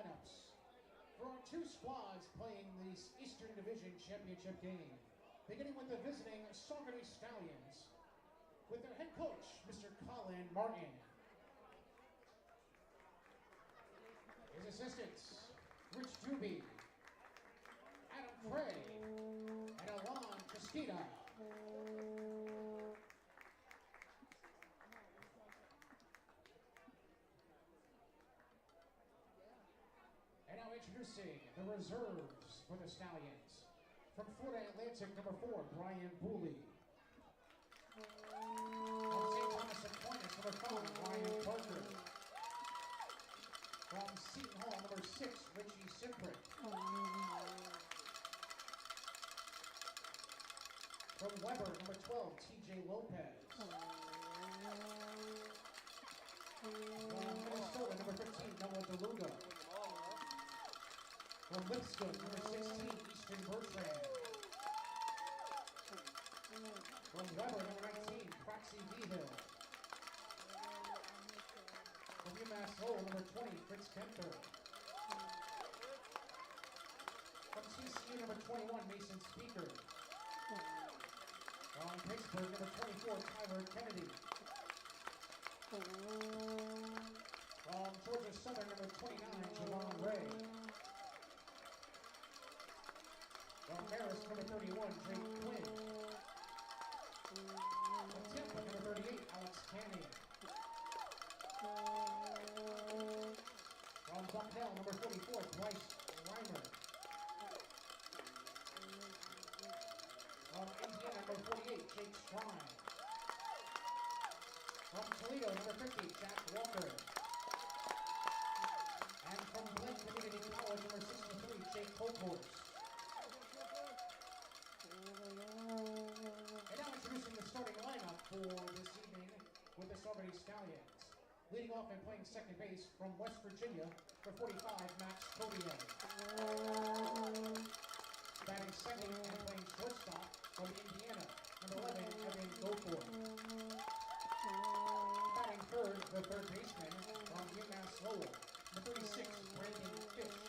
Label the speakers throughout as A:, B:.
A: lineups for our two squads playing the Eastern Division Championship game. Beginning with the visiting Saugerties Stallions, with their head coach, Mr. Colin Martin. His assistants, Rich Doobie, Adam Craig, and Alon Casquita. And now introducing the reserves for the Stallions. From Florida Atlantic, number 4, Brian Booley. From St. Thomas Aquinas, number 5, Ryan Parker. From Seton Hall, number 6, Richie Simprick. From Weber, number 12, TJ Lopez. From Minnesota, number 15, Noah DeLuga. From Lipscomb, number 16, Easton Bertrand. From Weber, number 19, Proxy Vigil. From UMass Lowell, number 20, Fritz Kemper. From TCU, number 21, Mason Speaker. From Pittsburgh, number 24, Tyler Kennedy. From Georgia Southern, number 29, Javon Ray. From Harris, number 31, Jake Quinn. From Tampa, number 38, Alex Canning. From Bucknell, number 44, Bryce Reimer. From Indiana, number 48, Jake Strine. From Toledo, number 50, Jack Walker. And from Blake Community College, number 63, Jake Colcourse. And now introducing the starting lineup for this evening with the Saugerties Stallions. Leading off and playing second base from West Virginia for 45, Max Codier. Batting second and playing shortstop from Indiana, number 11, Evan Goforth. Batting third, the third baseman from UMass Lowell, number 36, Brandon Fish.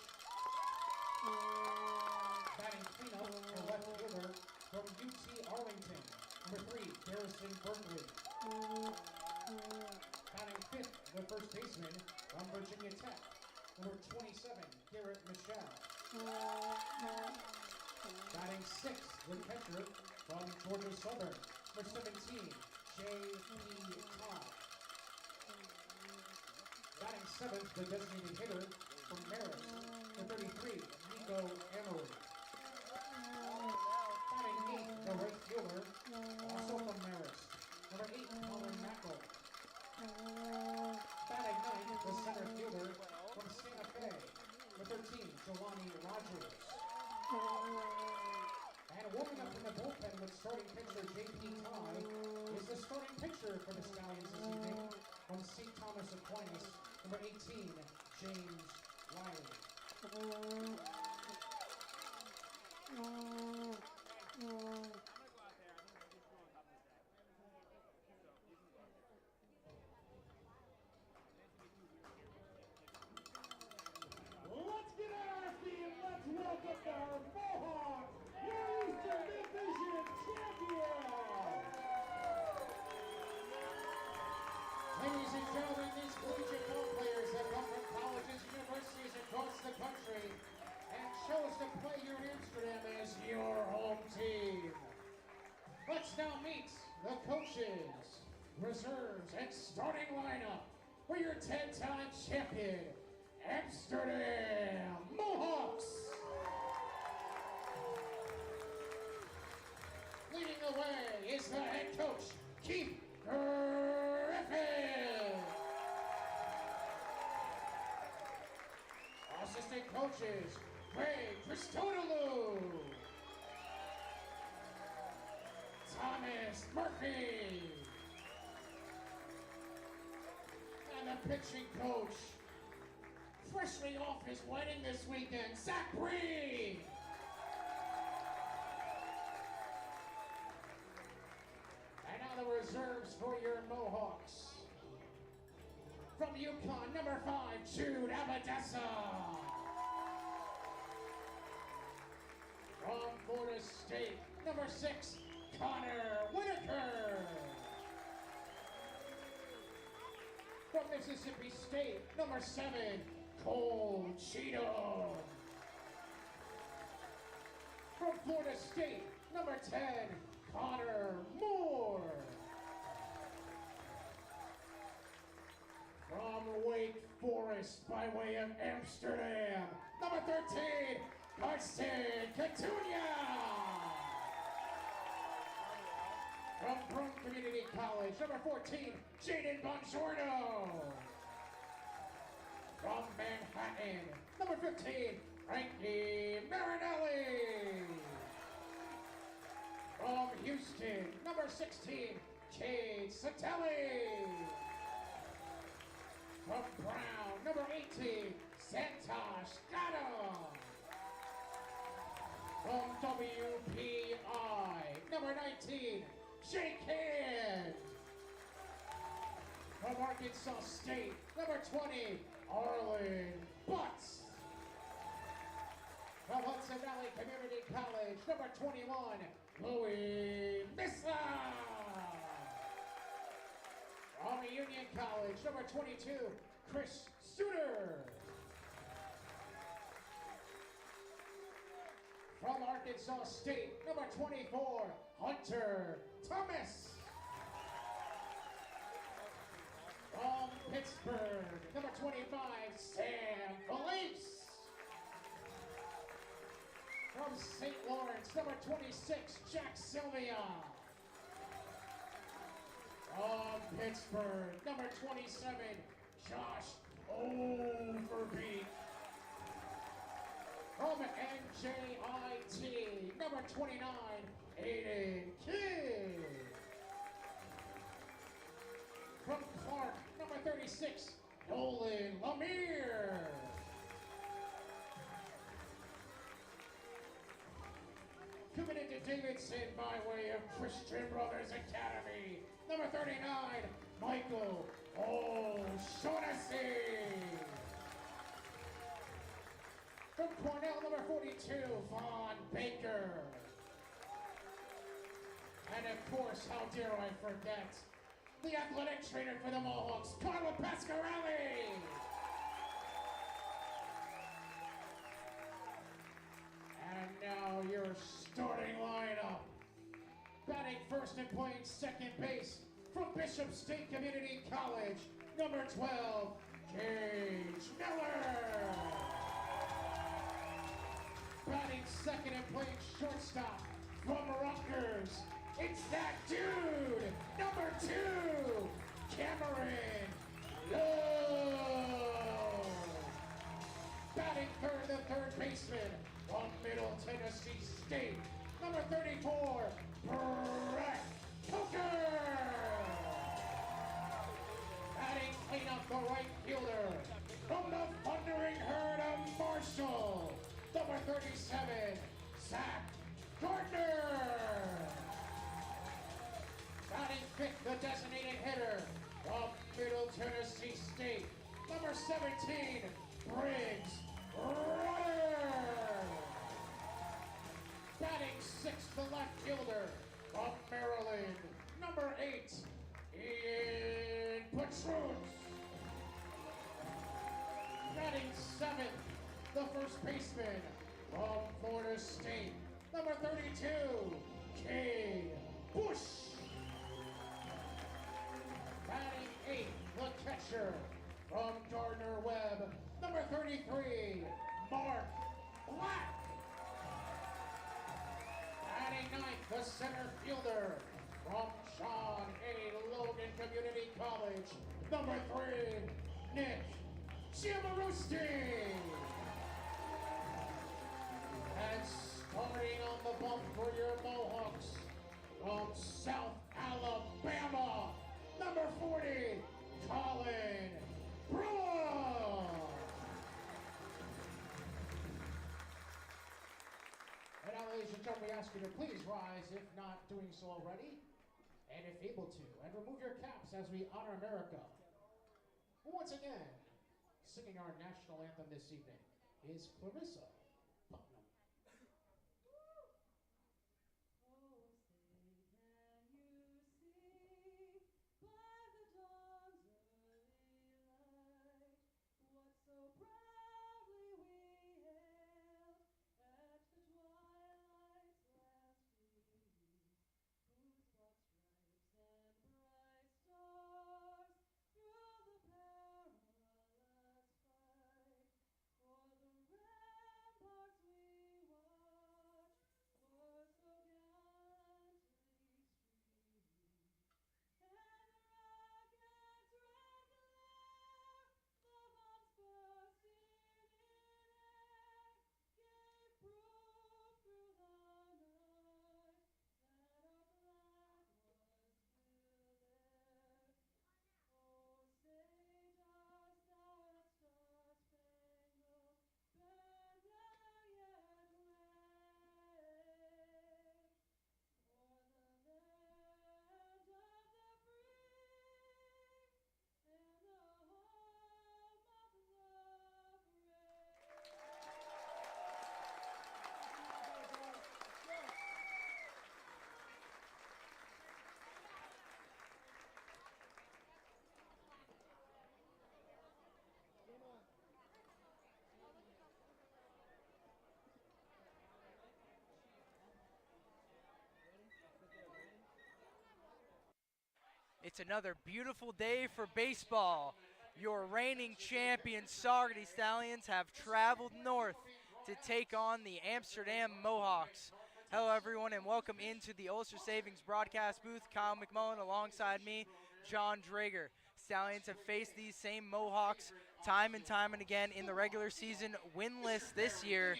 A: Batting cleanup, the left fielder from UT Arlington, number 3, Garrison Berkeley. Batting fifth, the first baseman from Virginia Tech, number 27, Garrett Michelle. Batting sixth, the catcher from Georgia Southern, number 17, J.P. Todd. Batting seventh, the designated hitter from Marist, number 33, Nico Emery. Batting eighth, the right fielder, also from Marist, number 8, Colin Mackel. Batting ninth, the center fielder from Santa Fe, number 13, Jelani Rogers. And warming up in the bullpen with starting pitcher J.P. Ty is the starting pitcher for the Stallions this evening from St. Thomas Aquinas, number 18, James Riley.
B: Let's get our feet and let's welcome our Mohawks, your Eastern Division champions!
A: Ladies and gentlemen, these collegiate ball players have come from colleges and universities across the country and chose to play here in Amsterdam as your home team. Let's now meet the coaches, reserves, and starting lineup for your 10-time champion, Amsterdam Mohawks. Leading the way is the head coach, Keith Griffin. Assistant coaches, Ray Christodoulou, Thomas Murphy, and the pitching coach, freshly off his wedding this weekend, Zach Breen. And now the reserves for your Mohawks. From UConn, number 5, Jude Abadessa. number 6, Connor Whitaker. From Mississippi State, number 7, Cole Cheatham. From Florida State, number 10, Connor Moore. From Wake Forest by way of Amsterdam, number 13, Garrison Berkeley. From Broome Community College, number 14, Jaden Bongiorno. From Manhattan, number 15, Frankie Marinelli. From Houston, number 16, Cade Satelli. From Brown, number 18, Santosh Gatto. From WPI, number 19, Shake Hand. From Arkansas State, number 20, Arlen Butts. From Hudson Valley Community College, number 21, Louis Missa. From Union College, number 22, Chris Suter. From Arkansas State, number 24, Hunter Thomas. From Pittsburgh, number 25, Sam Phillips. From St. Lawrence, number 26, Jack Sylvia. From Pittsburgh, number 27, Josh Overbeek. From NJIT, number 29, Aiden Kidd. From Clark, number 36, Nolan Lemire. Committed to Davidson by way of Christian Brothers Academy, number 39, Michael O'Shaughnessy. From Cornell, number 42, Vaughn Baker. And of course, how dare I forget, the athletic trainer for the Mohawks, Carla Pasquarelli. And now your starting lineup. Batting first and playing second base from Bishop State Community College, number 12, Gage Miller. Batting second and playing shortstop from Rutgers, it's that dude, number 2, Cameron Lowe. Batting third, the third baseman from Middle Tennessee State, number 34, Brett Coker. Batting cleanup, the right fielder from the thundering herd of Marshall, number 37, Zach Gardner. Batting fifth, the designated hitter from Middle Tennessee State, number 17, Briggs Rudder. Batting sixth, the left fielder from Maryland, number 8, Ian Patrus. Batting seventh, the first baseman from Florida State, number 32, Cade Bush. Batting eighth, the catcher from Gardner Webb, number 33, Mark Black. Batting ninth, the center fielder from John A. Logan Community College, number 3, Nick Chiamarusti. And starting on the bump for your Mohawks from South Alabama, number 40, Colin Mackel. And now, ladies and gentlemen, we ask you to please rise, if not doing so already, and if able to, and remove your caps as we honor America. Once again, singing our national anthem this evening is Clarissa Putnam.
C: It's another beautiful day for baseball. Your reigning champions, Saugerties Stallions, have traveled north to take on the Amsterdam Mohawks. Hello, everyone, and welcome into the Ulster Savings broadcast booth. Colin Mackel alongside me, John Drager. Stallions have faced these same Mohawks time and time and again in the regular season, winless this year,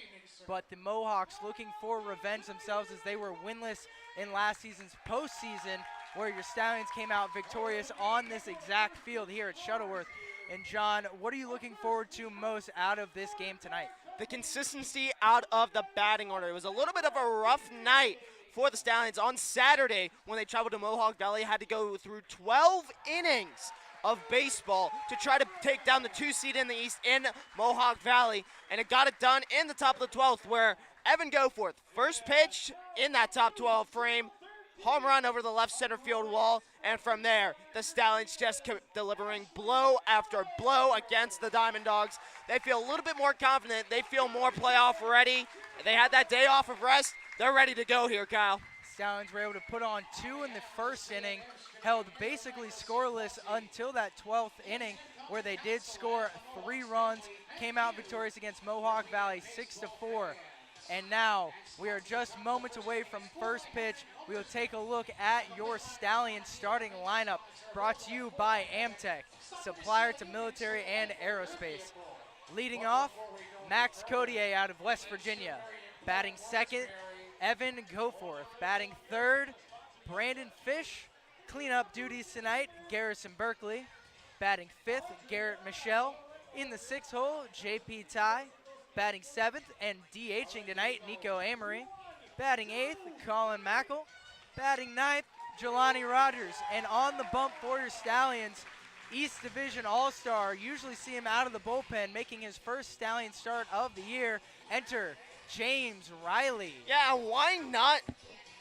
C: but the Mohawks looking for revenge themselves as they were winless in last season's postseason, where your Stallions came out victorious on this exact field here at Shuttleworth. And John, what are you looking forward to most out of this game tonight?
D: The consistency out of the batting order. It was a little bit of a rough night for the Stallions on Saturday when they traveled to Mohawk Valley. Had to go through 12 innings of baseball to try to take down the 2 seed in the East in Mohawk Valley, and it got it done in the top of the 12th, where Evan Goforth, first pitch in that top 12 frame, home run over the left center field wall, and from there, the Stallions just kept delivering blow after blow against the Diamond Dogs. They feel a little bit more confident. They feel more playoff ready. They had that day off of rest. They're ready to go here, Kyle.
C: Stallions were able to put on 2 in the first inning, held basically scoreless until that 12th inning, where they did score 3 runs, came out victorious against Mohawk Valley 6-4. And now we are just moments away from first pitch. We will take a look at your Stallions starting lineup, brought to you by Amtech, supplier to military and aerospace. Leading off, Max Codier out of West Virginia. Batting second, Evan Goforth. Batting third, Brandon Fish. Cleanup duties tonight, Garrison Berkeley. Batting fifth, Garrett Michelle. In the 6th hole, JP Ty. Batting 7th and DHing tonight, Nico Amory. Batting 8th, Colin Mackel. Batting 9th, Jelani Rogers. And on the bump for your Stallions, East Division All-Star. Usually see him out of the bullpen, making his first Stallion start of the year. Enter James Riley.
D: Yeah, why not?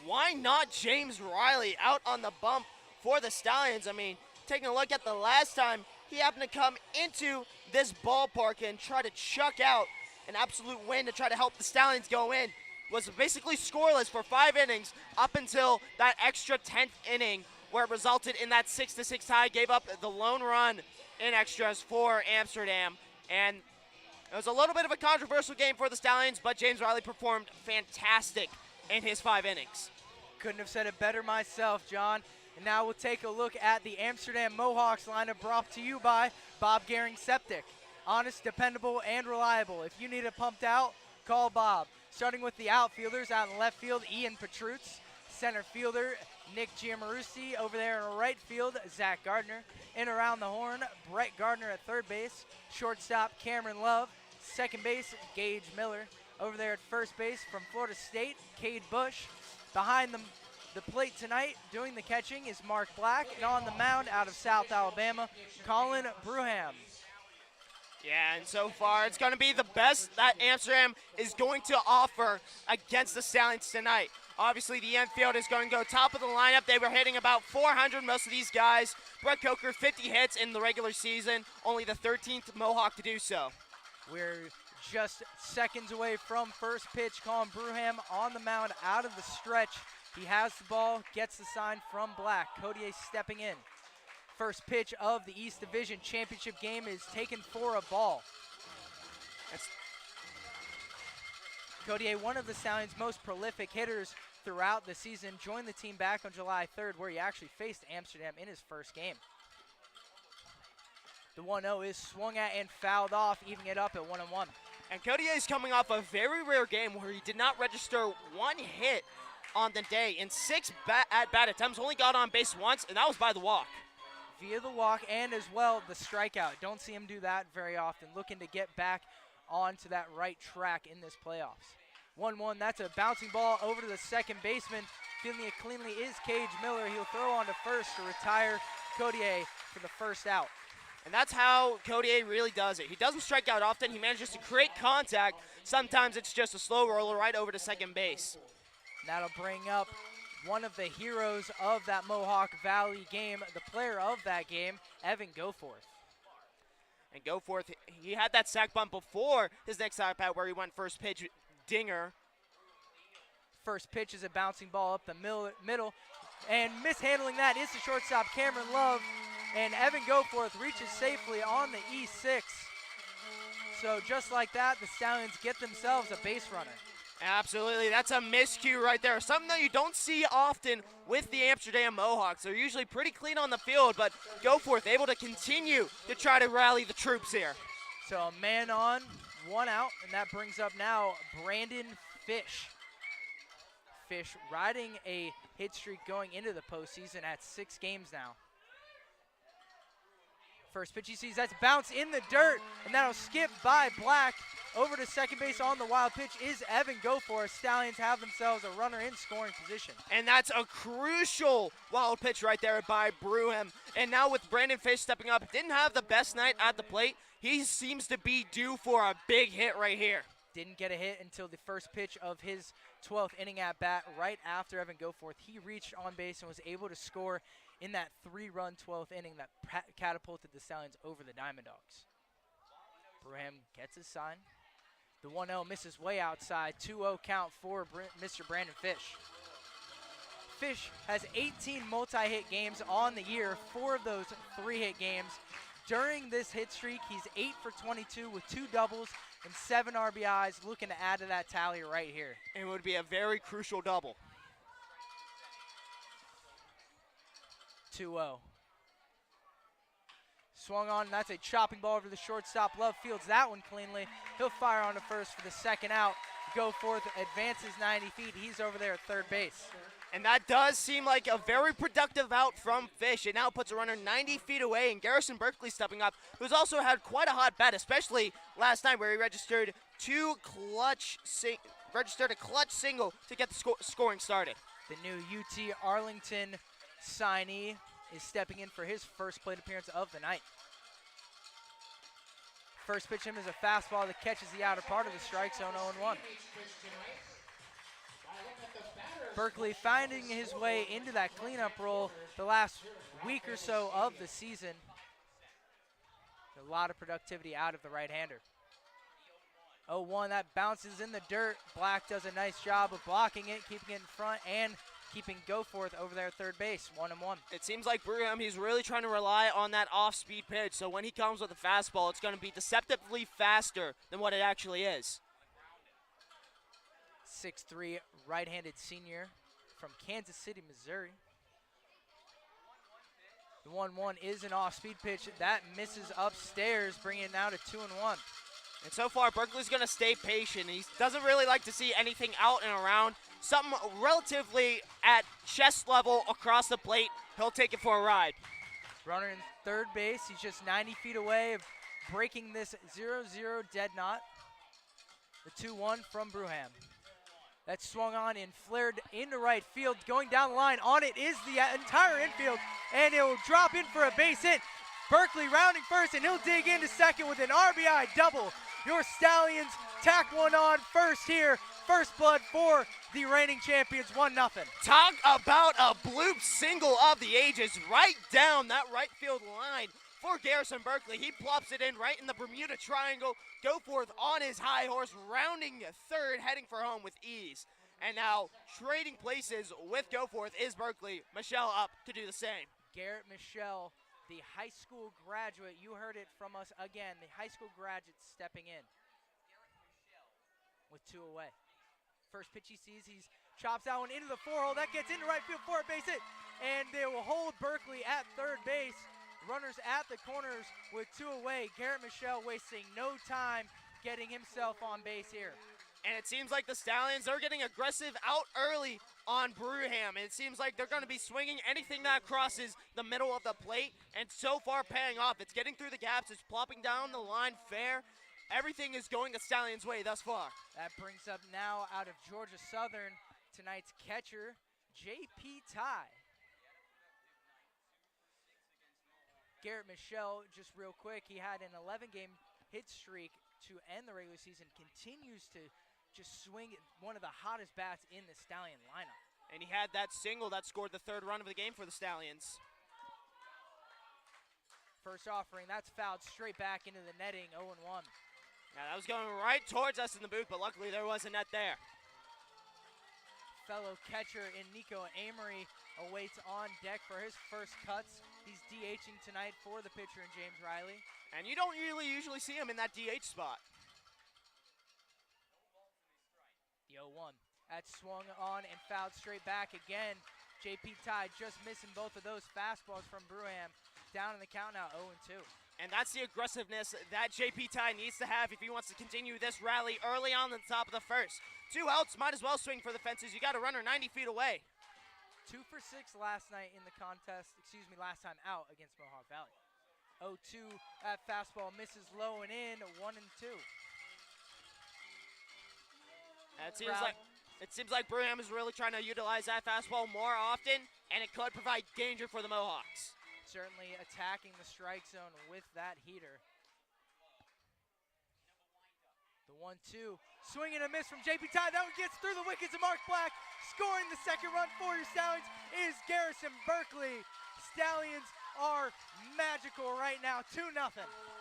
D: Why not James Riley out on the bump for the Stallions? I mean, taking a look at the last time he happened to come into this ballpark and try to chuck out an absolute win to try to help the Stallions go in, was basically scoreless for 5 innings up until that extra 10th inning, where it resulted in that 6-6 tie, gave up the lone run in extras for Amsterdam. And it was a little bit of a controversial game for the Stallions, but James Riley performed fantastic in his 5 innings.
C: Couldn't have said it better myself, John. And now we'll take a look at the Amsterdam Mohawks lineup, brought to you by Bob Gehring Septic. Honest, dependable, and reliable. If you need it pumped out, call Bob. Starting with the outfielders, out in left field, Ian Petrutz. Center fielder, Nick Giamarusi. Over there in right field, Zach Gardner. In around the horn, Brett Gardner at third base. Shortstop, Cameron Love. Second base, Gage Miller. Over there at first base from Florida State, Cade Bush. Behind the plate tonight, doing the catching, is Mark Black. And on the mound, out of South Alabama, Colin Bruham.
D: Yeah, and so far it's going to be the best that Amsterdam is going to offer against the Stallions tonight. Obviously, the infield is going to go top of the lineup. They were hitting about 400, most of these guys. Brett Coker, 50 hits in the regular season, only the 13th Mohawk to do so.
C: We're just seconds away from first pitch. Colin Bruham on the mound out of the stretch. He has the ball, gets the sign from Black. Codier stepping in. First pitch of the East Division Championship game is taken for a ball. Codier, one of the Stallions' most prolific hitters throughout the season, joined the team back on July 3rd, where he actually faced Amsterdam in his first game. The 1-0 is swung at and fouled off, evening it up at 1-1.
D: And Codier is coming off a very rare game where he did not register 1 hit on the day. In 6 at-bat attempts, only got on base once, and that was by the walk.
C: Via the walk and as well the strikeout. Don't see him do that very often. Looking to get back onto that right track in this playoffs. 1-1, that's a bouncing ball over to the second baseman. Fielding it cleanly is Cage Miller. He'll throw on to first to retire Codier for the first out.
D: And that's how Codier really does it. He doesn't strike out often. He manages to create contact. Sometimes it's just a slow roller right over to second base.
C: That'll bring up one of the heroes of that Mohawk Valley game, the player of that game, Evan Goforth.
D: And Goforth, he had that sack bunt before his next at-bat where he went first pitch dinger.
C: First pitch is a bouncing ball up the middle. And mishandling that is the shortstop, Cameron Love. And Evan Goforth reaches safely on the E6. So just like that, the Stallions get themselves a base runner.
D: Absolutely, that's a miscue right there. Something that you don't see often with the Amsterdam Mohawks. They're usually pretty clean on the field, but Goforth able to continue to try to rally the troops here.
C: So a man on, one out, and that brings up now Brandon Fish. Fish riding a hit streak going into the postseason at 6 games now. First pitch he sees, that's bounce in the dirt, and that'll skip by Black. Over to second base on the wild pitch is Evan Goforth. Stallions have themselves a runner in scoring position.
D: And that's a crucial wild pitch right there by Bruham. And now with Brandon Fish stepping up, didn't have the best night at the plate. He seems to be due for a big hit right here.
C: Didn't get a hit until the first pitch of his 12th inning at bat right after Evan Goforth. He reached on base and was able to score in that 3-run 12th inning that catapulted the Stallions over the Diamond Dogs. Bruham gets his sign. The 1-0 misses way outside. 2-0 count for Mr. Brandon Fish. Fish has 18 multi-hit games on the year, 4 of those 3-hit games. During this hit streak, he's 8 for 22 with 2 doubles and 7 RBIs, looking to add to that tally right here.
D: It would be a very crucial double.
C: 2-0. Swung on, and that's a chopping ball over the shortstop. Love fields that one cleanly. He'll fire on to first for the second out. Goforth advances 90 feet. He's over there at third base.
D: And that does seem like a very productive out from Fish. It now puts a runner 90 feet away, and Garrison Berkeley stepping up, who's also had quite a hot bat, especially last night where he registered a clutch single to get the scoring started.
C: The new UT Arlington signee is stepping in for his first plate appearance of the night. First pitch him is a fastball that catches the outer part of the strike zone, 0-1. Berkeley finding his way into that cleanup role the last week or so of the season. A lot of productivity out of the right-hander. 0-1, that bounces in the dirt. Black does a nice job of blocking it, keeping it in front, and keeping Goforth over there at third base, 1-1.
D: It seems like Bruham, he's really trying to rely on that off-speed pitch, so when he comes with a fastball, it's going to be deceptively faster than what it actually is.
C: 6'3", right-handed senior from Kansas City, Missouri. The 1-1 is an off-speed pitch. That misses upstairs, bringing it now to 2-1.
D: And so far, Berkeley's going to stay patient. He doesn't really like to see anything out and around. Something relatively at chest level across the plate, he'll take it for a ride.
C: Runner in third base. He's just 90 feet away of breaking this 0-0 dead knot. The 2-1 from Bruham. That swung on and flared into right field. Going down the line, on it is the entire infield, and it will drop in for a base hit. Berkeley rounding first, and he'll dig into second with an RBI double. Your Stallions tack one on first here. First blood for the reigning champions, 1-0.
D: Talk about a bloop single of the ages right down that right field line for Garrison Berkeley. He plops it in right in the Bermuda Triangle. Goforth on his high horse, rounding third, heading for home with ease. And now trading places with Goforth is Berkeley. Michelle up to do the same.
C: Garrett Michelle, the high school graduate. You heard it from us again. The high school graduate stepping in with 2 away. First pitch he sees, he chops that one into the 4-hole. That gets into right field for a base hit. And they will hold Berkeley at third base. Runners at the corners with 2 away. Garrett Michelle wasting no time getting himself on base here.
D: And it seems like the Stallions are getting aggressive out early on Bruham. It seems like they're going to be swinging anything that crosses the middle of the plate. And so far paying off. It's getting through the gaps. It's plopping down the line fair. Everything is going the Stallions' way thus far.
C: That brings up now out of Georgia Southern tonight's catcher, J.P. Ty. Garrett Michelle, just real quick, he had an 11-game hit streak to end the regular season, continues to just swing one of the hottest bats in the Stallion lineup.
D: And he had that single that scored the 3rd run of the game for the Stallions.
C: First offering, that's fouled straight back into the netting, 0-1.
D: Yeah, that was going right towards us in the booth, but luckily there was a net there.
C: fellow catcher in Nico Amory awaits on deck for his first cuts. He's DHing tonight for the pitcher in James Riley.
D: And you don't really usually see him in that DH spot.
C: The 0-1. That's swung on and fouled straight back again. JP Ty just missing both of those fastballs from Bruham. Down in the count now, 0-2.
D: And that's the aggressiveness that JP Ty needs to have if he wants to continue this rally early on the top of the first. 2 outs, might as well swing for the fences. You got a runner 90 feet away.
C: 2 for 6 last night in the contest, last time out against Mohawk Valley. 0-2, that fastball misses low and in, 1-2.
D: It seems like Bruham is really trying to utilize that fastball more often, and it could provide danger for the Mohawks.
C: Certainly attacking the strike zone with that heater. The 1-2, swing and a miss from JP Ty. That one gets through the wickets of Mark Black. Scoring the second run for your Stallions is Garrison Berkeley. Stallions are magical right now, 2-0.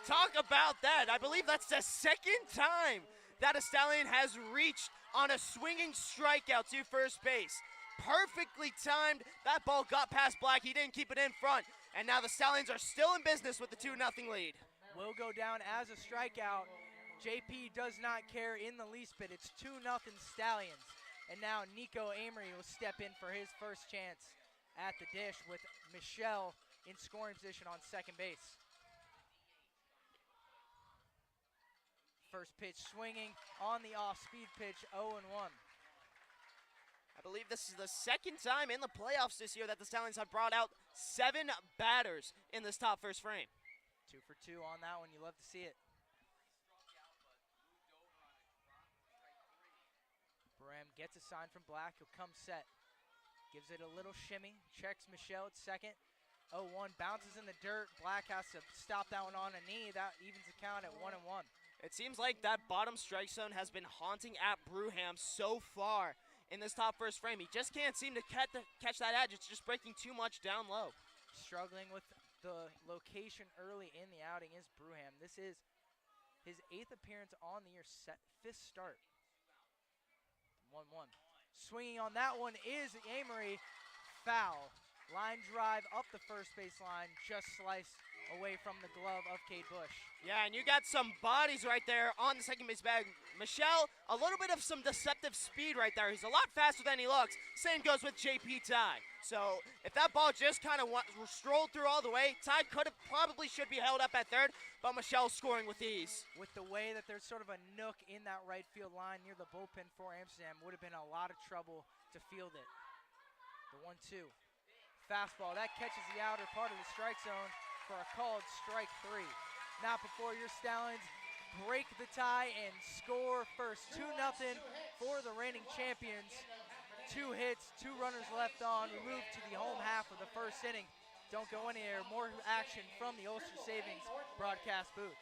D: Talk about that. I believe that's the second time that a Stallion has reached on a swinging strikeout to first base. Perfectly timed. That ball got past Black. He didn't keep it in front. And now the Stallions are still in business with the 2-0 lead.
C: Will go down as a strikeout. JP does not care in the least bit. It's 2-0 Stallions. And now Nico Amory will step in for his first chance at the dish with Michelle in scoring position on second base. First pitch swinging on the off-speed pitch, 0-1.
D: I believe this is the second time in the playoffs this year that the Stallions have brought out 7 batters in this top first frame.
C: 2 for 2 on that one. You love to see it. Bram gets a sign from Black. He'll come set. Gives it a little shimmy. Checks Michelle at second. 0-1. Bounces in the dirt. Black has to stop that one on a knee. That evens the count at 1-1.
D: It seems like that bottom strike zone has been haunting at Bruham so far in this top first frame. He just can't seem to catch that edge. It's just breaking too much down low.
C: Struggling with the location early in the outing is Bruham. This is his 8th appearance on the year, 5th start. 1-1. Swinging on that one is Amory. Foul. Line drive up the first base line, just sliced away from the glove of Cade Bush.
D: Yeah, and you got some bodies right there on the second base bag. Michelle, a little bit of some deceptive speed right there. He's a lot faster than he looks. Same goes with JP Ty. So if that ball just kind of strolled through all the way, Ty probably should be held up at third, but Michelle's scoring with ease.
C: With the way that there's sort of a nook in that right field line near the bullpen for Amsterdam, would have been a lot of trouble to field it. The 1-2. Fastball, that catches the outer part of the strike zone for a called strike 3. Now before your Stallions break the tie and score first. 2-0 for the reigning champions. 2 hits, 2 runners left on. We move to the home half of the first inning. Don't go anywhere. More action from the Ulster Savings broadcast booth.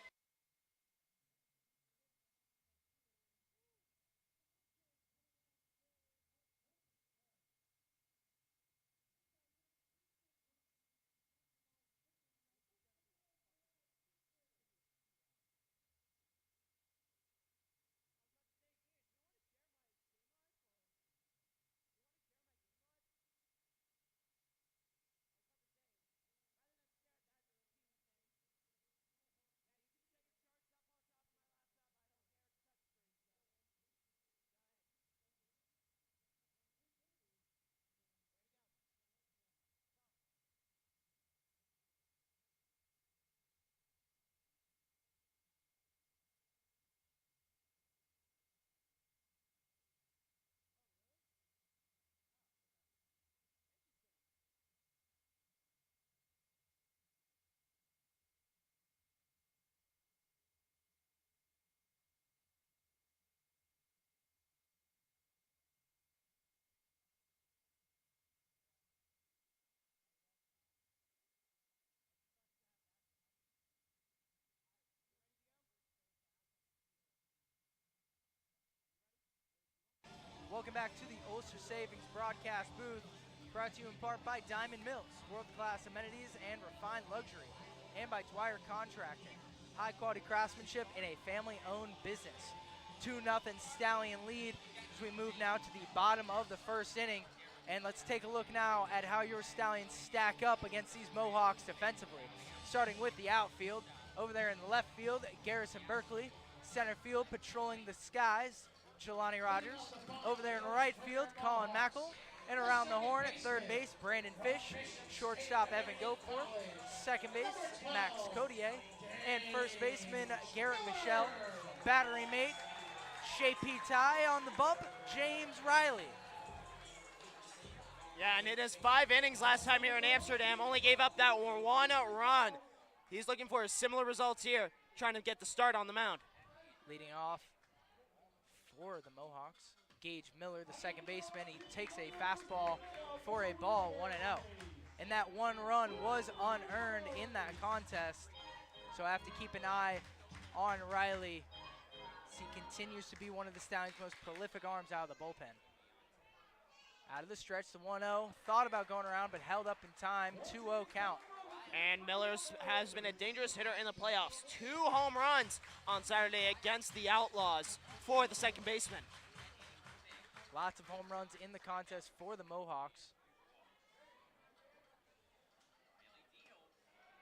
C: Welcome back to the Ulster Savings broadcast booth, brought to you in part by Diamond Mills, world-class amenities and refined luxury, and by Dwyer Contracting, high-quality craftsmanship in a family-owned business. 2-0 Stallion lead. as we move now to the bottom of the first inning. And let's take a look now at how your Stallions stack up against these Mohawks defensively. Starting with the outfield. Over there in the left field, Garrison Berkeley. Center field, patrolling the skies, Jelani Rogers. Over there in right field, Colin Mackel. And around the horn at third base, Brandon Fish. Shortstop, Evan Goforth. Second base, Max Codier. And first baseman, Garrett Michelle. Battery mate, JP Ty on the bump, James Riley.
D: Yeah, and it is 5 innings last time here in Amsterdam. Only gave up that one run. He's looking for similar results here, trying to get the start on the mound.
C: Leading off for the Mohawks, Gage Miller, the second baseman. He takes a fastball for a ball, 1-0. And that one run was unearned in that contest. So I have to keep an eye on Riley as he continues to be one of the Stallions' most prolific arms out of the bullpen. Out of the stretch, the 1-0. Thought about going around, but held up in time. 2-0 count.
D: And Miller has been a dangerous hitter in the playoffs. 2 home runs on Saturday against the Outlaws for the second baseman.
C: Lots of home runs in the contest for the Mohawks.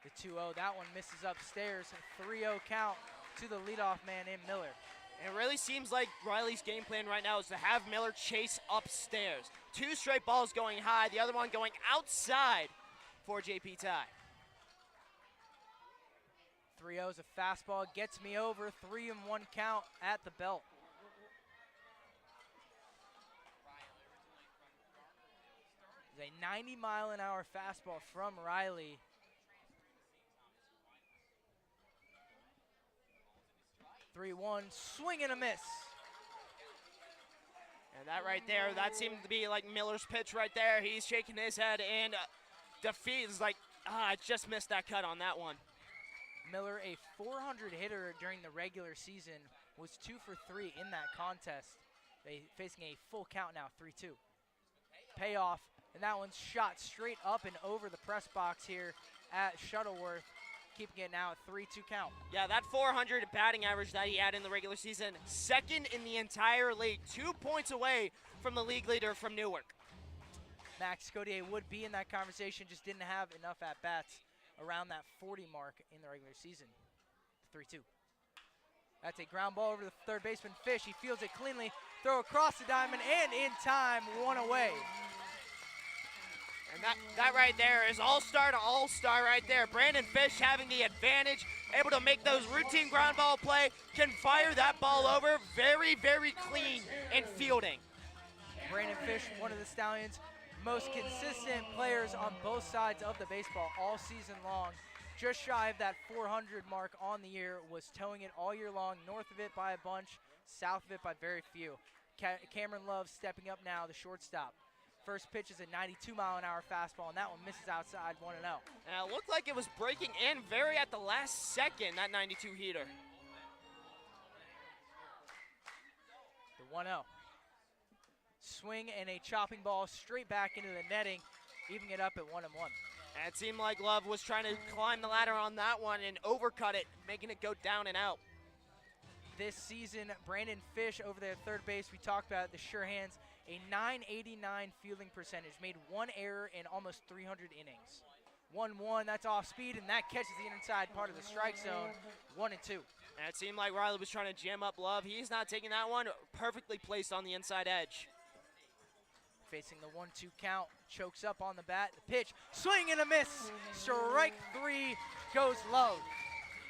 C: The 2-0, that one misses upstairs. 3-0 count to the leadoff man in Miller.
D: And it really seems like Riley's game plan right now is to have Miller chase upstairs. 2 straight balls going high, the other one going outside for JP Ty.
C: 3-0 is a fastball, gets me over. 3-1 count at the belt. It's a 90-mile-an-hour fastball from Riley. Three-one, swing and a miss.
D: And that right there, that seemed to be like Miller's pitch right there. He's shaking his head and defeat is like, I just missed that cut on that one.
C: Miller, a 400 hitter during the regular season, was 2 for 3 in that contest. They facing a full count now, 3-2. Payoff, and that one's shot straight up and over the press box here at Shuttleworth, keeping it now at 3-2 count.
D: Yeah, that 400 batting average that he had in the regular season, second in the entire league, 2 points away from the league leader from Newark.
C: Max Codier would be in that conversation, just didn't have enough at-bats around that 40 mark in the regular season. 3-2. That's a ground ball over to the third baseman, Fish. He fields it cleanly, throw across the diamond, and in time, 1 away.
D: And that right there is all-star to all-star right there. Brandon Fish having the advantage, able to make those routine ground ball play, can fire that ball over. Very, very clean in fielding.
C: Brandon Fish, one of the Stallions' most consistent players on both sides of the baseball all season long. Just shy of that 400 mark on the year, was towing it all year long, north of it by a bunch, south of it by very few. Cameron Love stepping up now, the shortstop. First pitch is a 92-mile-an-hour fastball, and that one misses outside, 1-0.
D: And it looked like it was breaking in very at the last second, that 92 heater.
C: The 1-0. Swing and a chopping ball straight back into the netting, evening it up at 1-1.
D: And it seemed like Love was trying to climb the ladder on that one and overcut it, making it go down and out.
C: This season, Brandon Fish over there at third base, we talked about it, the sure hands, a 989 fielding percentage, made 1 error in almost 300 innings. 1-1, that's off speed, and that catches the inside part of the strike zone, 1-2.
D: And it seemed like Riley was trying to jam up Love. He's not taking that one, perfectly placed on the inside edge.
C: Facing the 1-2 count, chokes up on the bat, the pitch, swing and a miss. Strike 3 goes Love.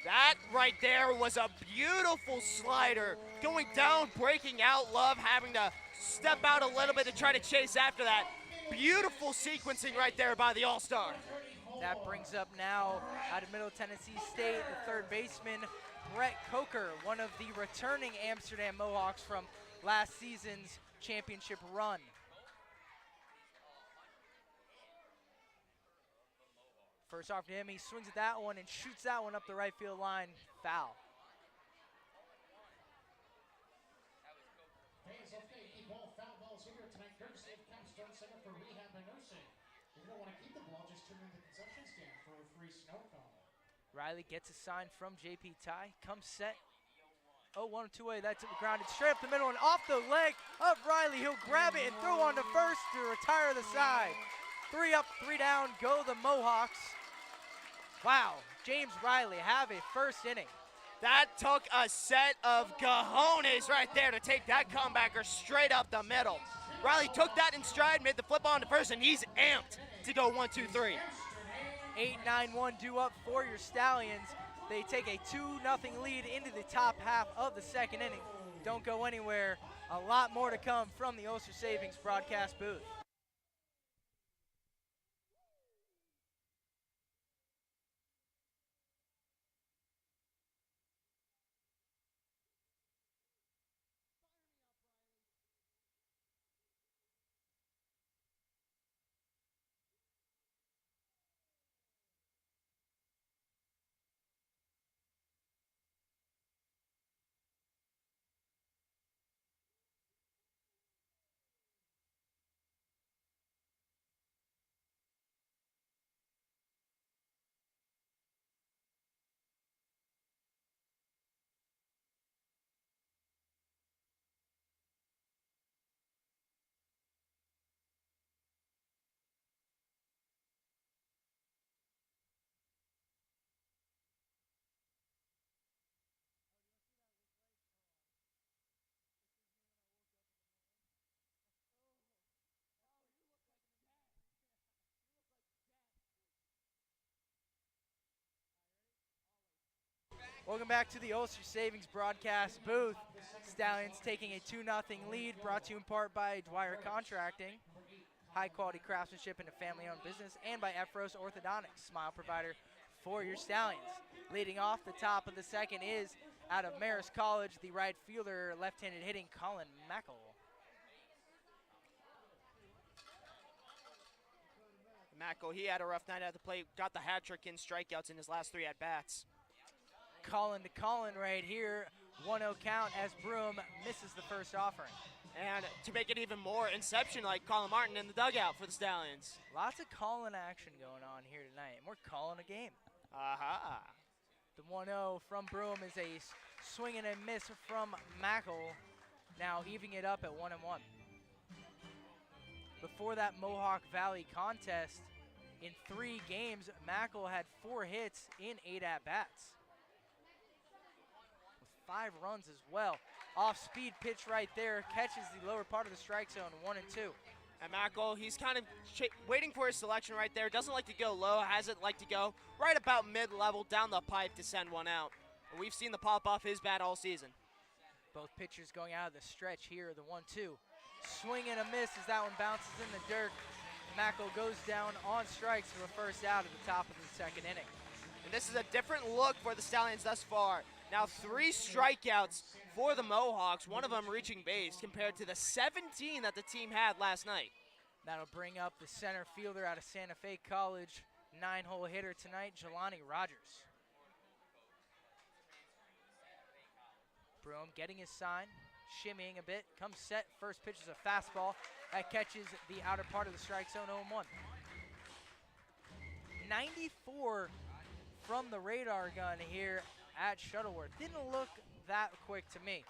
D: That right there was a beautiful slider. Going down, breaking out, Love having to step out a little bit to try to chase after that. Beautiful sequencing right there by the All-Star.
C: That brings up now out of Middle Tennessee State, the third baseman, Brett Coker, one of the returning Amsterdam Mohawks from last season's championship run. First off to him, he swings at that one and shoots that one up the right field line, foul.
A: Foul balls here tonight, courtesy of Capstone Center for Rehab and Nursing. If you don't want to keep the ball, just turn in the concession stand for a free snow cone.
C: Riley gets a sign from JP Ty, comes set, 0-1 2-way. That's grounded straight up the middle and off the leg of Riley. He'll grab it and throw on to first to retire the side. 3 up, 3 down, go the Mohawks. Wow, James Riley have a first inning.
D: That took a set of cojones right there to take that comebacker straight up the middle. Riley took that in stride, made the flip on to first, and he's amped to go 1-2-3.
C: 8-9-1 due up for your Stallions. They take a 2-0 lead into the top half of the second inning. Don't go anywhere. A lot more to come from the Ulster Savings broadcast booth. Welcome back to the Ulster Savings broadcast booth. Stallions taking a 2-0 lead, brought to you in part by Dwyer Contracting, high quality craftsmanship in a family owned business, and by Ephros Orthodontics, smile provider for your Stallions. Leading off the top of the second is out of Marist College, the right fielder, left-handed hitting Colin Mackel.
D: Mackel, he had a rough night at the plate, got the hat trick in strikeouts in his last 3 at-bats.
C: Colin to Colin right here, 1-0 count as Broom misses the first offering.
D: And to make it even more inception-like, Colin Martin in the dugout for the Stallions.
C: Lots of Colin action going on here tonight. We're calling a game.
D: Aha.
C: The 1-0 from Broom is a swing and a miss from Mackel, now evening it up at 1-1. Before that Mohawk Valley contest, in 3 games, Mackel had 4 hits in 8 at-bats. 5 runs as well. Off-speed pitch right there, catches the lower part of the strike zone, 1-2.
D: And Mackel, he's kind of waiting for his selection right there. Doesn't like to go low, hasn't like to go right about mid-level down the pipe to send one out. And we've seen the pop off his bat all season.
C: Both pitchers going out of the stretch here, the 1-2. Swing and a miss as that one bounces in the dirt. Mackel goes down on strikes for a first out at the top of the second inning.
D: And this is a different look for the Stallions thus far. Now 3 strikeouts for the Mohawks, one of them reaching base compared to the 17 that the team had last night.
C: That'll bring up the center fielder out of Santa Fe College, 9-hole hitter tonight, Jelani Rogers. Broom getting his sign, shimmying a bit, comes set, first pitch is a fastball that catches the outer part of the strike zone, 0-1. 94 from the radar gun here at Shuttleworth. Didn't look that quick to me.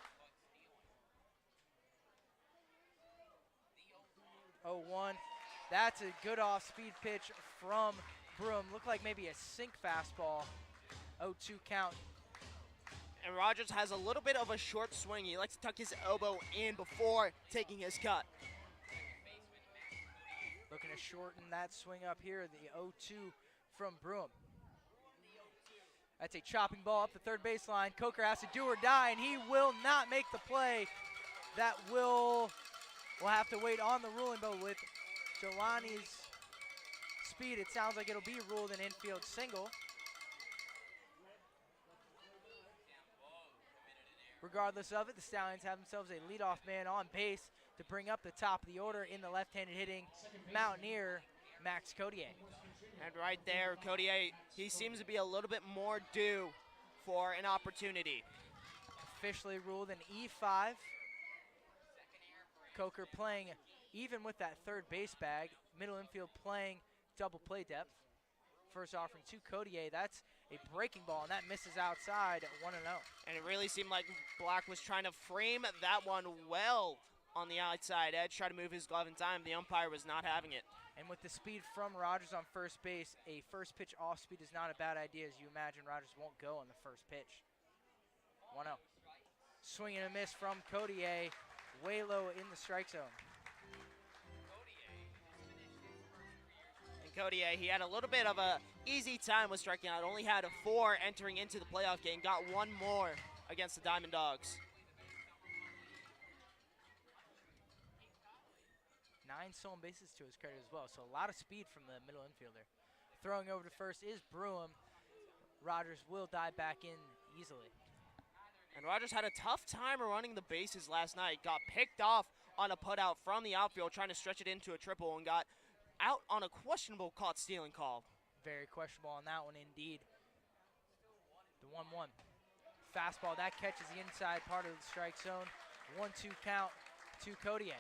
C: 0-1. That's a good off-speed pitch from Broom. Looked like maybe a sink fastball. 0-2 count.
D: And Rogers has a little bit of a short swing. He likes to tuck his elbow in before taking his cut.
C: Looking to shorten that swing up here, the 0-2 from Broom. That's a chopping ball up the third baseline. Coker has to do or die, and he will not make the play. That we'll have to wait on the ruling, but with Jelani's speed, it sounds like it'll be ruled an infield single. Regardless of it, the Stallions have themselves a leadoff man on base to bring up the top of the order in the left-handed hitting Mountaineer, Max Codier.
D: And right there, Codier, he seems to be a little bit more due for an opportunity.
C: Officially ruled an E5. Coker playing even with that third base bag. Middle infield playing double play depth. First offering to Codier. That's a breaking ball, and that misses outside 1-0.
D: And it really seemed like Black was trying to frame that one well on the outside edge, try to move his glove in time. The umpire was not having it.
C: And with the speed from Rogers on first base, a first pitch off speed is not a bad idea, as you imagine Rogers won't go on the first pitch. 1-0. Swing and a miss from Codier, way low in the strike zone.
D: And Codier, he had a little bit of a easy time with striking out. Only had a 4 entering into the playoff game. Got 1 more against the Diamond Dogs.
C: 9 stolen bases to his credit as well, so a lot of speed from the middle infielder. Throwing over to first is Broom. Rogers will dive back in easily.
D: And Rogers had a tough time running the bases last night. Got picked off on a putout from the outfield, trying to stretch it into a triple, and got out on a questionable caught stealing call.
C: Very questionable on that one indeed. The 1-1. Fastball, that catches the inside part of the strike zone. 1-2 count to Codier.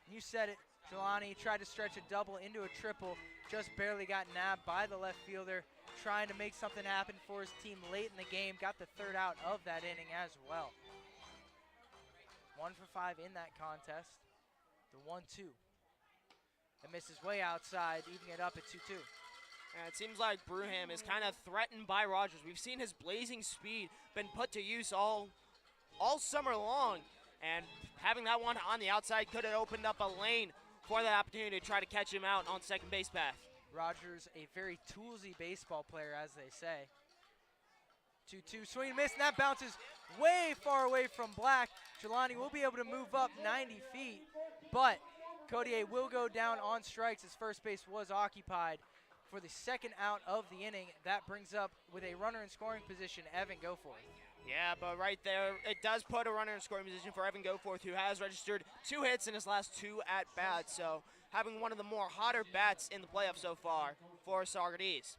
C: You said it, Jelani tried to stretch a double into a triple, just barely got nabbed by the left fielder, trying to make something happen for his team late in the game, got the 3rd out of that inning as well. 1 for 5 in that contest. The 1-2. It misses way outside, evening it up at 2-2.
D: And it seems like Bruham is kind of threatened by Rogers. We've seen his blazing speed been put to use all summer long. And having that one on the outside could have opened up a lane for that opportunity to try to catch him out on second base path.
C: Rogers, a very toolsy baseball player, as they say. 2-2, swing and miss, and that bounces way far away from Black. Jelani will be able to move up 90 feet, but Codier will go down on strikes as first base was occupied for the 2nd out of the inning. That brings up, with a runner in scoring position, Evan Goforth.
D: Yeah, but right there, it does put a runner in scoring position for Evan Goforth, who has registered 2 hits in his last 2 at-bats. So having one of the more hotter bats in the playoffs so far for Saugerties.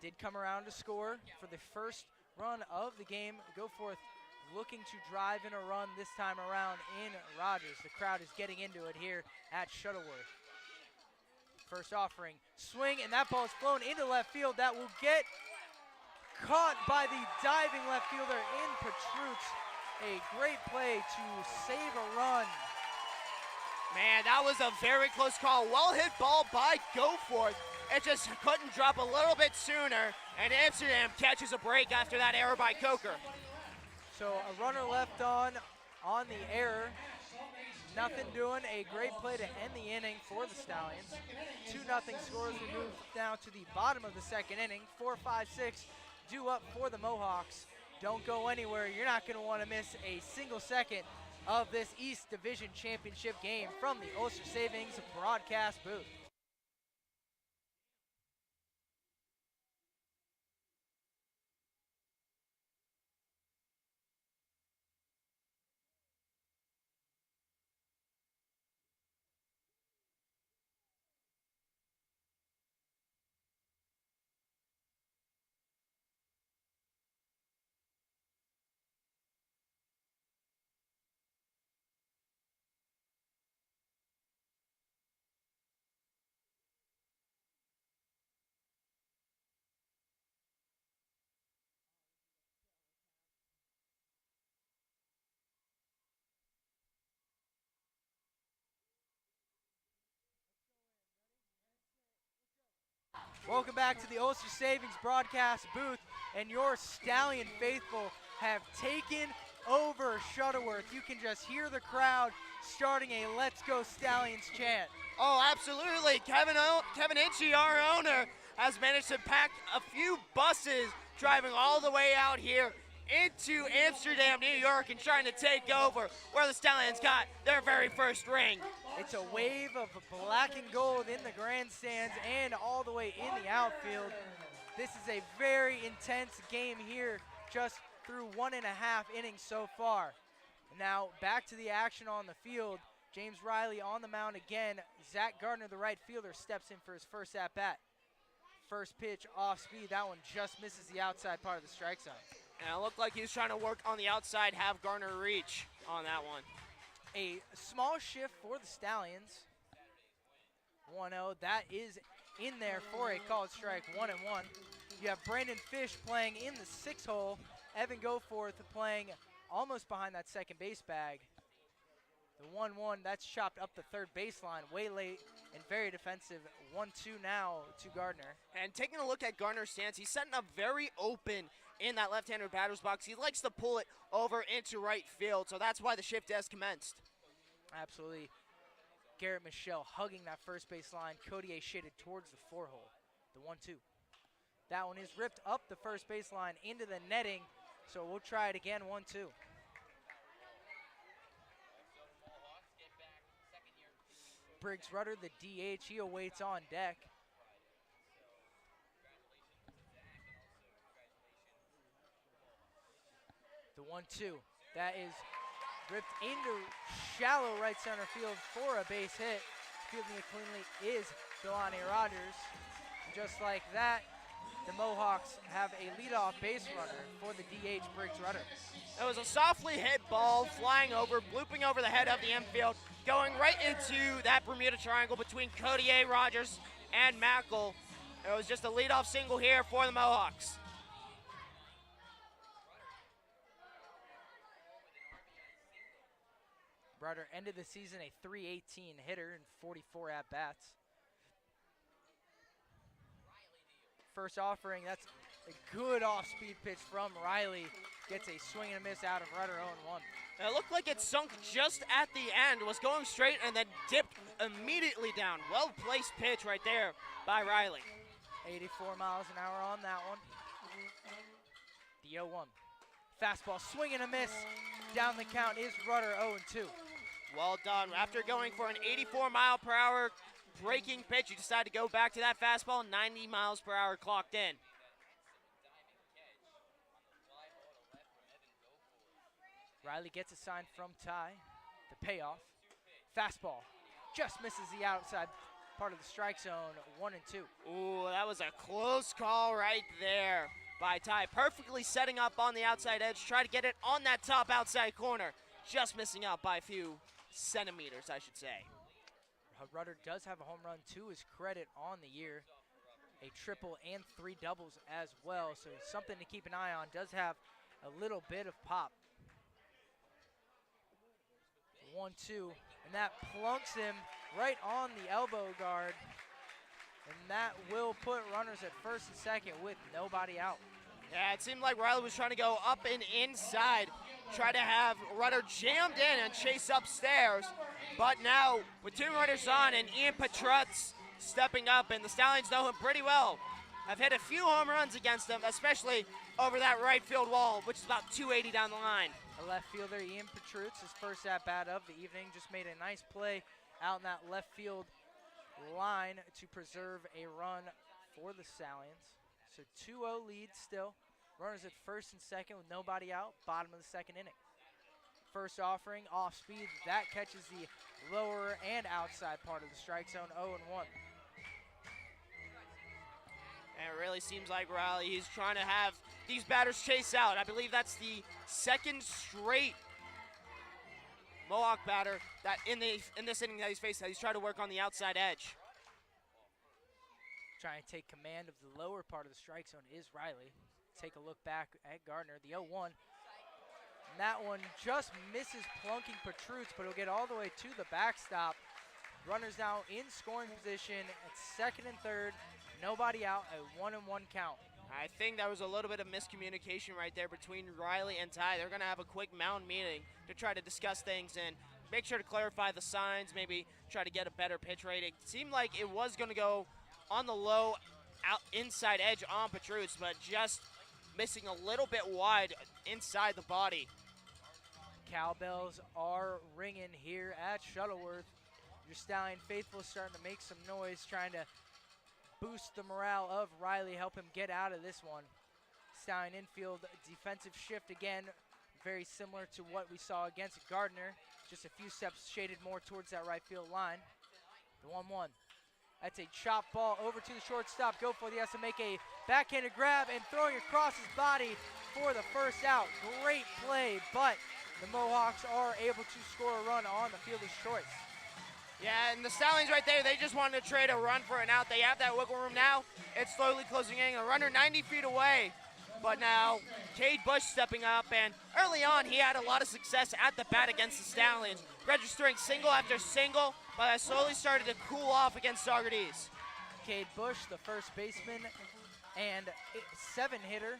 C: Did come around to score for the first run of the game. Goforth looking to drive in a run this time around in Rogers. The crowd is getting into it here at Shuttleworth. First offering, swing, and that ball is flown into left field. That will get caught by the diving left fielder in Petrutz. A great play to save a run.
D: Man, that was a very close call. Well hit ball by Goforth. It just couldn't drop a little bit sooner, and Amsterdam catches a break after that error by Coker.
C: So a runner left on the error. Nothing doing. A great play to end the inning for the Stallions. 2-0 scores. We move now to the bottom of the 2nd inning. 4, 5, 6 due up for the Mohawks. Don't go anywhere. You're not going to want to miss a single second of this East Division Championship game from the Ulster Savings broadcast booth. Welcome back to the Ulster Savings broadcast booth, and your Stallion faithful have taken over Shuttleworth. You can just hear the crowd starting a Let's Go Stallions chant.
D: Oh, absolutely. Kevin Inchy, our owner, has managed to pack a few buses driving all the way out here into Amsterdam, New York, and trying to take over where the Stallions got their very first ring.
C: It's a wave of black and gold in the grandstands and all the way in the outfield. This is a very intense game here, just through 1.5 innings so far. Now back to the action on the field. James Riley on the mound again. Zach Gardner, the right fielder, steps in for his first at-bat. First pitch off speed. That one just misses the outside part of the strike zone.
D: And it looked like he was trying to work on the outside, have Gardner reach on that one.
C: A small shift for the Stallions. 1-0. That is in there for a called strike, 1-1. You have Brandon Fish playing in the 6 hole. Evan Goforth playing almost behind that second base bag. The 1-1, that's chopped up the third baseline, way late and very defensive. 1-2 now to Gardner.
D: And taking a look at Gardner's stance, he's setting up very open in that left-hander batter's box. He likes to pull it over into right field, so that's why the shift has commenced.
C: Absolutely. Garrett Michelle hugging that first base line. Cody A shaded towards the 4 hole. The 1-2. That one is ripped up the first baseline into the netting, so we'll try it again, 1-2. Briggs Rudder, the DH, he awaits on deck. The 1-2, that is ripped into shallow right center field for a base hit. Fielding it cleanly is Delaney Rogers. Just like that, the Mohawks have a leadoff base runner for the DH, Briggs Rudder.
D: It was a softly hit ball flying over, blooping over the head of the infield, going right into that Bermuda Triangle between Cody A. Rogers and Mackel. It was just a leadoff single here for the Mohawks.
C: Rudder ended the season a .318 hitter and 44 at-bats. First offering, that's a good off-speed pitch from Riley. Gets a swing and a miss out of Rudder, 0-1.
D: It looked like it sunk just at the end, was going straight and then dipped immediately down. Well-placed pitch right there by Riley.
C: 84 miles an hour on that one. The 0-1. Fastball, swing and a miss. Down the count is Rudder, 0-2.
D: Well done. After going for an 84-mile-per-hour breaking pitch, you decide to go back to that fastball, 90 miles per hour clocked in.
C: Riley gets a sign from Ty. The payoff. Fastball just misses the outside part of the strike zone, 1-2.
D: Ooh, that was a close call right there by Ty. Perfectly setting up on the outside edge. Try to get it on that top outside corner. Just missing out by a few centimeters, I should say.
C: Rudder does have a home run to his credit on the year. A triple and 3 doubles as well, so something to keep an eye on. Does have a little bit of pop. 1-2, and that plunks him right on the elbow guard. And that will put runners at first and second with nobody out.
D: Yeah, it seemed like Riley was trying to go up and inside, try to have Rudder jammed in and chase upstairs. But now, with 2 runners on and Ian Petrutz stepping up, and the Stallions know him pretty well. Have hit a few home runs against him, especially over that right field wall, which is about 280 down the line.
C: The left fielder, Ian Petrutz, his first at-bat of the evening, just made a nice play out in that left field line to preserve a run for the Stallions. So 2-0 lead still. Runners at first and second with nobody out, bottom of the second inning. First offering, off speed, that catches the lower and outside part of the strike zone, 0-1.
D: And it really seems like Riley, he's trying to have these batters chase out. I believe that's the second straight Mohawk batter that in this inning that he's faced, that he's trying to work on the outside edge.
C: Trying to take command of the lower part of the strike zone is Riley. Take a look back at Gardner, the 0-1. And that one just misses plunking Petrutz, but it'll get all the way to the backstop. Runners now in scoring position at second and third. Nobody out, a 1-1 count.
D: I think that was a little bit of miscommunication right there between Riley and Ty. They're going to have a quick mound meeting to try to discuss things and make sure to clarify the signs, maybe try to get a better pitch rate. It seemed like it was going to go on the low inside edge on Petrutz, but just missing a little bit wide inside the body.
C: Cowbells are ringing here at Shuttleworth. Your Stallion faithful starting to make some noise, trying to boost the morale of Riley, help him get out of this one. Stallion infield defensive shift again, very similar to what we saw against Gardner. Just a few steps shaded more towards that right field line. The 1-1. That's a chop ball over to the shortstop. Goforth has to make a backhanded grab and throwing across his body for the first out. Great play, but the Mohawks are able to score a run on the fielder's choice.
D: Yeah, and the Stallions right there, they just wanted to trade a run for an out. They have that wiggle room now. It's slowly closing in. A runner 90 feet away. But now, Cade Bush stepping up, and early on, he had a lot of success at the bat against the Stallions, registering single after single, but that slowly started to cool off against Saugerties.
C: Cade Bush, the first baseman and 7-hitter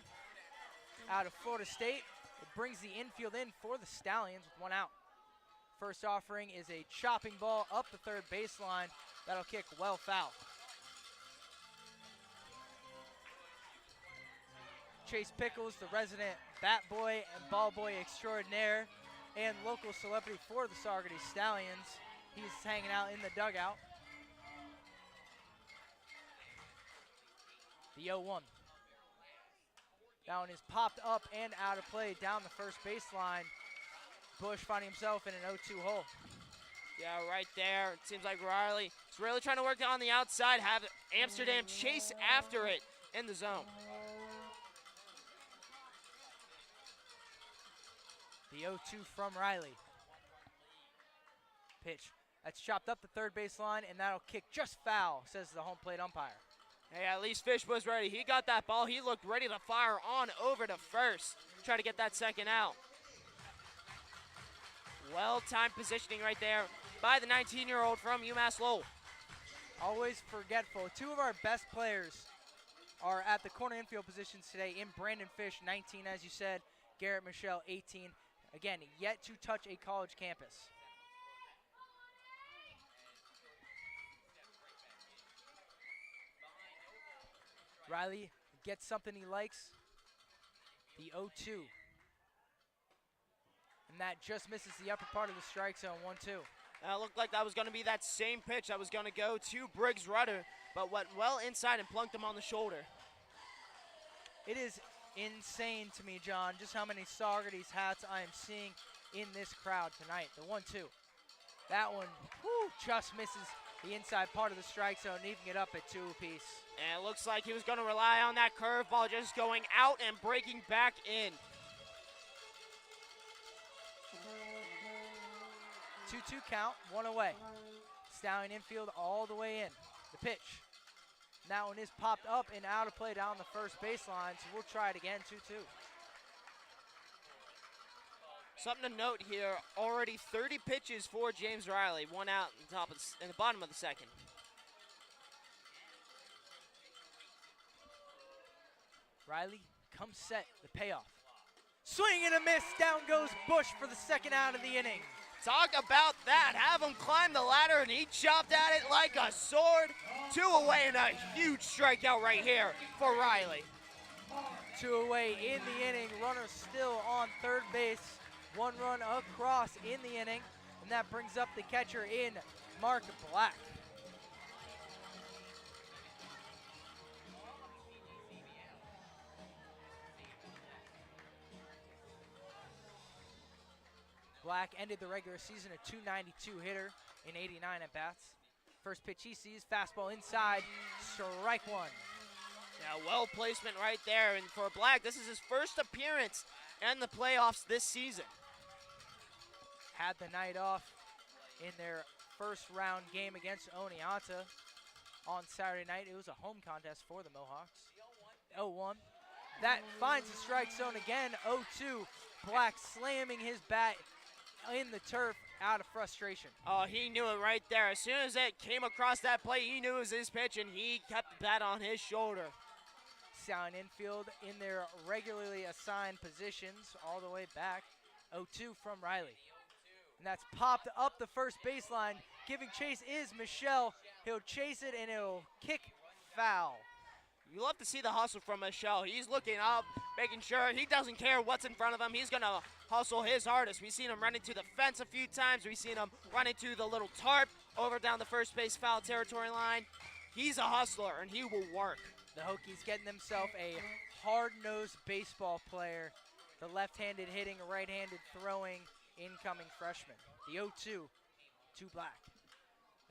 C: out of Florida State. It brings the infield in for the Stallions with 1 out. First offering is a chopping ball up the third baseline. That'll kick well foul. Chase Pickles, the resident bat boy and ball boy extraordinaire and local celebrity for the Saugerties Stallions. He's hanging out in the dugout. The 0-1. That one is popped up and out of play down the first baseline. Bush finding himself in an 0-2 hole.
D: Yeah, right there. It seems like Riley is really trying to work on the outside, have Amsterdam chase after it in the zone.
C: The 0-2 from Riley. Pitch. That's chopped up the third baseline, and that'll kick just foul, says the home plate umpire.
D: Hey, at least Fish was ready. He got that ball. He looked ready to fire on over to first. Try to get that second out. Well-timed positioning right there by the 19-year-old from UMass Lowell.
C: Always forgetful. 2 of our best players are at the corner infield positions today in Brandon Fish, 19, as you said, Garrett Michelle, 18. Again, yet to touch a college campus. Riley gets something he likes. The 0-2. And that just misses the upper part of the strike zone, 1-2.
D: It looked like that was going to be that same pitch that was going to go to Briggs Rudder, but went well inside and plunked him on the shoulder.
C: It is insane to me, John, just how many Saugerties hats I am seeing in this crowd tonight. The 1-2. That one just misses the inside part of the strike zone, leaving it up at 2 apiece.
D: And it looks like he was going to rely on that curveball just going out and breaking back in.
C: 2-2 count, 1 away. Stallion infield all the way in. The pitch. That one is popped up and out of play down the first baseline, so we'll try it again, 2-2.
D: Something to note here, already 30 pitches for James Riley, 1 out in the bottom of the second.
C: Riley comes set, the payoff. Swing and a miss, down goes Bush for the second out of the inning.
D: Talk about that, have him climb the ladder, and he chopped at it like a sword. 2 away and a huge strikeout right here for Riley.
C: 2 away in the inning, runner still on third base. 1 run across in the inning, and that brings up the catcher in Mark Black. Black ended the regular season a .292 hitter in 89 at-bats. First pitch he sees, fastball inside, strike 1.
D: Yeah, well placement right there, and for Black, this is his first appearance in the playoffs this season.
C: Had the night off in their first round game against Oneonta on Saturday night. It was a home contest for the Mohawks. 0-1. That finds the strike zone again, 0-2. Black slamming his bat in the turf out of frustration.
D: Oh, he knew it right there. As soon as it came across that plate, he knew it was his pitch, and he kept the bat on his shoulder.
C: Stallion infield in their regularly assigned positions all the way back. 0-2 from Riley. And that's popped up the first baseline. Giving chase is Michelle. He'll chase it and it'll kick foul.
D: You love to see the hustle from Michelle. He's looking up, making sure he doesn't care what's in front of him. He's going to hustle his hardest. We've seen him run into the fence a few times. We've seen him run into the little tarp over down the first base foul territory line. He's a hustler, and he will work.
C: The Hokies getting themselves a hard-nosed baseball player. The left-handed hitting, right-handed throwing incoming freshman. The 0-2 to Black.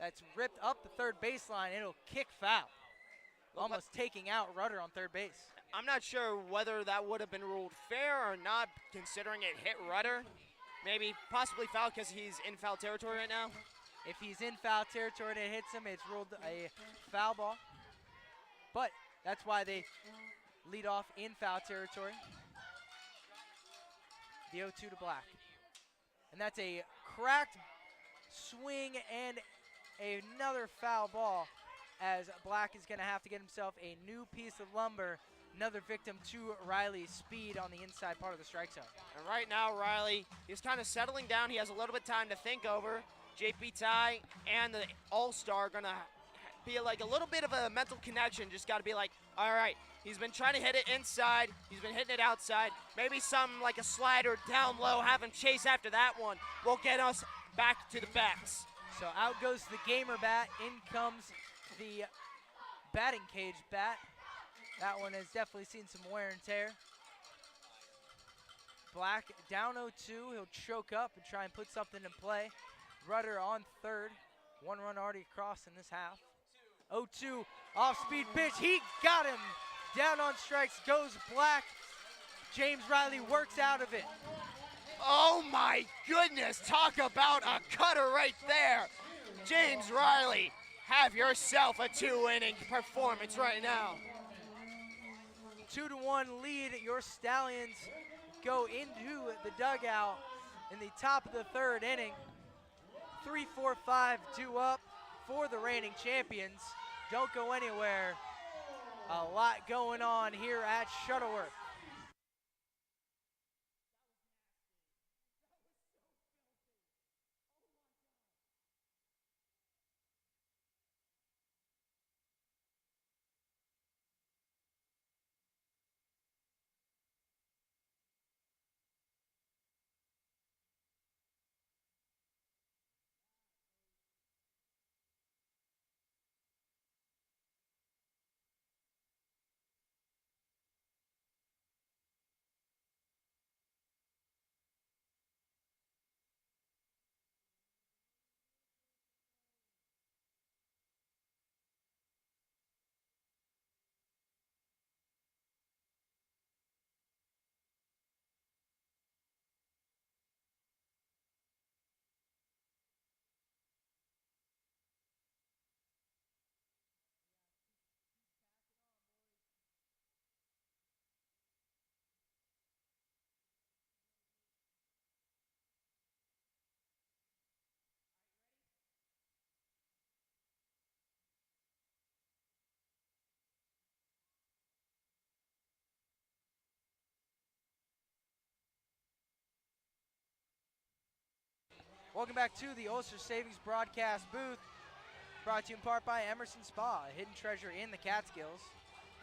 C: That's ripped up the third baseline. It'll kick foul. Almost taking out Rudder on third base.
D: I'm not sure whether that would have been ruled fair or not, considering it hit Rudder. Maybe possibly foul because he's in foul territory right now.
C: If he's in foul territory and it hits him, it's ruled a foul ball. But that's why they lead off in foul territory. The 0-2 to Black. And that's a cracked swing and another foul ball, as Black is going to have to get himself a new piece of lumber. Another victim to Riley's speed on the inside part of the strike zone.
D: And right now, Riley is kind of settling down. He has a little bit of time to think over. JP Ty and the All-Star are going to be like a little bit of a mental connection. Just got to be like, all right, he's been trying to hit it inside. He's been hitting it outside. Maybe something like a slider down low, have him chase after that one will get us back to the backs.
C: So out goes the gamer bat. In comes the batting cage bat. That one has definitely seen some wear and tear. Black down 0-2. He'll choke up and try and put something in play. Rudder on third. One run already across in this half. 0-2 off-speed pitch. He got him. Down on strikes goes Black. James Riley works out of it.
D: Oh my goodness, talk about a cutter right there. James Riley, have yourself a 2-inning performance right now.
C: 2-1 lead. Your Stallions go into the dugout in the top of the third inning. 3-4-5 due up for the reigning champions. Don't go anywhere. A lot going on here at Shuttleworth. Welcome back to the Ulster Savings broadcast booth, brought to you in part by Emerson Spa, a hidden treasure in the Catskills,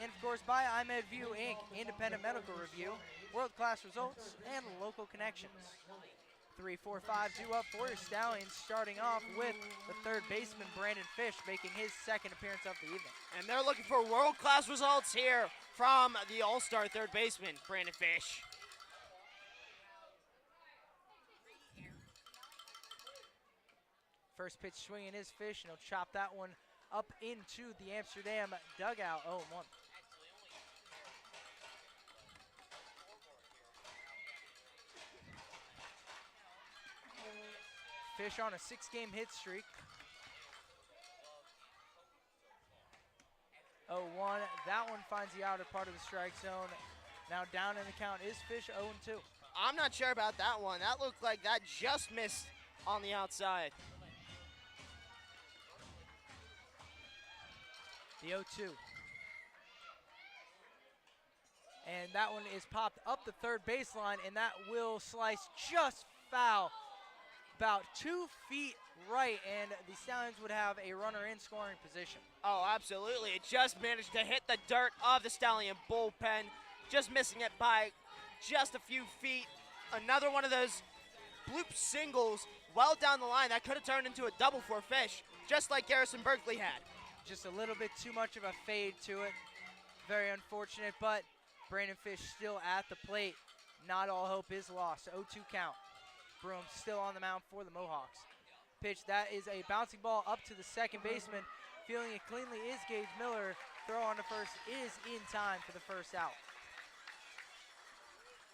C: and of course by iMedView Inc., independent medical review, world-class results, and local connections. 3-4-5 due up for your Stallions, starting off with the third baseman Brandon Fish, making his second appearance of the evening.
D: And they're looking for world-class results here from the All-Star third baseman, Brandon Fish.
C: First pitch swinging is Fish, and he'll chop that one up into the Amsterdam dugout. 0-1. Fish on a 6-game hit streak. 0-1. That one finds the outer part of the strike zone. Now down in the count is Fish, 0-2.
D: I'm not sure about that one. That looked like that just missed on the outside.
C: The 0-2. And that one is popped up the third baseline, and that will slice just foul. About 2 feet right, and the Stallions would have a runner in scoring position.
D: Oh, absolutely. It just managed to hit the dirt of the Stallion bullpen, just missing it by just a few feet. Another one of those bloop singles well down the line that could have turned into a double for Fish, just like Garrison Berkeley had.
C: Just a little bit too much of a fade to it. Very unfortunate, but Brandon Fish still at the plate. Not all hope is lost. 0-2 count. Broom still on the mound for the Mohawks. Pitch, that is a bouncing ball up to the second baseman. Fielding it cleanly is Gage Miller. Throw on to first is in time for the first out.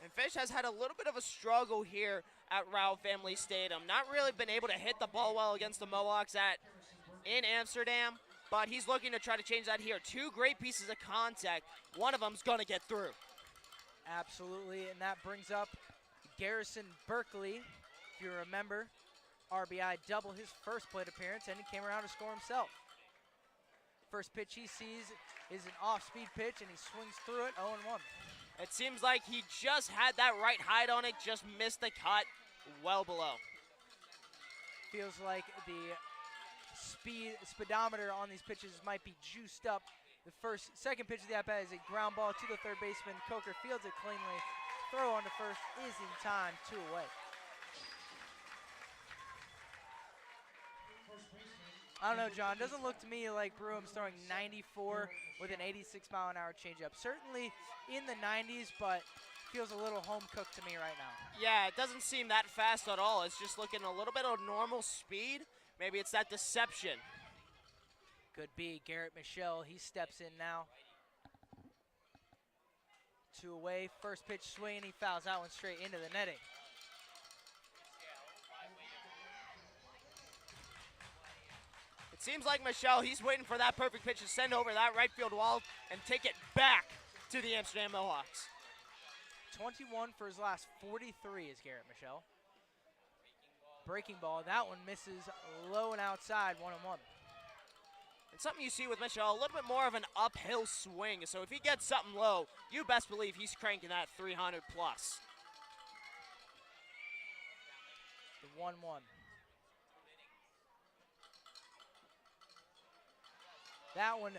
D: And Fish has had a little bit of a struggle here at Rao Family Stadium. Not really been able to hit the ball well against the Mohawks in Amsterdam, but he's looking to try to change that here. Two great pieces of contact. One of them's going to get through.
C: Absolutely, and that brings up Garrison Berkeley. If you remember, RBI double his first plate appearance, and he came around to score himself. First pitch he sees is an off-speed pitch, and he swings through it 0-1.
D: It seems like he just had that right height on it, just missed the cut well below.
C: Feels like the speedometer on these pitches might be juiced up. The second pitch of the at-bat is a ground ball to the third baseman. Coker fields it cleanly. Throw on to first is in time, 2 away. I don't know, John. Doesn't look to me like Broom's throwing 94 with an 86-mile-an-hour changeup. Certainly in the 90s, but feels a little home-cooked to me right now.
D: Yeah, it doesn't seem that fast at all. It's just looking a little bit of normal speed. Maybe it's that deception.
C: Could be. Garrett Michelle, he steps in now. 2 away. First pitch swing, and he fouls that one straight into the netting.
D: It seems like Michelle, he's waiting for that perfect pitch to send over that right field wall and take it back to the Amsterdam Mohawks.
C: 21 for his last 43 is Garrett Michelle. Breaking ball, that one misses low and outside, 1-1.
D: And something you see with Michelle, a little bit more of an uphill swing. So if he gets something low, you best believe he's cranking that 300 plus.
C: The 1-1. That one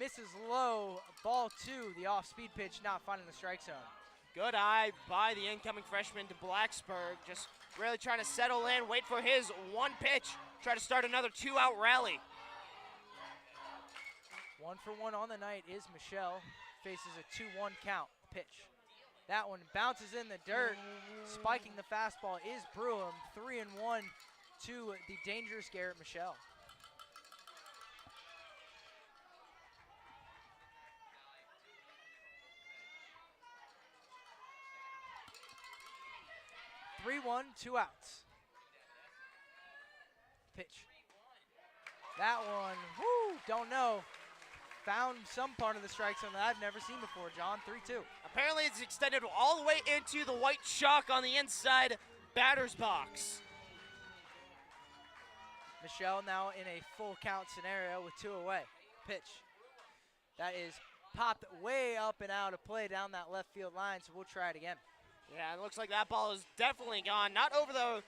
C: misses low, ball 2, the off-speed pitch not finding the strike zone.
D: Good eye by the incoming freshman to Blacksburg, just really trying to settle in, wait for his one pitch, try to start another 2-out rally.
C: 1 for 1 on the night is Michelle, faces a 2-1 count pitch. That one bounces in the dirt, spiking the fastball is Broom, 3-1 to the dangerous Garrett Michelle. Three-1, 2 outs. Pitch. That one, whoo, don't know. Found some part of the strike zone that I've never seen before, John. 3-2.
D: Apparently it's extended all the way into the white chalk on the inside batter's box.
C: Michelle now in a full count scenario with 2 away. Pitch. That is popped way up and out of play down that left field line, so we'll try it again.
D: Yeah, it looks like that ball is definitely gone. Not over the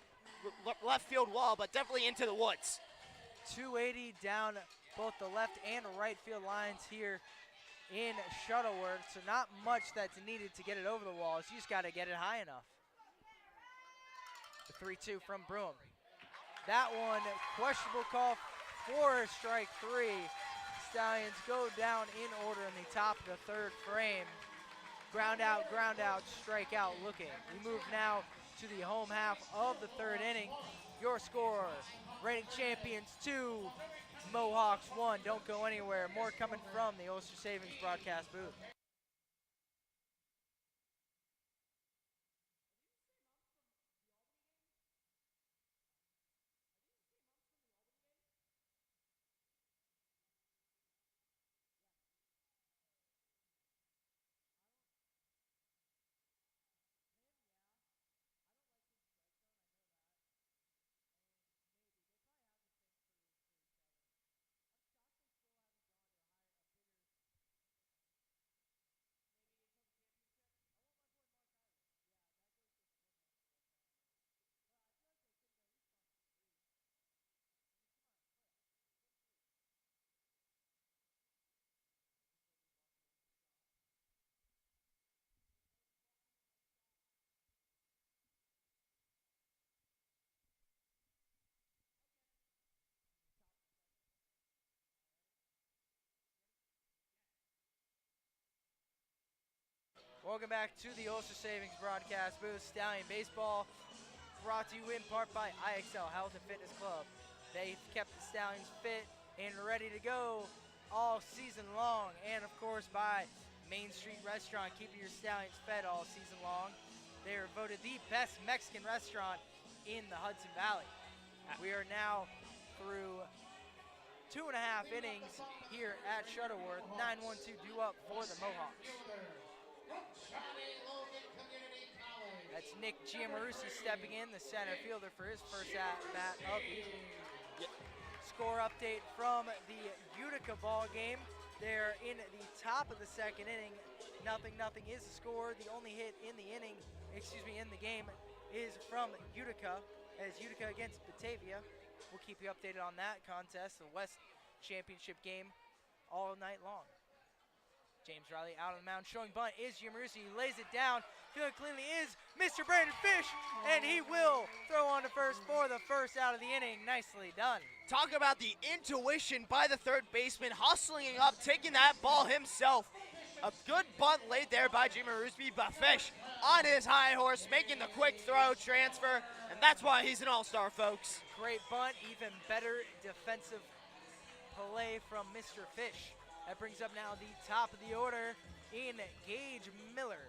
D: left field wall, but definitely into the woods.
C: 280 down both the left and right field lines here in Shuttleworth, so not much that's needed to get it over the walls. You just got to get it high enough. The 3-2 from Broom. That one, questionable call for strike 3. Stallions go down in order in the top of the third frame. Ground out, strike out looking. We move now to the home half of the third inning. Your score, reigning champions 2, Mohawks 1. Don't go anywhere. More coming from the Ulster Savings broadcast booth. Welcome back to the Ulster Savings broadcast booth. Stallion Baseball brought to you in part by IXL Health and Fitness Club. They've kept the Stallions fit and ready to go all season long. And of course by Main Street Restaurant, keeping your Stallions fed all season long. They are voted the best Mexican restaurant in the Hudson Valley. We are now through 2.5 innings here at Shuttleworth. 9-1-2 due up for the Mohawks. That's Nick Giammarusi stepping in, the center fielder for his first at-bat of the evening. Score update from the Utica ball game. They're in the top of the second inning. 0-0 is the score. The only hit in the inning, in the game, is from Utica, as Utica against Batavia. We'll keep you updated on that contest, the West Championship game, all night long. James Riley out on the mound, showing bunt is Giammarusi. He lays it down, fielding cleanly is Mr. Brandon Fish, and he will throw on to first for the first out of the inning. Nicely done.
D: Talk about the intuition by the third baseman, hustling up, taking that ball himself. A good bunt laid there by Giammarusi, but Fish on his high horse, making the quick throw transfer, and that's why he's an all-star, folks.
C: Great bunt, even better defensive play from Mr. Fish. That brings up now the top of the order in Gage Miller.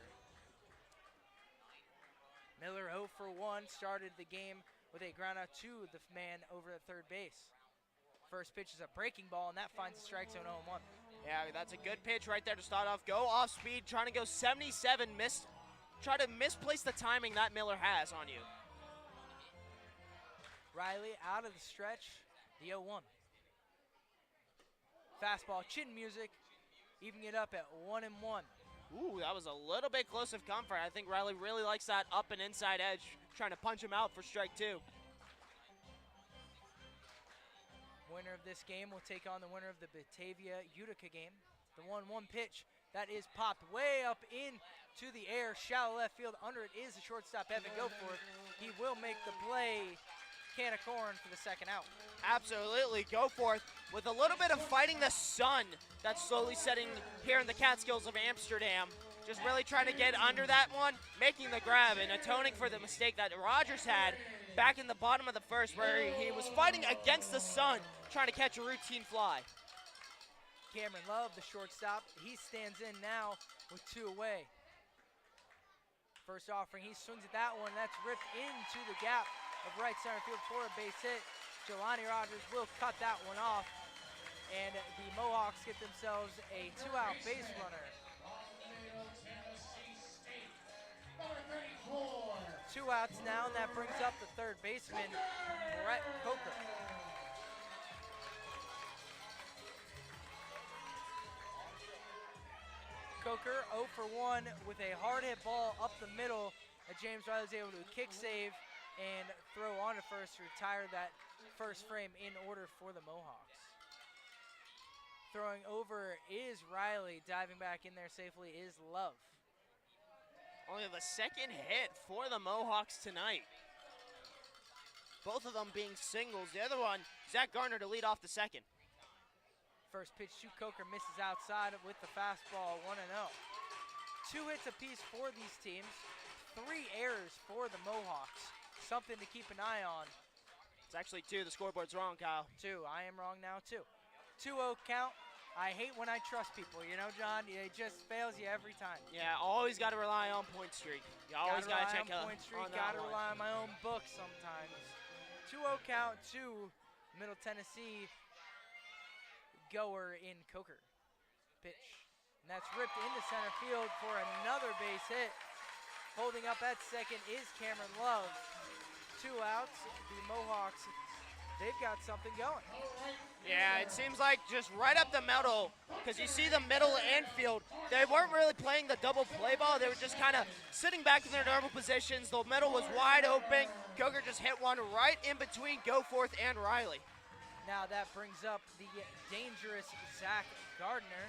C: Miller 0 for 1, started the game with a ground out to the man over at third base. First pitch is a breaking ball, and that finds the strike zone 0-1.
D: Yeah, that's a good pitch right there to start off. Go off speed, trying to go 77, try to misplace the timing that Miller has on you.
C: Riley out of the stretch, the 0-1. Fastball, chin music, evening it up at 1-1.
D: Ooh, that was a little bit close of comfort. I think Riley really likes that up and inside edge, trying to punch him out for strike 2.
C: Winner of this game will take on the winner of the Batavia-Utica game. The 1-1 pitch, that is popped way up into the air, shallow left field. Under it is the shortstop, Evan Goforth. He will make the play. Can of corn for the second out.
D: Absolutely, Goforth with a little bit of fighting the sun that's slowly setting here in the Catskills of Amsterdam. Just really trying to get under that one, making the grab and atoning for the mistake that Rogers had back in the bottom of the first, where he was fighting against the sun, trying to catch a routine fly.
C: Cameron Love, the shortstop, he stands in now with 2 away. First offering, he swings at that one. That's ripped into the gap of right center field for a base hit. Jelani Rogers will cut that one off, and the Mohawks get themselves a 2-out base runner. 2 outs now, and that brings up the third baseman, Brett Coker. Coker 0 for 1 with a hard hit ball up the middle that James Riley was able to kick save and throw on to first to retire that first frame in order for the Mohawks. Throwing over is Riley. Diving back in there safely is Love.
D: Only the second hit for the Mohawks tonight. Both of them being singles. The other one, Zach Gardner to lead off the second.
C: First pitch to Coker misses outside with the fastball, 1-0. 2 hits apiece for these teams. 3 errors for the Mohawks. Something to keep an eye on.
D: It's actually 2. The scoreboard's wrong, Kyle.
C: 2. I am wrong now, too. 2-0 count. I hate when I trust people, you know, John? It just fails you every time.
D: Yeah, always got to rely on point streak. You always got to check
C: on point streak.
D: on
C: Got
D: that
C: to
D: one.
C: rely on my own book sometimes. 2-0 count to Middle Tennessee goer in Coker. Pitch. And that's ripped into center field for another base hit. Holding up at second is Cameron Love. 2 outs. The Mohawks, they've got something going.
D: Yeah, it seems like just right up the middle, because you see the middle infield, they weren't really playing the double play ball. They were just kind of sitting back in their normal positions. The middle was wide open. Coker just hit one right in between Goforth and Riley.
C: Now that brings up the dangerous Zach Gardner.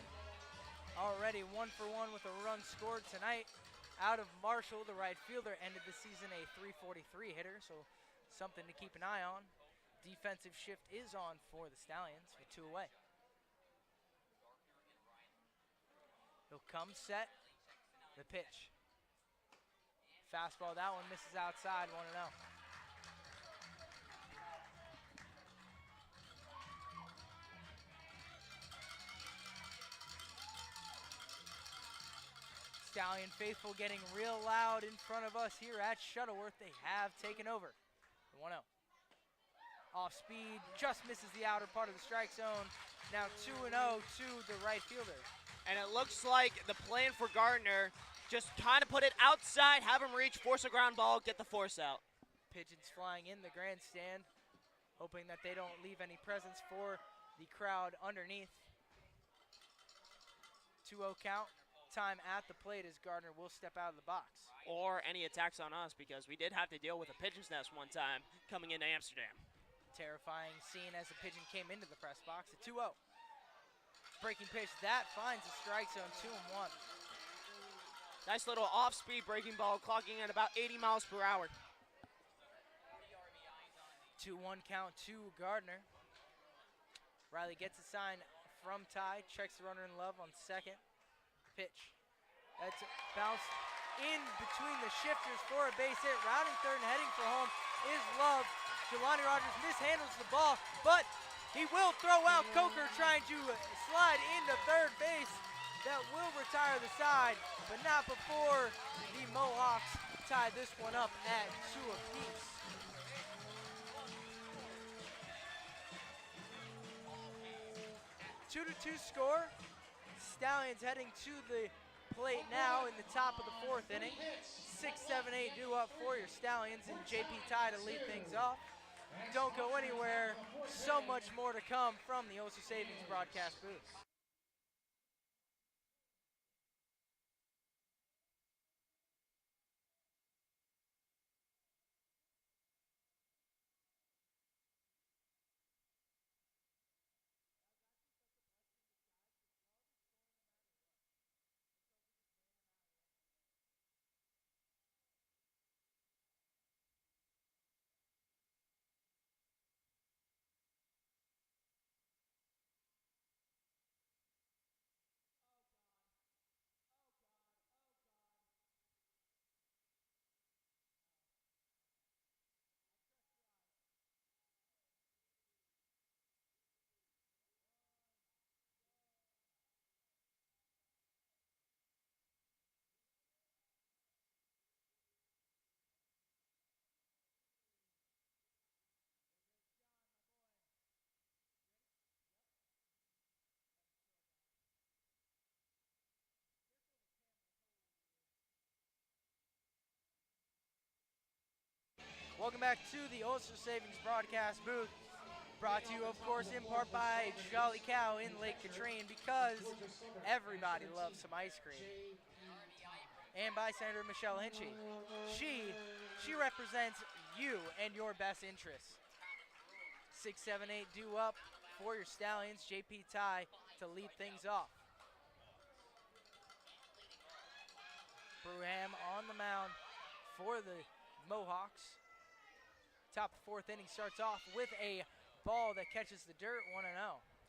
C: Already 1 for 1 with a run scored tonight. Out of Marshall, the right fielder, ended the season a .343 hitter, so something to keep an eye on. Defensive shift is on for the Stallions with 2 away. He'll come set, the pitch. Fastball, that one misses outside, 1-0. Stallion faithful getting real loud in front of us here at Shuttleworth. They have taken over. 1-0. Off speed, just misses the outer part of the strike zone. Now 2-0 to the right fielder.
D: And it looks like the plan for Gardner, just kind of put it outside, have him reach, force a ground ball, get the force out.
C: Pigeons flying in the grandstand, hoping that they don't leave any presence for the crowd underneath. 2-0 count. Time at the plate as Gardner will step out of the box.
D: Or any attacks on us, because we did have to deal with a pigeon's nest one time coming into Amsterdam.
C: Terrifying scene as the pigeon came into the press box. A 2-0. Breaking pitch, that finds the strike zone, 2-1.
D: Nice little off-speed breaking ball, clocking at about 80 miles per hour.
C: 2-1 count to Gardner. Riley gets a sign from Ty, checks the runner in love on second. Pitch. That's bounced in between the shifters for a base hit. Rounding third and heading for home is Love. Jelani Rogers mishandles the ball, but he will throw out Coker trying to slide into third base. That will retire the side, but not before the Mohawks tie this one up at 2 apiece. Two-2 score. Stallions heading to the plate now in the top of the 4th inning. 6-7-8 due up for your Stallions and JP Ty to lead things off. Don't go anywhere. So much more to come from the Ulster Savings broadcast booth. Welcome back to the Ulster Savings broadcast booth. Brought to you, of course, in part by Jolly Cow in Lake Katrine, because everybody loves some ice cream. And by Senator Michelle Hinchy. She represents you and your best interests. 6-7-8 due up for your Stallions. JP Ty to lead things off. Bruham on the mound for the Mohawks. Top of the 4th inning starts off with a ball that catches the dirt, 1-0.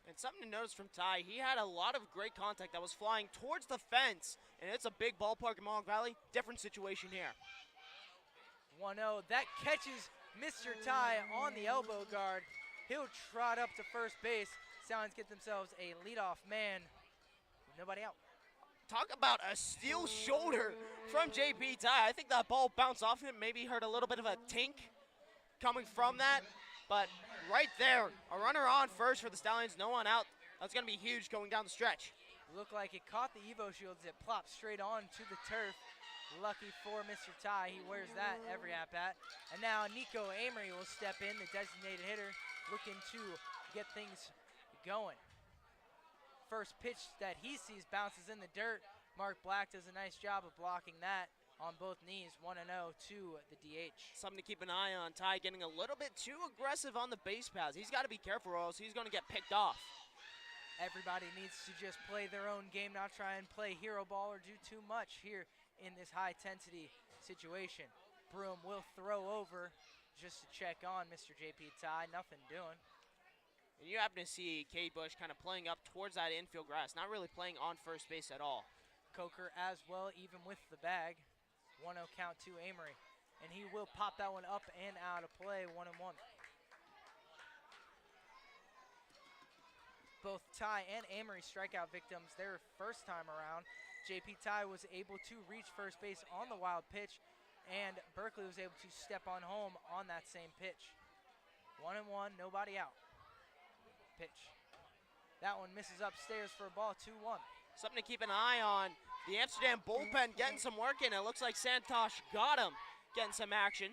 D: And something to notice from Ty, he had a lot of great contact that was flying towards the fence, and it's a big ballpark in Mohawk Valley. Different situation here.
C: 1-0, that catches Mr. Ty on the elbow guard. He'll trot up to first base. Stallions get themselves a leadoff man with nobody out.
D: Talk about a steel shoulder from JP Ty. I think that ball bounced off him, maybe heard a little bit of a tink coming from that, but right there, a runner on first for the Stallions, no one out. That's going to be huge going down the stretch.
C: Looked like it caught the Evo shields. It plopped straight onto the turf. Lucky for Mr. Ty, he wears that every at-bat. And now Nico Amory will step in, the designated hitter, looking to get things going. First pitch that he sees bounces in the dirt. Mark Black does a nice job of blocking that on both knees, 1-0 to the DH.
D: Something to keep an eye on. Ty getting a little bit too aggressive on the base paths. He's got to be careful or else he's going to get picked off.
C: Everybody needs to just play their own game, not try and play hero ball or do too much here in this high-intensity situation. Broom will throw over just to check on Mr. JP Ty. Nothing doing.
D: And you happen to see Kate Bush kind of playing up towards that infield grass, not really playing on first base at all.
C: Coker as well, even with the bag. 1-0 count to Amory. And he will pop that one up and out of play, 1-1. Both Ty and Amory strikeout victims their first time around. JP Ty was able to reach first base on the wild pitch, and Berkeley was able to step on home on that same pitch. 1-1, nobody out. Pitch. That one misses upstairs for a ball, 2-1.
D: Something to keep an eye on. The Amsterdam bullpen getting some work in. It looks like Santosh got him getting some action.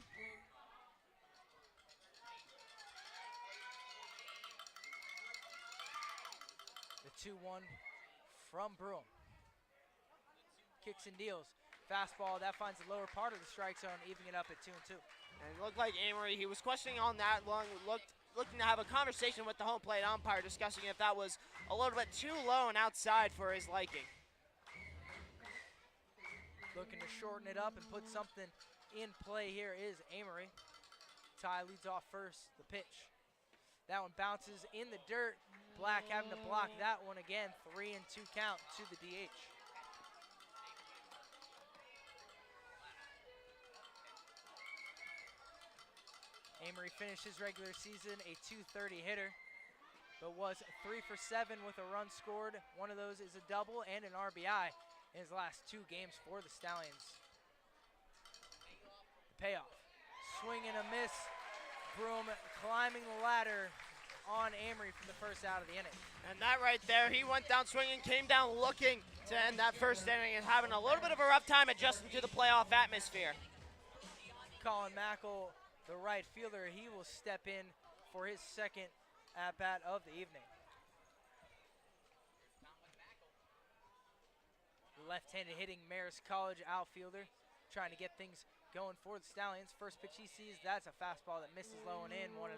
C: The 2-1 from Broom. Kicks and deals. Fastball, that finds the lower part of the strike zone, evening it up at 2-2.
D: And it looked like Amory, he was questioning on that one, looking to have a conversation with the home plate umpire, discussing if that was a little bit too low and outside for his liking.
C: Looking to shorten it up and put something in play here is Amory. Ty leads off first, the pitch. That one bounces in the dirt. Black having to block that one again. 3-2 count to the DH. Amory finished his regular season a .230 hitter, but was 3 for 7 with a run scored. One of those is a double and an RBI in his last 2 games for the Stallions. The payoff, swing and a miss. Broom climbing the ladder on Amory from the first out of the inning.
D: And that right there, he went down swinging, came down looking to end that first inning and having a little bit of a rough time adjusting to the playoff atmosphere.
C: Colin Mackel, the right fielder, he will step in for his second at-bat of the evening. The left-handed hitting Marist College outfielder trying to get things going for the Stallions. First pitch he sees, that's a fastball that misses low and in, 1-0.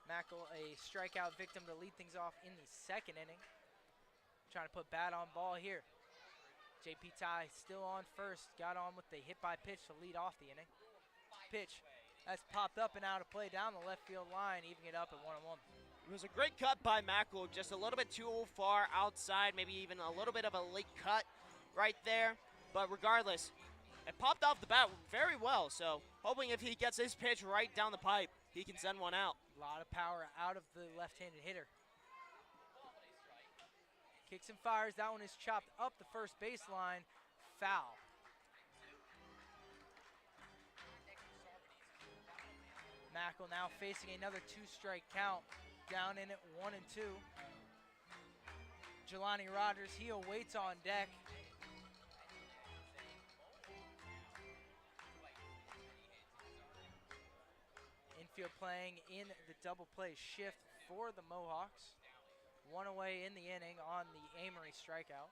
C: Mackel, a strikeout victim to lead things off in the second inning. Trying to put bat on ball here. JP Ty still on first, got on with the hit by pitch to lead off the inning. Pitch, that's popped up and out of play down the left field line, evening it up at 1-1.
D: It was a great cut by Mackel, just a little bit too far outside, maybe even a little bit of a late cut right there. But regardless, it popped off the bat very well, so hoping if he gets his pitch right down the pipe, he can send one out.
C: A lot of power out of the left-handed hitter. Kicks and fires, that one is chopped up the first baseline, foul. Mackel now facing another 2-strike count, down in at 1-2. Jelani Rogers, he awaits on deck. Infield playing in the double play shift for the Mohawks. One away in the inning on the Amory strikeout.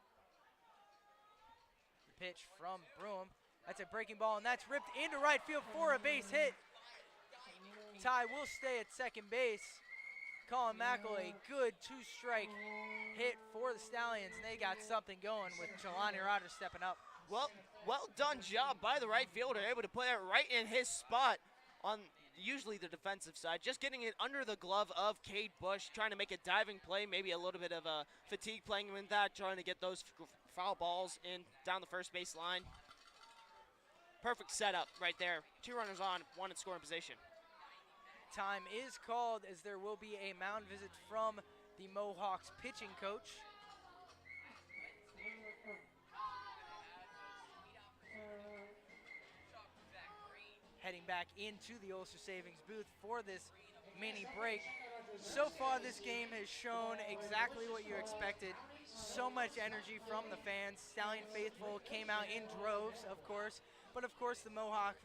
C: The pitch from Broom. That's a breaking ball, and that's ripped into right field for a base hit. Ty will stay at second base. Colin Mackel, a good 2-strike hit for the Stallions, and they got something going with Jelani Rogers stepping up.
D: Well done job by the right fielder, able to put it right in his spot on usually the defensive side, just getting it under the glove of Cade Bush, trying to make a diving play, maybe a little bit of a fatigue playing with that, trying to get those foul balls in down the first base line. Perfect setup right there. 2 runners on, 1 in scoring position.
C: Time is called as there will be a mound visit from the Mohawks pitching coach. Heading back into the Ulster Savings booth for this mini break. So far this game has shown exactly what you expected. So much energy from the fans. Stallion faithful came out in droves, of course. But of course the Mohawk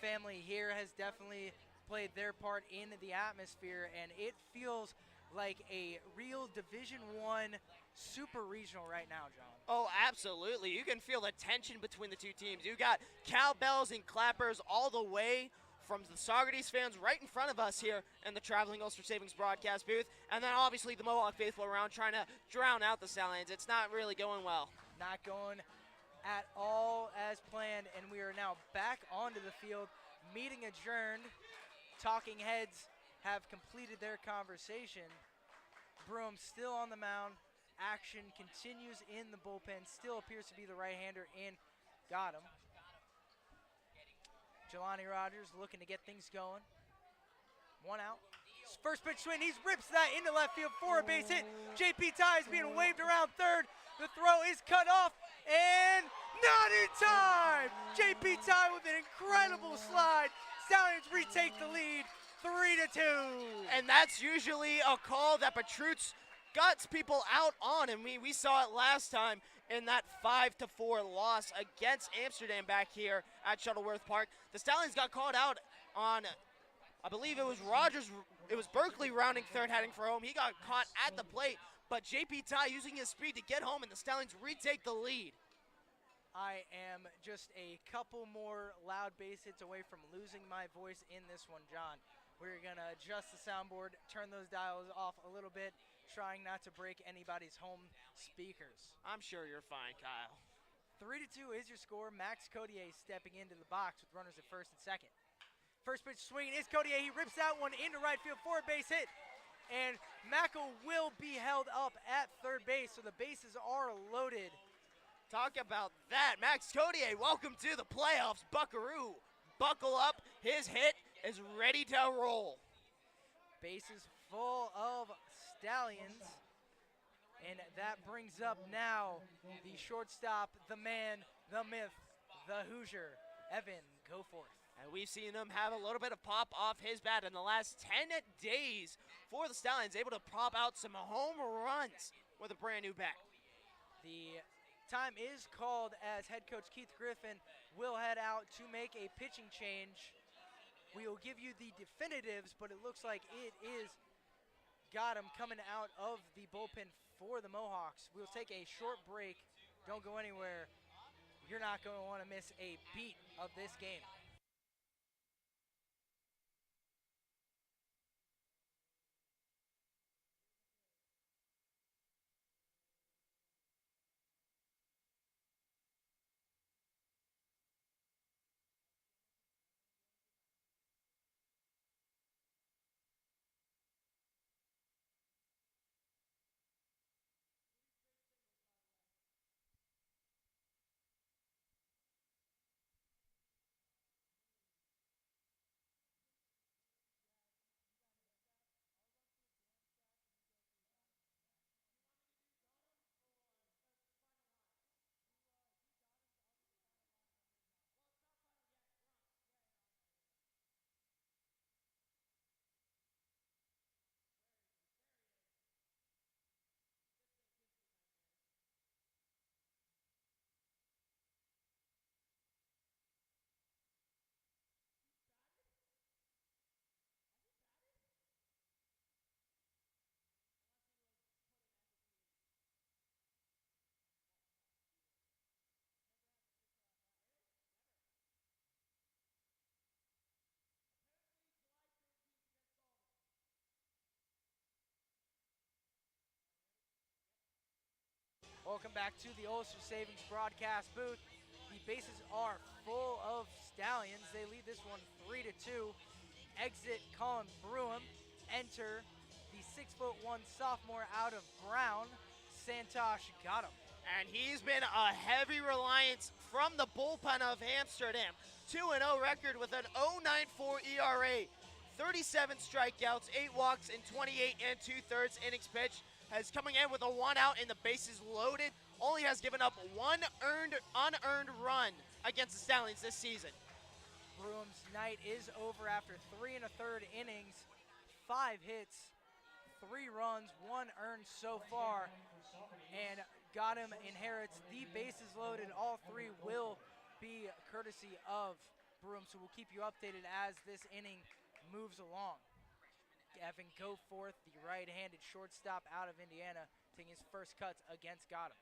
C: family here has definitely played their part in the atmosphere, and it feels like a real Division I super regional right now, John.
D: Oh, absolutely. You can feel the tension between the two teams. You got cowbells and clappers all the way from the Saugerties fans right in front of us here in the Traveling Ulster Savings broadcast booth, and then obviously the Mohawk faithful around trying to drown out the Stallions. It's not really going well.
C: Not going at all as planned, and we are now back onto the field. Meeting adjourned. Talking heads have completed their conversation. Broom still on the mound. Action continues in the bullpen. Still appears to be the right-hander in. Got him. Jelani Rogers looking to get things going. 1 out. First pitch swing, he rips that into left field for a base hit. JP Ty is being waved around third. The throw is cut off and not in time. JP Ty with an incredible slide. Stallions retake the lead, 3-2.
D: And that's usually a call that Petrutz guts people out on, and we saw it last time in that 5-4 loss against Amsterdam back here at Shuttleworth Park. The Stallions got called out on, I believe it was Berkeley rounding third, heading for home. He got caught at the plate, but JP Ty using his speed to get home, and the Stallions retake the lead.
C: I am just a couple more loud base hits away from losing my voice in this one, John. We're gonna adjust the soundboard, turn those dials off a little bit, trying not to break anybody's home speakers.
D: I'm sure you're fine, Kyle.
C: 3-2 is your score. Max Codier stepping into the box with runners at first and second. First pitch swinging is Codier. He rips that one into right field for a base hit. And Mackel will be held up at third base, so the bases are loaded.
D: Talk about that. Max Codier, welcome to the playoffs, Buckaroo. Buckle up. His hit is ready to roll.
C: Bases full of Stallions. And that brings up now the shortstop, the man, the myth, the Hoosier, Evan Goforth.
D: And we've seen him have a little bit of pop off his bat in the last 10 days for the Stallions, able to pop out some home runs with a brand new bat.
C: The time is called as head coach Keith Griffin will head out to make a pitching change. We will give you the definitives, but it looks like it is Gotham coming out of the bullpen for the Mohawks. We'll take a short break. Don't go anywhere. You're not going to want to miss a beat of this game. Welcome back to the Ulster Savings broadcast booth. The bases are full of Stallions. They lead this one 3-2. Exit Colin Bruham. Enter the 6'1" sophomore out of Brown, Santosh Gotham.
D: And he's been a heavy reliance from the bullpen of Amsterdam. 2-0 record with an 0.94 ERA. 37 strikeouts, 8 walks in 28 2/3 innings pitched. Has coming in with a 1 out and the bases loaded. Only has given up one unearned run against the Stallions this season.
C: Broom's night is over after 3 1/3 innings, 5 hits, 3 runs, 1 earned so far. And Gotham inherits the bases loaded. All 3 will be courtesy of Broom, so we'll keep you updated as this inning moves along. Evan Goforth, the right-handed shortstop out of Indiana, taking his first cuts against Gotham.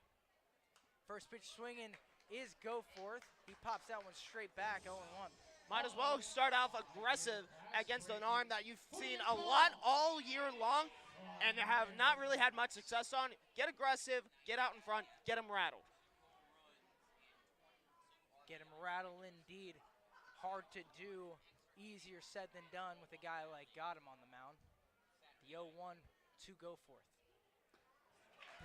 C: First pitch swinging is Goforth. He pops that one straight back, 0-1.
D: Might as well start off aggressive against an arm that you've seen a lot all year long and have not really had much success on. Get aggressive, get out in front, get him rattled.
C: Get him rattled indeed. Hard to do. Easier said than done with a guy like Gotham on the mound. The 0-1 to Goforth.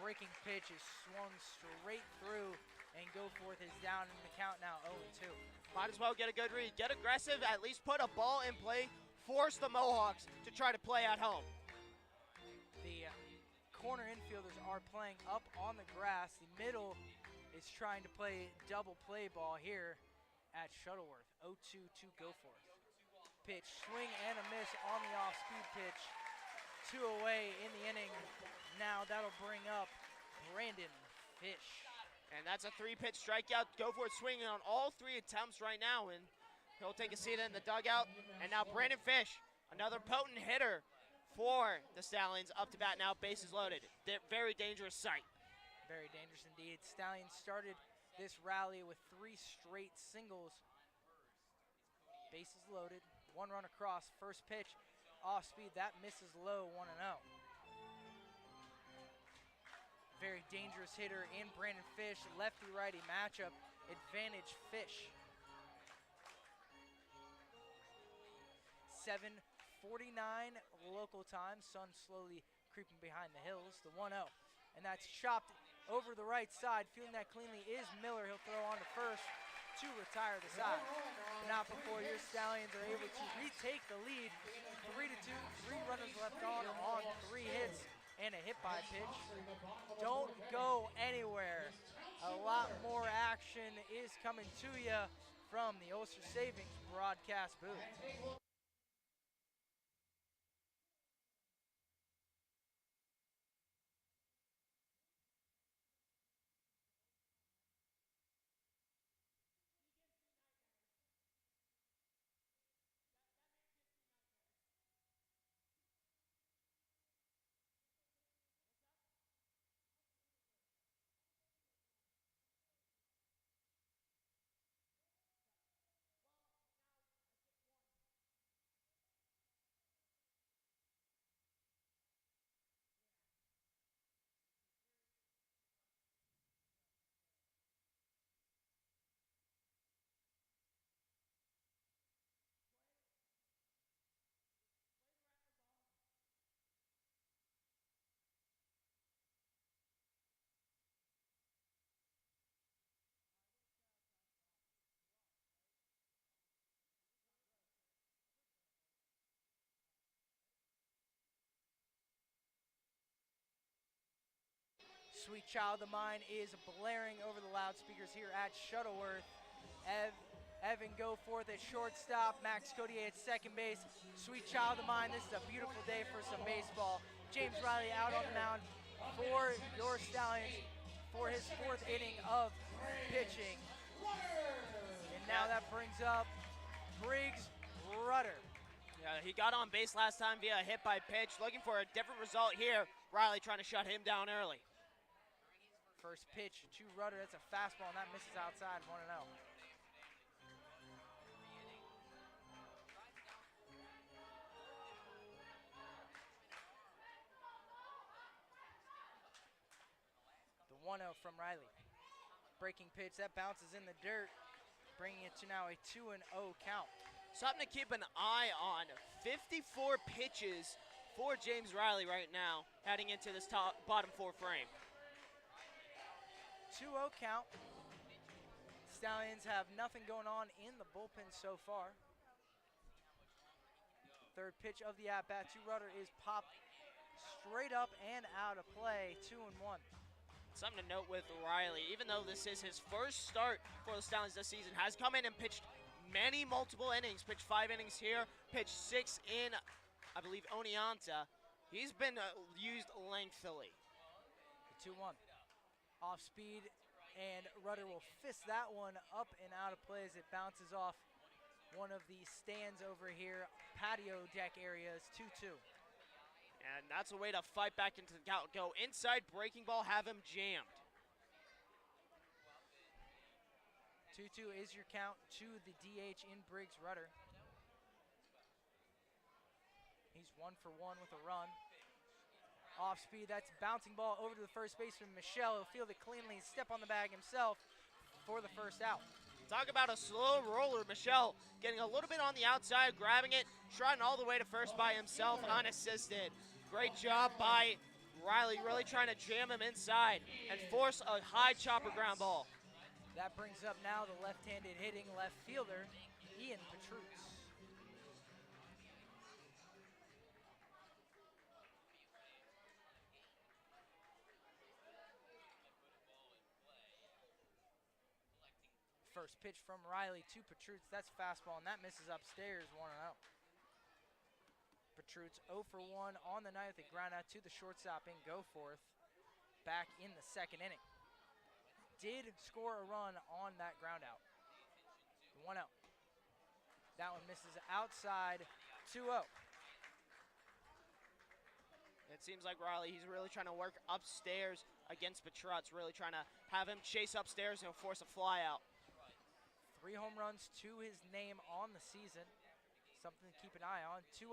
C: Breaking pitch is swung straight through, and Goforth is down in the count now, 0-2.
D: Might as well get a good read. Get aggressive, at least put a ball in play force the Mohawks to try to play at home.
C: The corner infielders are playing up on the grass. The middle is trying to play double play ball here at Shuttleworth. 0-2 to Goforth. Pitch, swing and a miss on the off-speed pitch. 2 away in the inning. Now that'll bring up Brandon Fish.
D: And that's a 3-pitch strikeout. Goforth swinging on all 3 attempts right now, and he'll take a seat in the dugout. And now Brandon Fish, another potent hitter for the Stallions, up to bat now, bases loaded. Very dangerous sight.
C: Very dangerous indeed. Stallions started this rally with 3 straight singles. Bases loaded, 1 run across. First pitch, off speed, that misses low, 1-0. Very dangerous hitter in Brandon Fish. Lefty-righty matchup, advantage Fish. 7:49 local time. Sun slowly creeping behind the hills. The 1-0, and that's chopped over the right side. Fielding that cleanly is Miller. He'll throw on to first to retire the side. But not before your Stallions are able to retake the lead. 3-2, 3 runners left on 3 hits and a hit by pitch. Don't go anywhere. A lot more action is coming to you from the Ulster Savings broadcast booth. Sweet Child of Mine is blaring over the loudspeakers here at Shuttleworth. Evan Goforth at shortstop, Max Codier at second base. Sweet Child of Mine, this is a beautiful day for some baseball. James Riley out on the mound for your Stallions for his 4th inning of pitching. And now that brings up Briggs Rudder.
D: Yeah, he got on base last time via a hit by pitch. Looking for a different result here. Riley trying to shut him down early.
C: First pitch to Rudder, that's a fastball, and that misses outside, 1-0. The 1-0 from Riley. Breaking pitch, that bounces in the dirt, bringing it to now a 2-0 count.
D: Something to keep an eye on. 54 pitches for James Riley right now, heading into this bottom 4 frame.
C: 2-0 count. Stallions have nothing going on in the bullpen so far. Third pitch of the at-bat to Rudder is popped straight up and out of play, 2-1.
D: Something to note with Riley, even though this is his first start for the Stallions this season, has come in and pitched multiple innings, pitched 5 innings here, pitched 6 in, I believe, Oneonta. He's been used lengthily.
C: 2-1. Off speed, and Rudder will fist that one up and out of play as it bounces off one of the stands over here, patio deck areas, 2-2.
D: And that's a way to fight back into the count. Go inside, breaking ball, have him jammed.
C: 2-2 is your count to the DH in Briggs Rudder. He's 1 for 1 with a run. Off speed, that's bouncing ball over to the first baseman, Michelle. He'll field it cleanly and step on the bag himself for the first out.
D: Talk about a slow roller. Michelle getting a little bit on the outside, grabbing it, trotting all the way to first by himself, unassisted. Great job by Riley, really trying to jam him inside and force a high chopper ground ball.
C: That brings up now the left-handed hitting left fielder, Ian Petrus. First pitch from Riley to Petrutz. That's fastball, and that misses upstairs, 1-0. Petrutz 0 for 1 on the night with a ground out to the shortstop in Goforth back in the second inning. Did score a run on that ground out. 1-0. That one misses outside, 2-0.
D: It seems like Riley, he's really trying to work upstairs against Petrutz, really trying to have him chase upstairs and force a fly out.
C: 3 home runs to his name on the season. Something to keep an eye on. 2-0.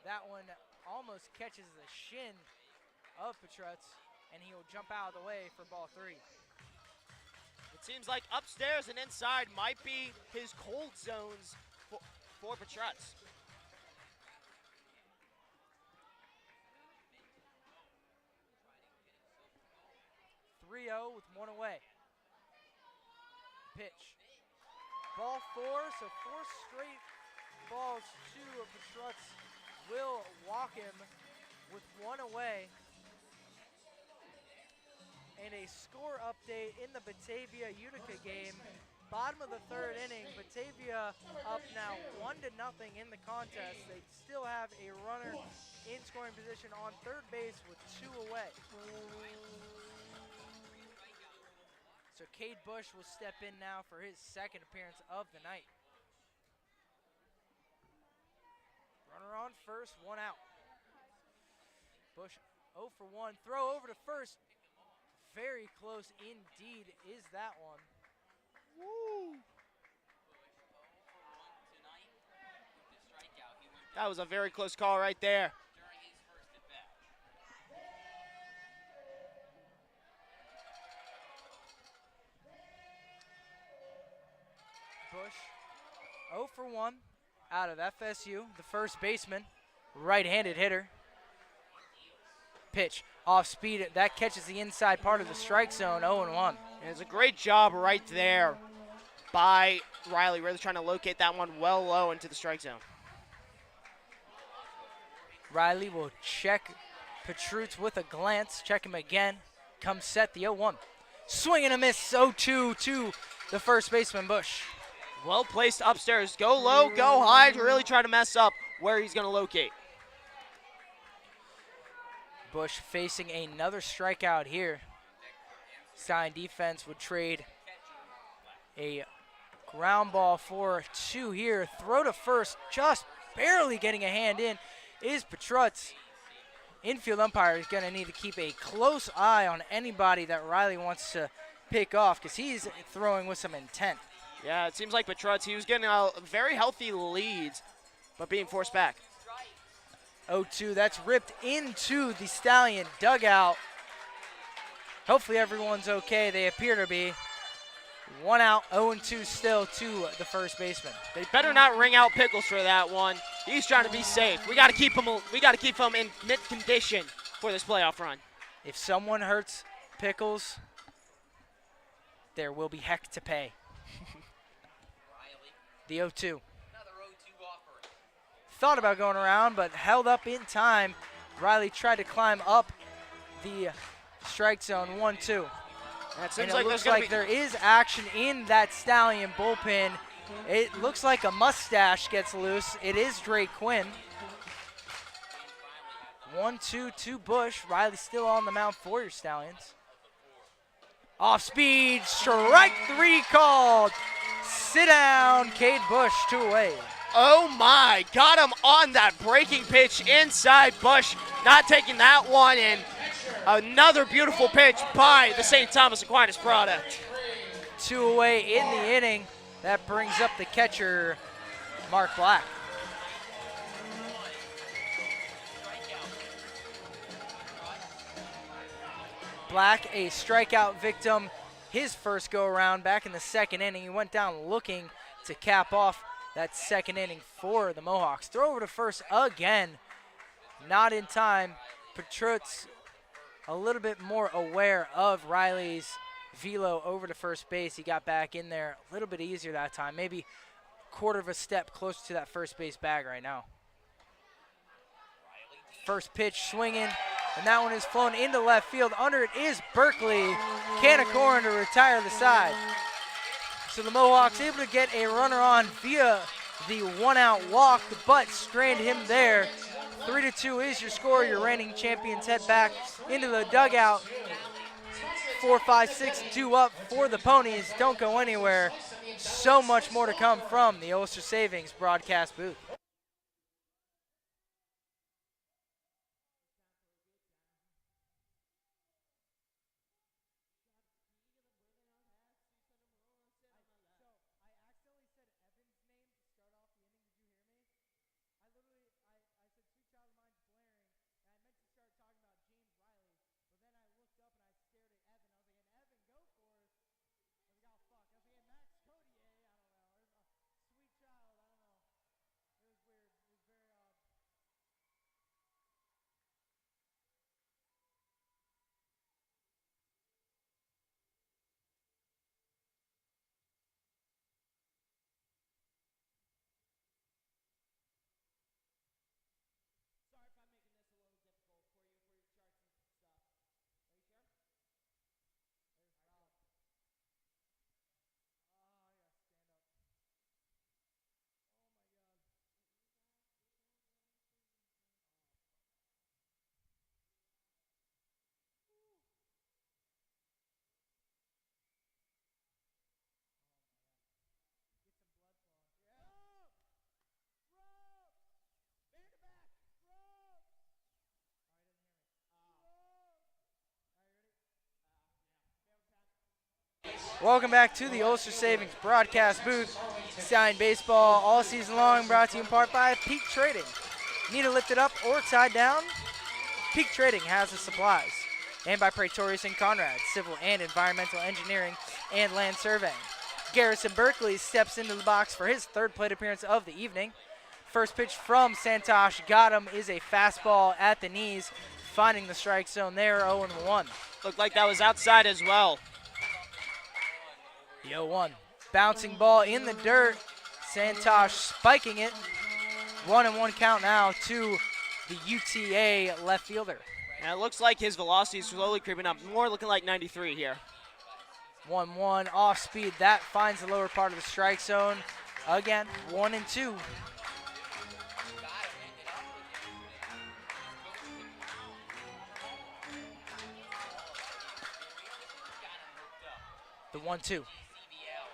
C: That one almost catches the shin of Petrutz, and he will jump out of the way for ball 3.
D: It seems like upstairs and inside might be his cold zones for Petrutz.
C: 3-0 with 1 away. Pitch. Ball 4, so 4 straight balls to Petrutz will walk him with 1 away. And a score update in the Batavia-Utica game. Bottom of the 3rd inning, Batavia up now 1-0 in the contest. They still have a runner in scoring position on 3rd base with 2 away. So Cade Bush will step in now for his 2nd appearance of the night. Runner on first, 1 out. Bush 0 for 1, throw over to first. Very close indeed is that one.
D: Woo! That was a very close call right there.
C: Bush 0 for 1 out of FSU, the first baseman, right-handed hitter. Pitch off speed, that catches the inside part of the strike zone, 0-1.
D: And it's a great job right there by Riley, really trying to locate that one well low into the strike zone.
C: Riley will check Petrutz with a glance, check him again, comes set, the 0-1. Swing and a miss, 0-2 to the first baseman, Bush.
D: Well placed upstairs. Go low, go high to really try to mess up where he's going to locate.
C: Bush facing another strikeout here. Stallion defense would trade a ground ball for 2 here. Throw to first, just barely getting a hand in, is Petrutz. Infield umpire is going to need to keep a close eye on anybody that Riley wants to pick off because he's throwing with some intent.
D: Yeah, it seems like Petrutz, he was getting a very healthy leads, but being forced back.
C: 0-2, that's ripped into the Stallion dugout. Hopefully everyone's okay. They appear to be. 1 out, 0-2 still to the first baseman.
D: They better not ring out Pickles for that one. He's trying to be safe. We got to keep him in mint condition for this playoff run.
C: If someone hurts Pickles, there will be heck to pay. The 0-2. Thought about going around, but held up in time. Riley tried to climb up the strike zone, 1-2.
D: And
C: it looks like there is action in that Stallion bullpen. It looks like a mustache gets loose. It is Drake Quinn. 1-2 to Bush. Riley still on the mound for your Stallions. Off speed, strike 3 called. Sit down, Cade Bush, 2 away.
D: Oh my, got him on that breaking pitch inside. Bush not taking that one in. Another beautiful pitch by the St. Thomas Aquinas product.
C: 2 away in the inning. That brings up the catcher, Mark Black. Black, a strikeout victim, his first go-around back in the 2nd inning. He went down looking to cap off that 2nd inning for the Mohawks. Throw over to first again. Not in time. Petrutz a little bit more aware of Riley's velo over to first base. He got back in there a little bit easier that time. Maybe a quarter of a step closer to that first base bag right now. First pitch swinging, and that one is flown into left field. Under it is Berkeley. Can of corn to retire the side. So the Mohawks able to get a runner on via the one-out walk, but strand him there. 3-2 is your score. Your reigning champions head back into the dugout. 4-5-6-2 up for the Ponies. Don't go anywhere. So much more to come from the Ulster Savings broadcast booth. Welcome back to the Ulster Savings broadcast booth. Stallion baseball all season long, brought to you in part by Peak Trading. Need to lift it up or tied down? Peak Trading has the supplies. And by Praetorius and Conrad, civil and environmental engineering and land surveying. Garrison Berkeley steps into the box for his third plate appearance of the evening. First pitch from Santosh got him is a fastball at the knees, finding the strike zone there, 0-1.
D: Looked like that was outside as well.
C: The 0-1. Bouncing ball in the dirt. Santosh spiking it. 1-1 count now to the UTA left fielder.
D: And it looks like his velocity is slowly creeping up, more looking like 93 here.
C: 1-1 off speed. That finds the lower part of the strike zone. Again, 1-2. The 1-2.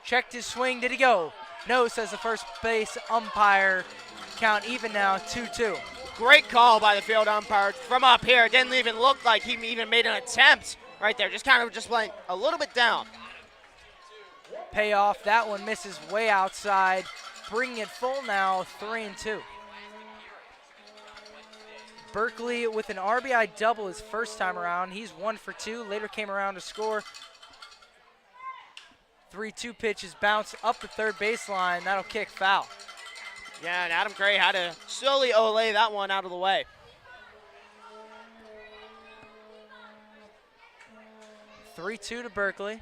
C: Checked his swing. Did he go? No, says the first base umpire. Count even now, 2-2.
D: Great call by the field umpire from up here. It didn't even look like he even made an attempt right there. Just kind of just went a little bit down.
C: Payoff. That one misses way outside. Bringing it full now, 3-2. Berkeley with an RBI double his first time around. He's 1 for 2. Later came around to score. 3-2 pitches bounce up the third baseline. That'll kick foul.
D: Yeah, and Adam Gray had to slowly olay that one out of the way.
C: 3-2 to Berkeley.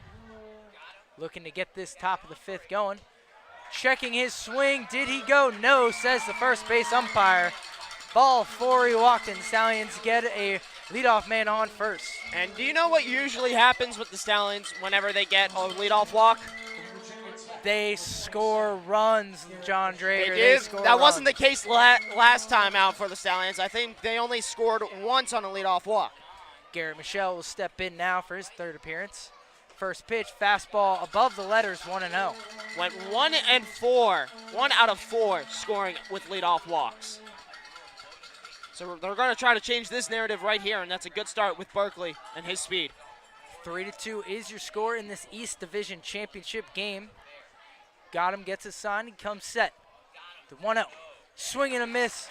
C: Looking to get this top of the fifth going. Checking his swing. Did he go? No, says the first base umpire. Ball 4, he walked in. Stallions get a leadoff man on first.
D: And do you know what usually happens with the Stallions whenever they get a leadoff walk?
C: They score runs, John Drager.
D: They
C: score
D: that
C: runs.
D: wasn't the case last time out for the Stallions. I think they only scored once on a leadoff walk.
C: Garrett Michelle will step in now for his third appearance. First pitch, fastball above the letters, 1-0.
D: Went 1-4, 1 out of 4 scoring with leadoff walks. So they're going to try to change this narrative right here, and that's a good start with Berkeley and his speed.
C: 3-2 is your score in this East Division Championship game. Got him, gets a sign, he comes set. The 1-0. Swing and a miss.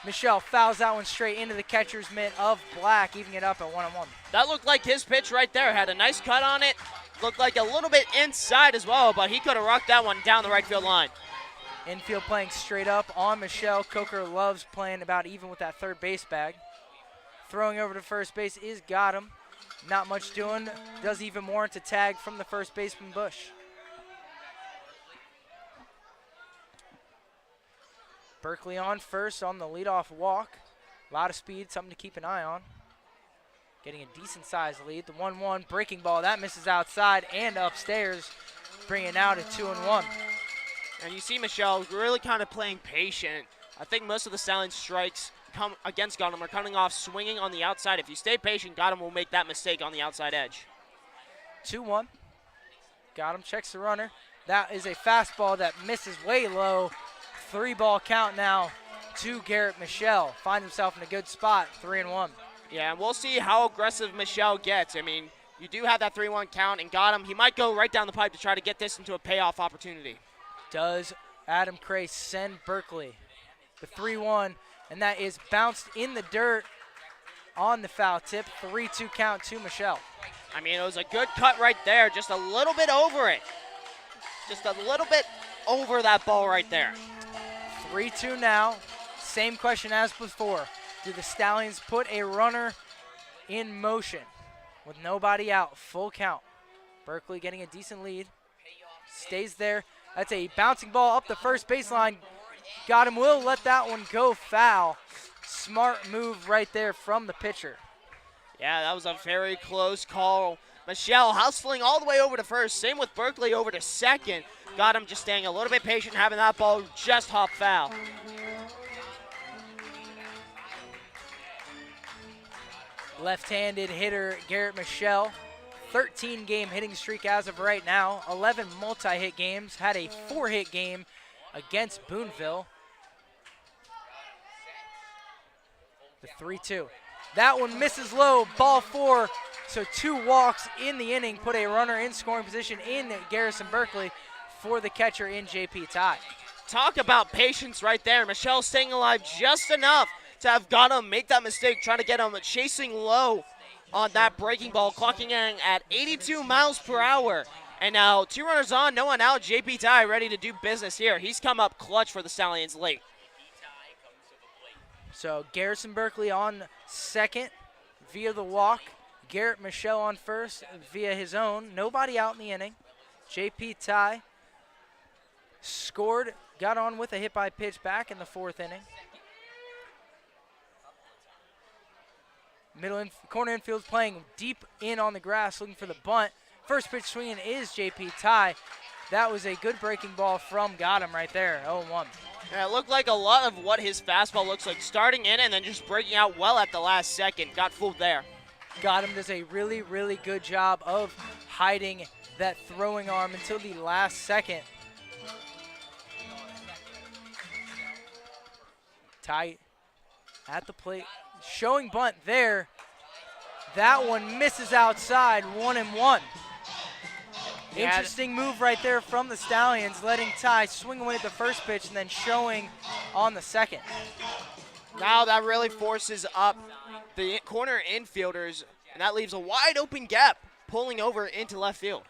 C: Michelle fouls that one straight into the catcher's mitt of Black, evening it up at 1-1.
D: That looked like his pitch right there. Had a nice cut on it. Looked like a little bit inside as well, but he could have rocked that one down the right field line.
C: Infield playing straight up on Michelle. Coker loves playing about even with that third base bag. Throwing over to first base is got him. Not much doing. Does even warrant a tag from the first baseman Bush. Berkeley on first on the leadoff walk. A lot of speed, something to keep an eye on. Getting a decent sized lead. The 1-1 breaking ball, that misses outside and upstairs. bring it now to 2-1.
D: And you see Michelle really kind of playing patient. I think most of the Stallions strikes against Gardner are coming off swinging on the outside. If you stay patient, Gardner will make that mistake on the outside edge.
C: 2-1. Got him, checks the runner. That is a fastball that misses way low. 3-ball count now to Garrett Michelle. Finds himself in a good spot, 3-1.
D: Yeah, and we'll see how aggressive Michelle gets. I mean, you do have that 3-1 count and got him. He might go right down the pipe to try to get this into a payoff opportunity.
C: Does Adam Cray send Berkeley the 3-1, and that is bounced in the dirt on the foul tip. 3-2 count to Michelle.
D: I mean, it was a good cut right there, just a little bit over it. Just a little bit over that ball right there.
C: 3-2 now. Same question as before. Do the Stallions put a runner in motion with nobody out? Full count. Berkeley getting a decent lead. Stays there. That's a bouncing ball up the first baseline. Got him. Will let that one go foul. Smart move right there from the pitcher.
D: Yeah, that was a very close call. Michelle hustling all the way over to first. Same with Berkeley over to second. Got him just staying a little bit patient, having that ball just hop foul.
C: Left-handed hitter Garrett Michelle. 13-game hitting streak as of right now. 11 multi-hit games. Had a 4-hit game against Boonville. The 3-2. That one misses low, ball 4. So 2 walks in the inning put a runner in scoring position in Garrison Berkeley for the catcher in JP Ty.
D: Talk about patience right there. Michelle staying alive just enough to have got him make that mistake, trying to get him chasing low on that breaking ball, clocking in at 82 miles per hour. And now 2 runners on, no one out. JP Ty ready to do business here. He's come up clutch for the Stallions late.
C: So Garrison Berkeley on second via the walk. Garrett Michelle on first via his own. Nobody out in the inning. JP Ty scored, got on with a hit by pitch back in the 4th inning. Corner infield playing deep in on the grass, looking for the bunt. First pitch swinging is JP Ty. That was a good breaking ball from Gotham right there, 0-1.
D: Yeah, it looked like a lot of what his fastball looks like, starting in and then just breaking out well at the last second. Got fooled there.
C: Gotham does a really, really good job of hiding that throwing arm until the last second. Ty at the plate, showing bunt there. That one misses outside, 1-1. Interesting move right there from the Stallions, letting Ty swing away at the first pitch and then showing on the second.
D: Now that really forces up the corner infielders, and that leaves a wide open gap pulling over into left field.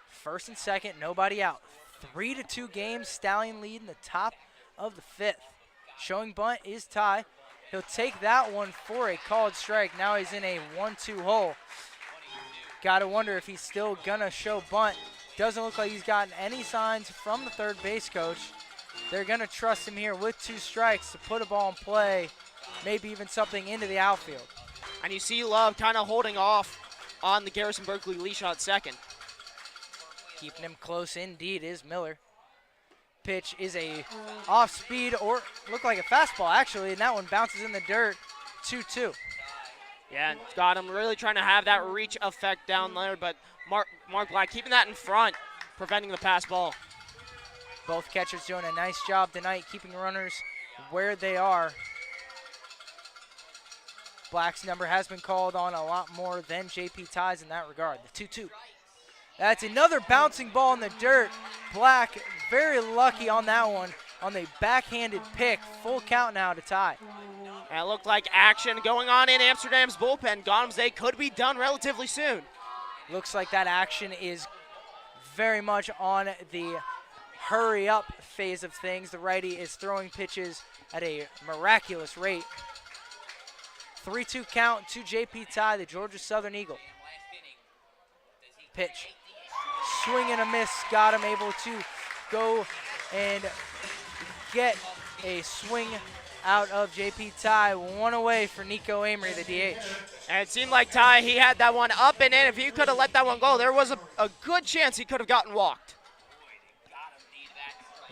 C: First and second, nobody out. 3-2 game, Stallion lead in the top of the 5th. Showing bunt is Ty. He'll take that one for a called strike. Now he's in a 1-2 hole. Gotta wonder if he's still gonna show bunt. Doesn't look like he's gotten any signs from the third base coach. They're gonna trust him here with 2 strikes to put a ball in play, maybe even something into the outfield.
D: And you see Love kind of holding off on the Garrison Berkeley leash at second.
C: Keeping him close indeed is Miller. Pitch is a off speed, or look like a fastball actually, and that one bounces in the dirt, 2-2.
D: Yeah, got him really trying to have that reach effect down there, but Mark Black keeping that in front, preventing the pass ball.
C: Both catchers doing a nice job tonight, keeping runners where they are. Black's number has been called on a lot more than JP Ty's in that regard, the 2-2. That's another bouncing ball in the dirt. Black very lucky on that one, on the backhanded pick. Full count now to Ty.
D: And it looked like action going on in Amsterdam's bullpen. Gotham's day could be done relatively soon.
C: Looks like that action is very much on the hurry up phase of things. The righty is throwing pitches at a miraculous rate. 3-2 count to JP Ty, the Georgia Southern Eagle. Pitch. Swing and a miss. Got him able to go and get a swing out of JP Ty. One away for Nico Amory, the DH.
D: And it seemed like Ty, he had that one up and in. If he could have let that one go, there was a good chance he could have gotten walked.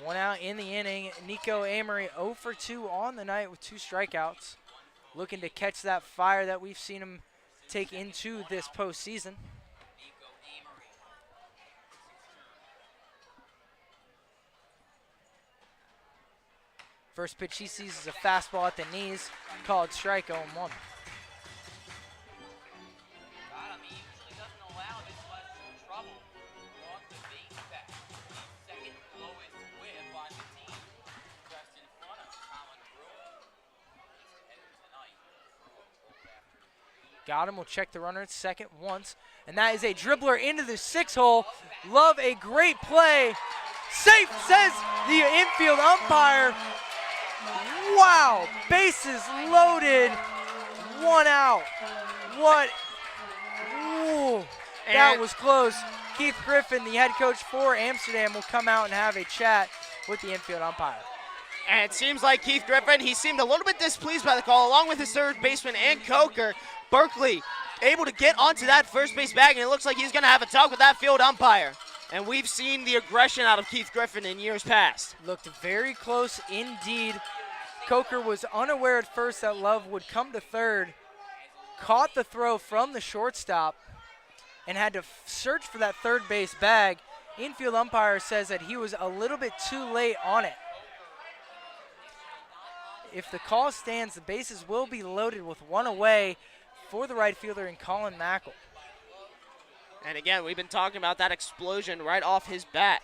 C: One out in the inning. Nico Amory 0 for 2 on the night with 2 strikeouts. Looking to catch that fire that we've seen him take into this postseason. First pitch he sees is a fastball at the knees, called strike 0-1. Got him, we'll check the runner at second once, and that is a dribbler into the 6-hole. Love a great play. Safe, says the infield umpire. Wow, bases loaded, 1 out. What? Ooh, that was close. Keith Griffin, the head coach for Amsterdam, will come out and have a chat with the infield umpire.
D: And it seems like Keith Griffin, he seemed a little bit displeased by the call, along with his third baseman and Coker. Berkeley able to get onto that first base bag, and it looks like he's going to have a talk with that field umpire. And we've seen the aggression out of Keith Griffin in years past.
C: Looked very close indeed. Coker was unaware at first that Love would come to third, caught the throw from the shortstop, and had to search for that third base bag. Infield umpire says that he was a little bit too late on it. If the call stands, the bases will be loaded with 1 away for the right fielder in Colin Mackel.
D: And again, we've been talking about that explosion right off his bat.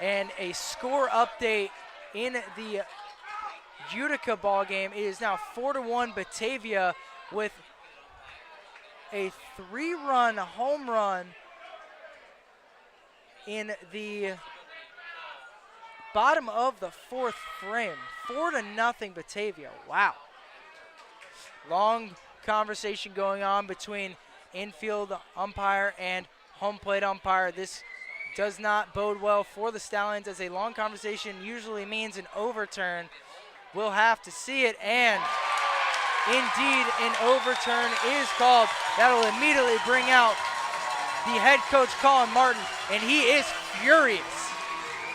C: And a score update in the Utica ball game. It is now 4-1 Batavia with a 3-run home run in the bottom of the 4th frame. 4-0 Batavia. Wow. Long conversation going on between infield umpire and home plate umpire. This does not bode well for the Stallions, as a long conversation usually means an overturn. We'll have to see it, and indeed an overturn is called. That'll immediately bring out the head coach, Colin Martin, and he is furious.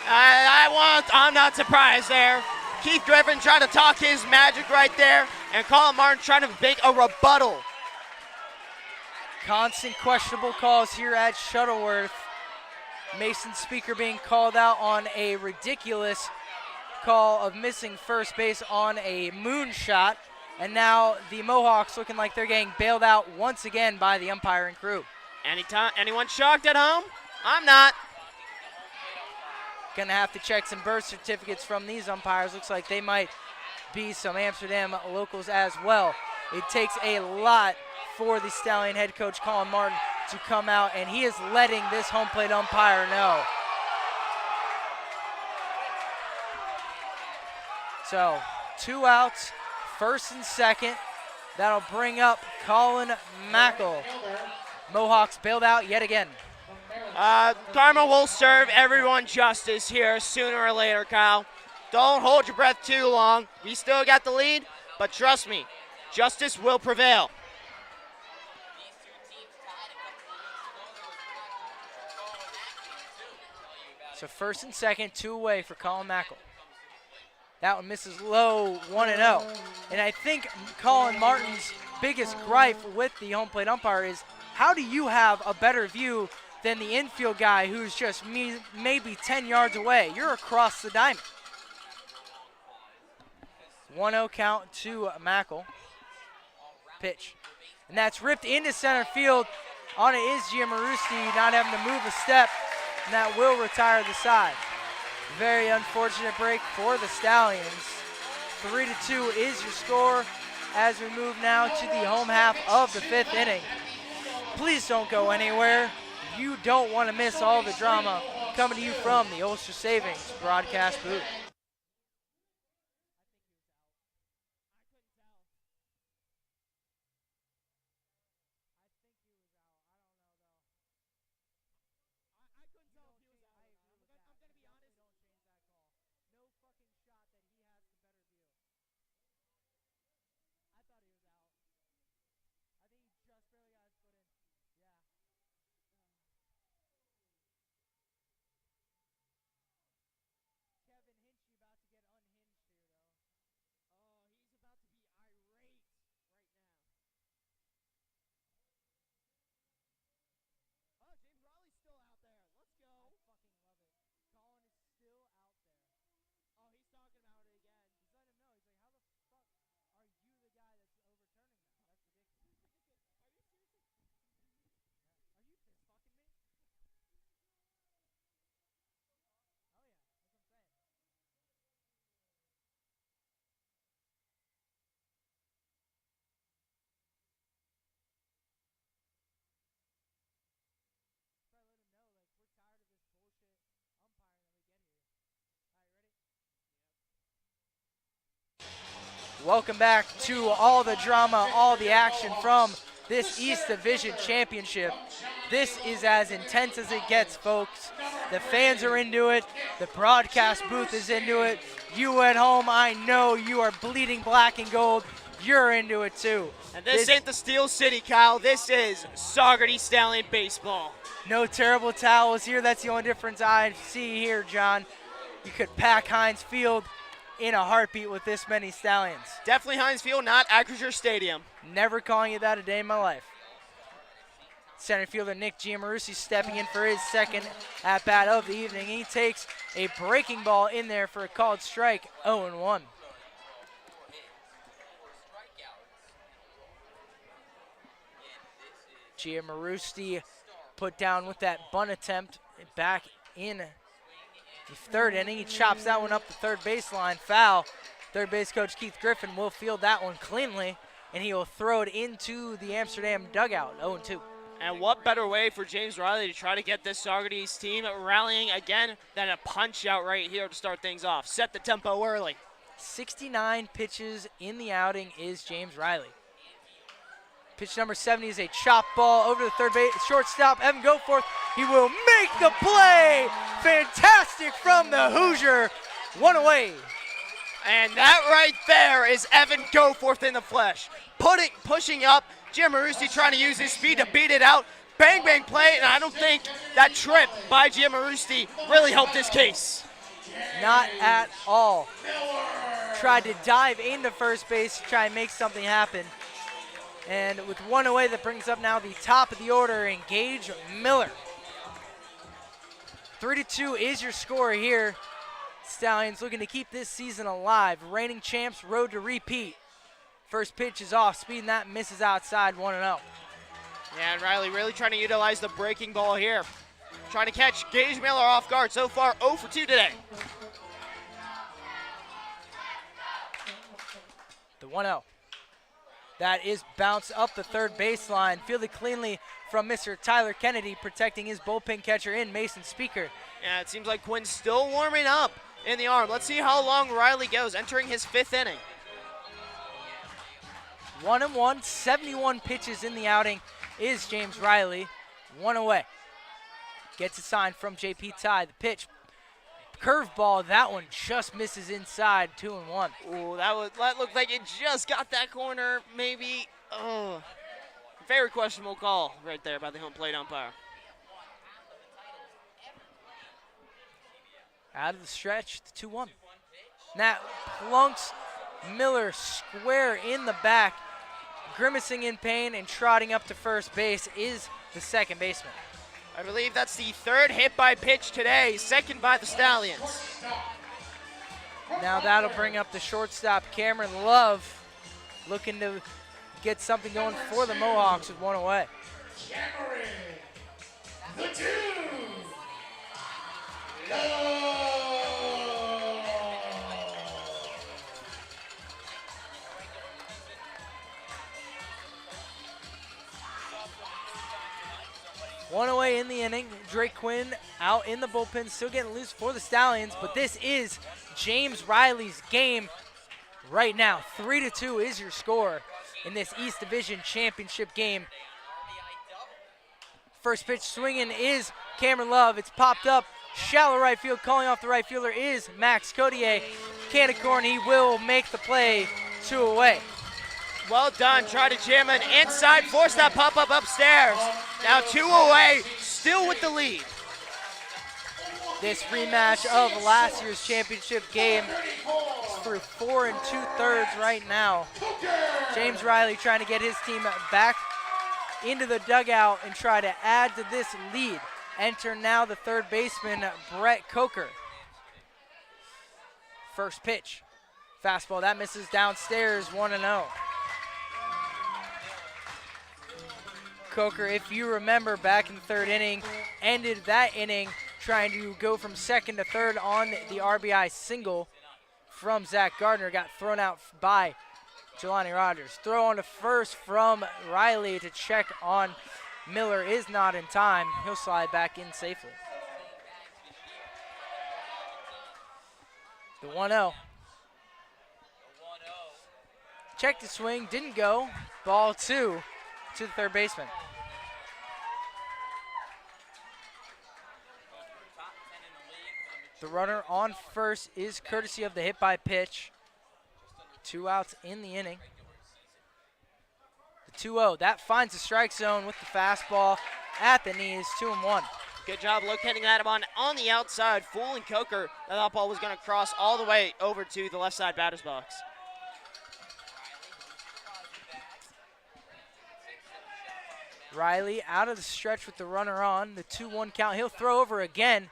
D: I'm not surprised there. Keith Griffin trying to talk his magic right there, and Colin Martin trying to make a rebuttal.
C: Constant questionable calls here at Shuttleworth. Mason Speaker being called out on a ridiculous call of missing first base on a moonshot. And now the Mohawks looking like they're getting bailed out once again by the umpiring crew.
D: Anyone shocked at home? I'm not.
C: Gonna have to check some birth certificates from these umpires. Looks like they might be some Amsterdam locals as well. It takes a lot for the Stallion head coach Colin Martin to come out, and he is letting this home plate umpire know. So 2 outs, first and second. That'll bring up Colin Mackel. Mohawks bailed out yet again.
D: Karma will serve everyone justice here sooner or later, Kyle. Don't hold your breath too long. We still got the lead, but trust me, justice will prevail.
C: So first and second, 2 away for Colin Mackel. That one misses low, 1-0. And I think Colin Martin's biggest gripe with the home plate umpire is, how do you have a better view than the infield guy who's just maybe 10 yards away? You're across the diamond. 1-0 count to Mackel. Pitch. And that's ripped into center field. On it is Giamarusti, not having to move a step, and that will retire the side. Very unfortunate break for the Stallions. 3-2 is your score as we move now to the home half of the 5th inning. Please don't go anywhere. You don't want to miss all the drama coming to you from the Ulster Savings broadcast booth. Welcome back to all the drama, all the action from this East Division Championship. This is as intense as it gets, folks. The fans are into it. The broadcast booth is into it. You at home, I know you are bleeding black and gold. You're into it too.
D: And this ain't the Steel City, Kyle. This is Saugerties Stallion baseball.
C: No terrible towels here. That's the only difference I see here, John. You could pack Heinz Field in a heartbeat with this many Stallions.
D: Definitely Heinz Field, not Acrisure Stadium.
C: Never calling it that a day in my life. Center fielder Nick Giammarusi stepping in for his second at-bat of the evening. He takes a breaking ball in there for a called strike, 0-1. Giammarusi put down with that bunt attempt back in the third inning. He chops that one up the third baseline, foul. Third base coach Keith Griffin will field that one cleanly, and he will throw it into the Amsterdam dugout, 0-2.
D: And what better way for James Riley to try to get this Saugerties team rallying again than a punch out right here to start things off. Set the tempo early.
C: 69 pitches in the outing is James Riley. Pitch number 70 is a chop ball over to the third base, shortstop, Evan Goforth. He will make the play. Fantastic from the Hoosier. One away.
D: And that right there is Evan Goforth in the flesh. Pushing up, Giammarusi trying to use his speed to beat it out. Bang, bang play, and I don't think that trip by Giammarusi really helped his case.
C: Not at all. Tried to dive into first base to try and make something happen. And with one away, that brings up now the top of the order, Gage Miller. 3-2 is your score here. Stallions looking to keep this season alive. Reigning champs, road to repeat. First pitch is off, speeding that, misses outside, 1-0.
D: Yeah, and Riley really trying to utilize the breaking ball here. Trying to catch Gage Miller off guard. So far, 0 for 2 today.
C: The 1-0. That is bounced up the third baseline, fielded cleanly from Mr. Tyler Kennedy, protecting his bullpen catcher in Mason Speaker.
D: Yeah, it seems like Quinn's still warming up in the arm. Let's see how long Riley goes, entering his 5th inning.
C: 1-1, 71 pitches in the outing is James Riley. One away. Gets a sign from JP Ty. The pitch, curveball, that one just misses inside, 2-1.
D: Ooh, that looked like it just got that corner, maybe. Oh, very questionable call right there by the home plate umpire.
C: Out of the stretch, the 2-1. That plunks Miller square in the back. Grimacing in pain and trotting up to first base is the second baseman.
D: I believe that's the 3rd hit by pitch today, 2nd by the Stallions.
C: Now that'll bring up the shortstop, Cameron Love, looking to get something going for the Mohawks with one away.
A: Cameron, the 2.
C: One away in the inning. Drake Quinn out in the bullpen, still getting loose for the Stallions, but this is James Riley's game right now. 3-2 is your score in this East Division Championship game. First pitch swinging is Cameron Love. It's popped up. Shallow right field, calling off the right fielder is Max Codier. Canicorn, he will make the play, 2 away.
D: Well done, try to jam an inside, force that pop-up upstairs. Now 2 away, still with the lead.
C: This rematch of last year's championship game is through 4 2/3 right now. James Riley trying to get his team back into the dugout and try to add to this lead. Enter now the third baseman, Brett Coker. First pitch, fastball, that misses downstairs, 1-0. Coker, if you remember back in the third inning, ended that inning trying to go from second to third on the RBI single from Zach Gardner. Got thrown out by Jelani Rogers. Throw on to first from Riley to check on Miller is not in time. He'll slide back in safely. The 1-0. Checked the swing, didn't go. Ball 2 to the third baseman. The runner on first is courtesy of the hit by pitch. 2 outs in the inning. The 2-0, that finds the strike zone with the fastball at the knees, 2-1.
D: Good job locating that one on the outside. Fooling Coker. That ball was going to cross all the way over to the left side batter's box.
C: Riley out of the stretch with the runner on. The 2-1 count. He'll throw over again.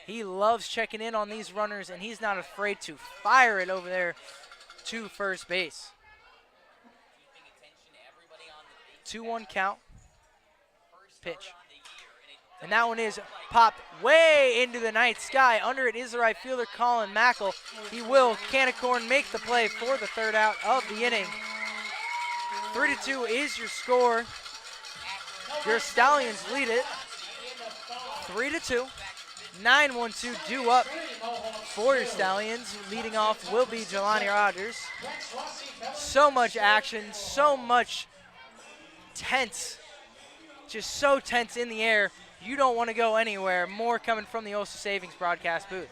C: He loves checking in on these runners, and he's not afraid to fire it over there to first base. 2-1 count. Pitch. And that one is popped way into the night sky. Under it is the right fielder, Colin Mackel. He will, can of corn, make the play for the third out of the inning. 3-2 is your score. Your Stallions lead it 3-2. 9-1-2 due up for your Stallions. Leading off will be Jelani Rogers. So much action, so much tense. Just so tense in the air. You don't want to go anywhere. More coming from the Ulster Savings broadcast booth.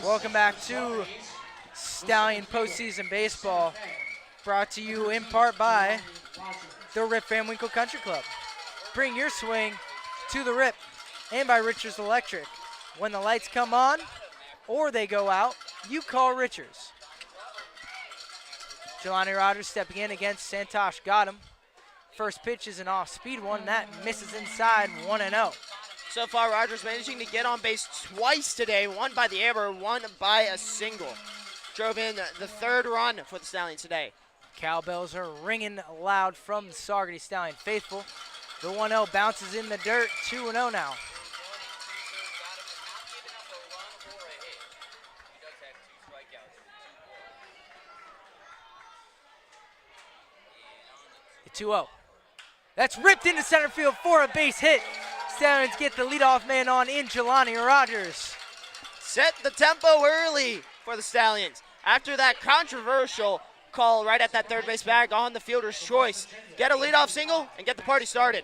C: Welcome back to Stallion Postseason Baseball, brought to you in part by the Rip Van Winkle Country Club. Bring your swing to the Rip, and by Richards Electric. When the lights come on or they go out, you call Richards. Jelani Rogers stepping in against Santosh. Got him. First pitch is an off-speed one that misses inside, 1-0.
D: So far, Rogers managing to get on base twice today, one by the error, one by a single. Drove in the third run for the Stallions today.
C: Cowbells are ringing loud from the Saugerties Stallion faithful. The 1-0 bounces in the dirt, 2-0 now. The 2-0. That's ripped into center field for a base hit. Stallions get the leadoff man on in Jelani Rogers.
D: Set the tempo early for the Stallions. After that controversial call right at that third base bag on the fielder's choice. Get a leadoff single and get the party started.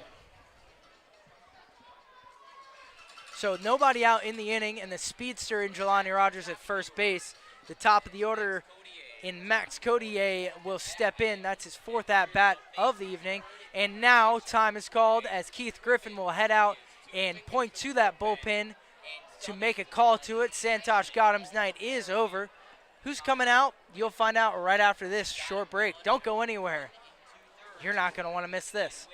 C: So nobody out in the inning, and the speedster in Jelani Rogers at first base. The top of the order in Max Codier will step in. That's his fourth at-bat of the evening. And now time is called as Keith Griffin will head out and point to that bullpen to make a call to it. Santosh Gautam's night is over. Who's coming out? You'll find out right after this short break. Don't go anywhere. You're not going to want to miss this.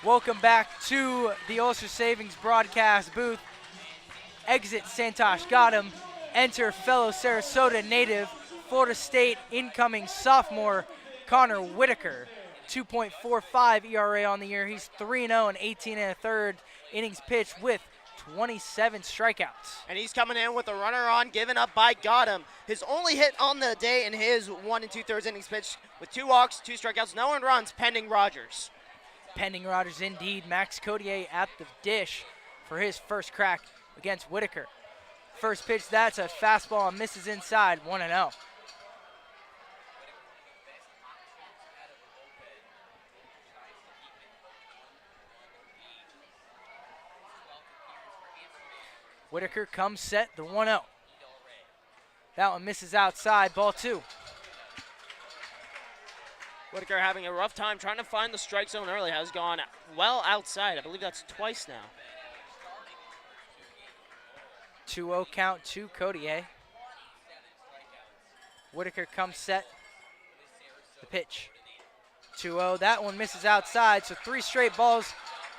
C: Welcome back to the Ulster Savings broadcast booth. Exit Santosh Gotham. Enter fellow Sarasota native, Florida State incoming sophomore Connor Whitaker. 2.45 ERA on the year. He's 3-0 and 18 1/3 innings pitched with 27 strikeouts.
D: And he's coming in with a runner on, given up by Gotham. His only hit on the day in his 1 2/3 innings pitched with 2 walks, 2 strikeouts, no earned runs, pending Rogers.
C: Pending Rogers indeed. Max Codier at the dish for his first crack against Whitaker. First pitch, that's a fastball, misses inside, 1-0. Whitaker comes set, the 1-0. That one misses outside, ball 2.
D: Whitaker having a rough time trying to find the strike zone early. Has gone well outside. I believe that's twice now.
C: 2-0 count to Codier. Whitaker comes set. The pitch. 2-0. That one misses outside, so 3 straight balls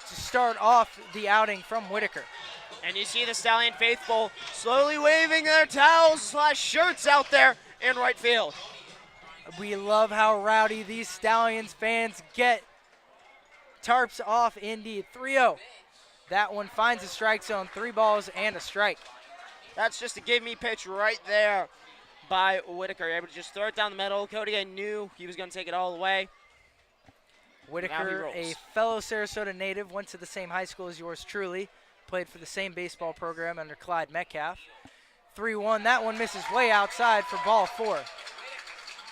C: to start off the outing from Whitaker.
D: And you see the Stallion faithful slowly waving their towels/shirts out there in right field.
C: We love how rowdy these Stallions fans get. Tarps off indeed. 3-0. That one finds the strike zone. 3 balls and a strike.
D: That's just a give-me pitch right there by Whitaker. Able to just throw it down the middle. Cody knew he was going to take it all the way.
C: Whitaker, a fellow Sarasota native, went to the same high school as yours truly. Played for the same baseball program under Clyde Metcalf. 3-1. That one misses way outside for ball 4.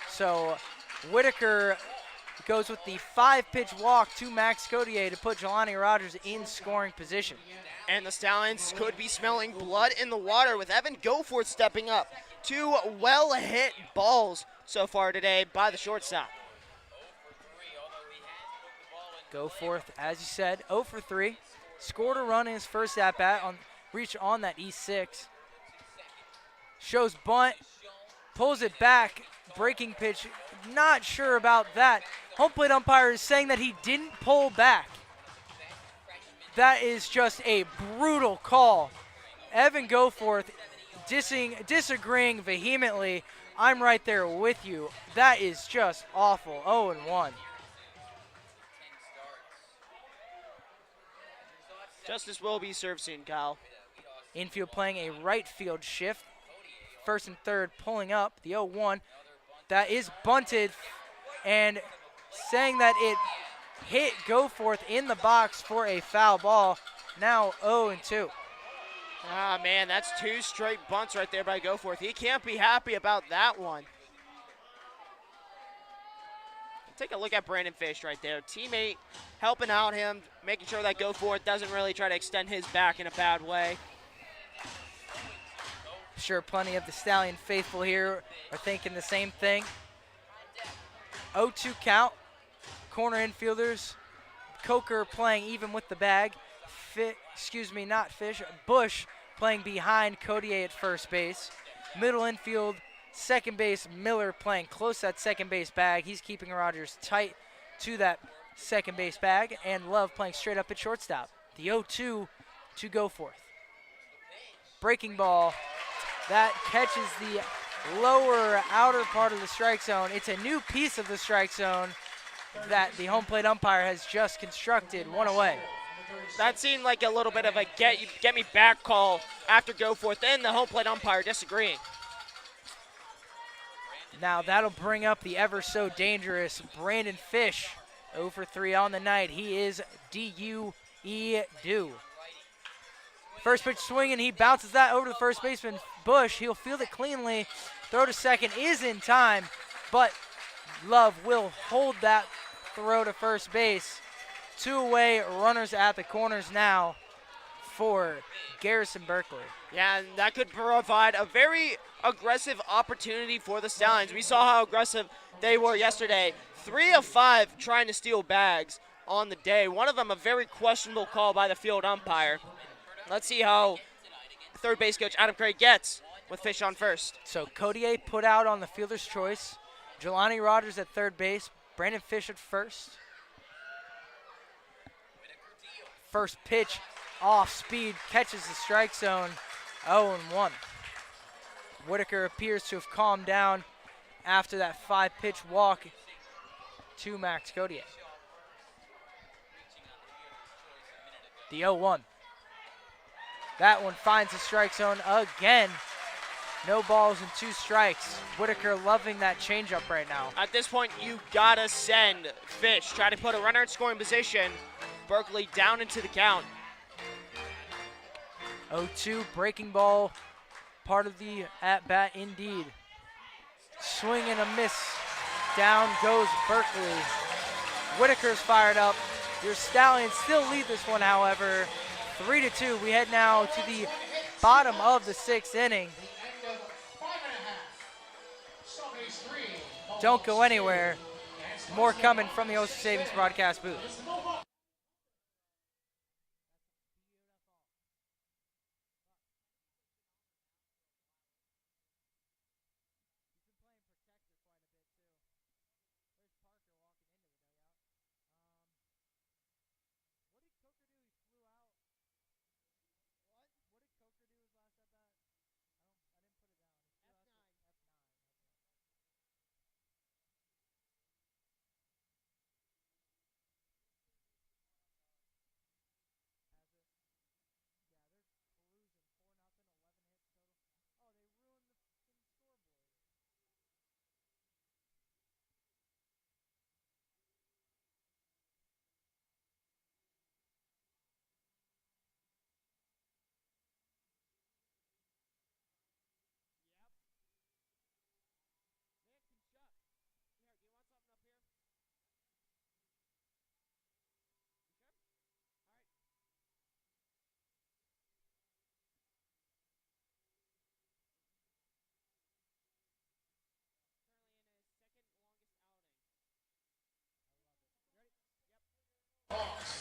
C: So Whitaker goes with the 5-pitch walk to Max Codier to put Jelani Rogers in scoring position.
D: And the Stallions could be smelling blood in the water with Evan Goforth stepping up. 2 well-hit balls so far today by the shortstop.
C: Goforth, as you said, 0 for 3. Scored a run in his first at-bat, reached on that E6. Shows bunt, pulls it back, breaking pitch. Not sure about that. Home plate umpire is saying that he didn't pull back. That is just a brutal call. Evan Goforth disagreeing vehemently. I'm right there with you. That is just awful. 0-1.
D: Justice will be served soon, Kyle.
C: Infield playing a right field shift. First and third pulling up the 0-1. That is bunted, and saying that it hit Goforth in the box for a foul ball. Now 0-2.
D: Ah, man, that's 2 straight bunts right there by Goforth. He can't be happy about that one. Take a look at Brandon Fish right there. Teammate helping out him, making sure that Goforth doesn't really try to extend his back in a bad way.
C: Sure, plenty of the Stallion faithful here are thinking the same thing. 0-2 count. Corner infielders. Coker playing even with the bag. Not Fish. Bush playing behind Codier at first base. Middle infield, second base, Miller playing close to that second base bag. He's keeping Rogers tight to that second base bag. And Love playing straight up at shortstop. The 0-2 to Goforth. Breaking ball. That catches the lower outer part of the strike zone. It's a new piece of the strike zone that the home plate umpire has just constructed. 1 away.
D: That seemed like a little bit of a get me back call after Goforth, and the home plate umpire disagreeing.
C: Now that'll bring up the ever so dangerous Brandon Fish. 0 for 3 on the night. He is DUE. First pitch swinging, he bounces that over to the first baseman, Bush. He'll field it cleanly. Throw to second is in time, but Love will hold that throw to first base. 2 away, runners at the corners now for Garrison Berkeley.
D: Yeah, and that could provide a very aggressive opportunity for the Stallions. We saw how aggressive they were yesterday. 3 of 5 trying to steal bags on the day. One of them a very questionable call by the field umpire. Let's see how third base coach Adam Craig gets with Fish on first.
C: So Codier put out on the fielder's choice. Jelani Rogers at third base. Brandon Fish at first. First pitch off speed, catches the strike zone, 0-1. Whitaker appears to have calmed down after that 5-pitch walk to Max Codier. The 0-1. That one finds the strike zone again. No balls and 2 strikes. Whitaker loving that changeup right now.
D: At this point, you gotta send Fish. Try to put a runner in scoring position. Berkeley down into the count.
C: 0-2, breaking ball, part of the at-bat indeed. Swing and a miss. Down goes Berkeley. Whitaker's fired up. Your Stallions still lead this one, however. 3-2. We head now to the bottom of the 6th inning. Don't go anywhere. More coming from the Ulster Savings broadcast booth.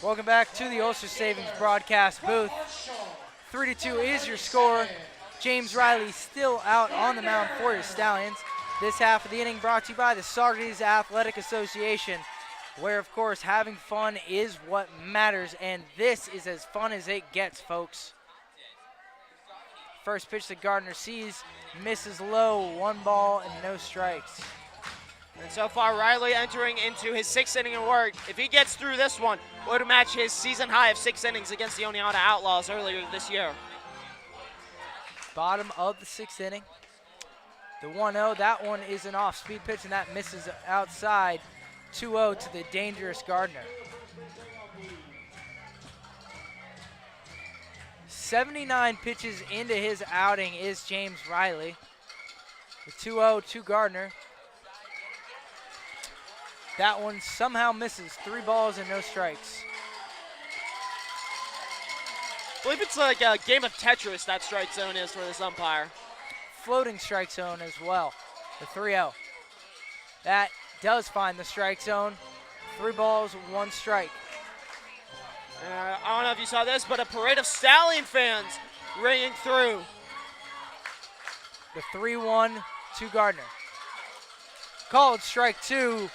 C: Welcome back to the Ulster Savings broadcast booth. 3-2 is your score. James Riley still out on the mound for your Stallions. This half of the inning brought to you by the Saugerties Athletic Association, where, of course, having fun is what matters, and this is as fun as it gets, folks. First pitch that Gardner sees, misses low, 1 ball and no strikes.
D: And so far, Riley entering into his 6th inning of work. If he gets through this one, would match his season high of 6 innings against the Oneonta Outlaws earlier this year.
C: Bottom of the 6th inning. The 1-0, that one is an off-speed pitch, and that misses outside. 2-0 to the dangerous Gardner. 79 pitches into his outing is James Riley. The 2-0 to Gardner. That one somehow misses. 3 balls and no strikes.
D: I believe it's like a game of Tetris, that strike zone is for this umpire.
C: Floating strike zone as well. The 3-0. That does find the strike zone. 3 balls, 1 strike.
D: I don't know if you saw this, but a parade of Stallion fans ringing through.
C: The 3-1 to Gardner. Called strike 2.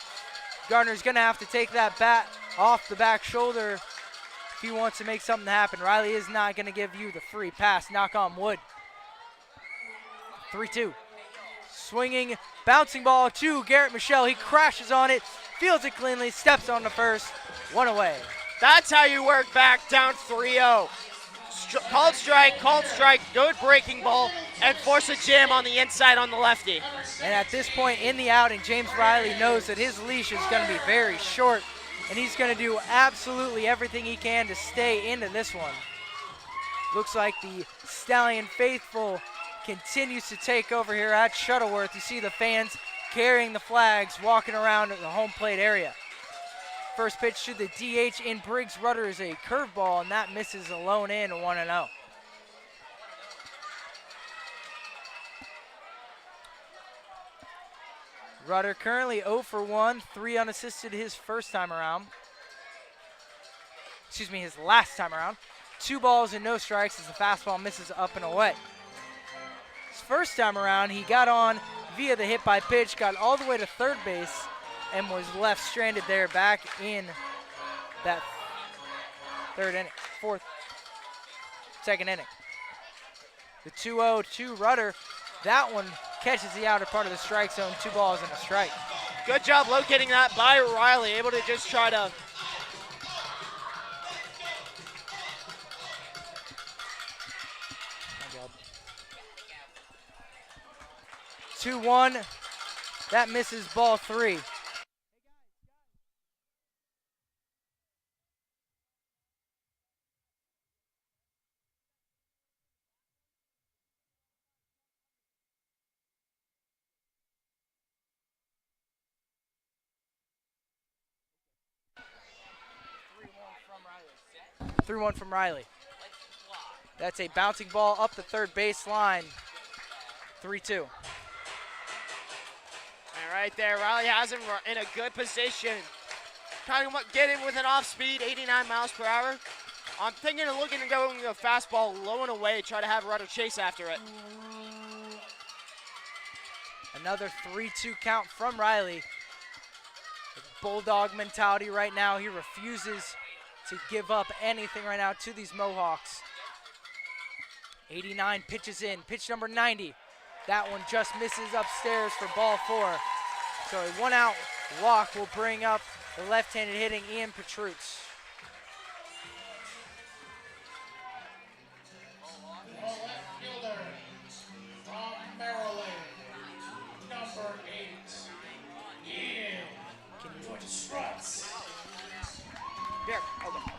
C: Gardner's going to have to take that bat off the back shoulder if he wants to make something happen. Riley is not going to give you the free pass. Knock on wood. 3-2. Swinging, bouncing ball to Garrett Michelle. He crashes on it, fields it cleanly, steps on the first. 1 away.
D: That's how you work back down 3-0. Called strike, good breaking ball, and force a jam on the inside on the lefty.
C: And at this point in the outing, James Riley knows that his leash is going to be very short, and he's going to do absolutely everything he can to stay into this one. Looks like the Stallion faithful continues to take over here at Shuttleworth. You see the fans carrying the flags, walking around the home plate area. First pitch to the DH in Briggs Rudder is a curveball, and that misses alone in 1-0. Rudder currently 0 for 1, 3 unassisted his first time around. Excuse me, his last time around. 2 balls and no strikes as the fastball misses up and away. His first time around, he got on via the hit by pitch, got all the way to third base, and was left stranded there back in that second inning. The 2-0 to Rudder. That one catches the outer part of the strike zone. 2 balls and a strike.
D: Good job locating that by Riley, able to just try to
C: 2-1. That misses ball 3. One from Riley. That's a bouncing ball up the third baseline. 3-2.
D: And right there, Riley has him in a good position. Trying to get him with an off speed, 89 miles per hour. I'm thinking of looking to go with a fastball low and away, try to have Rudder chase after it.
C: Another 3-2 count from Riley. Bulldog mentality right now. He refuses to give up anything right now to these Mohawks. 89 pitches in. Pitch number 90. That one just misses upstairs for ball 4. So a 1-out walk will bring up the left-handed hitting Ian Petrutz.
A: The left fielder from Maryland, number 8, Ian Petrutz.
D: Here, okay.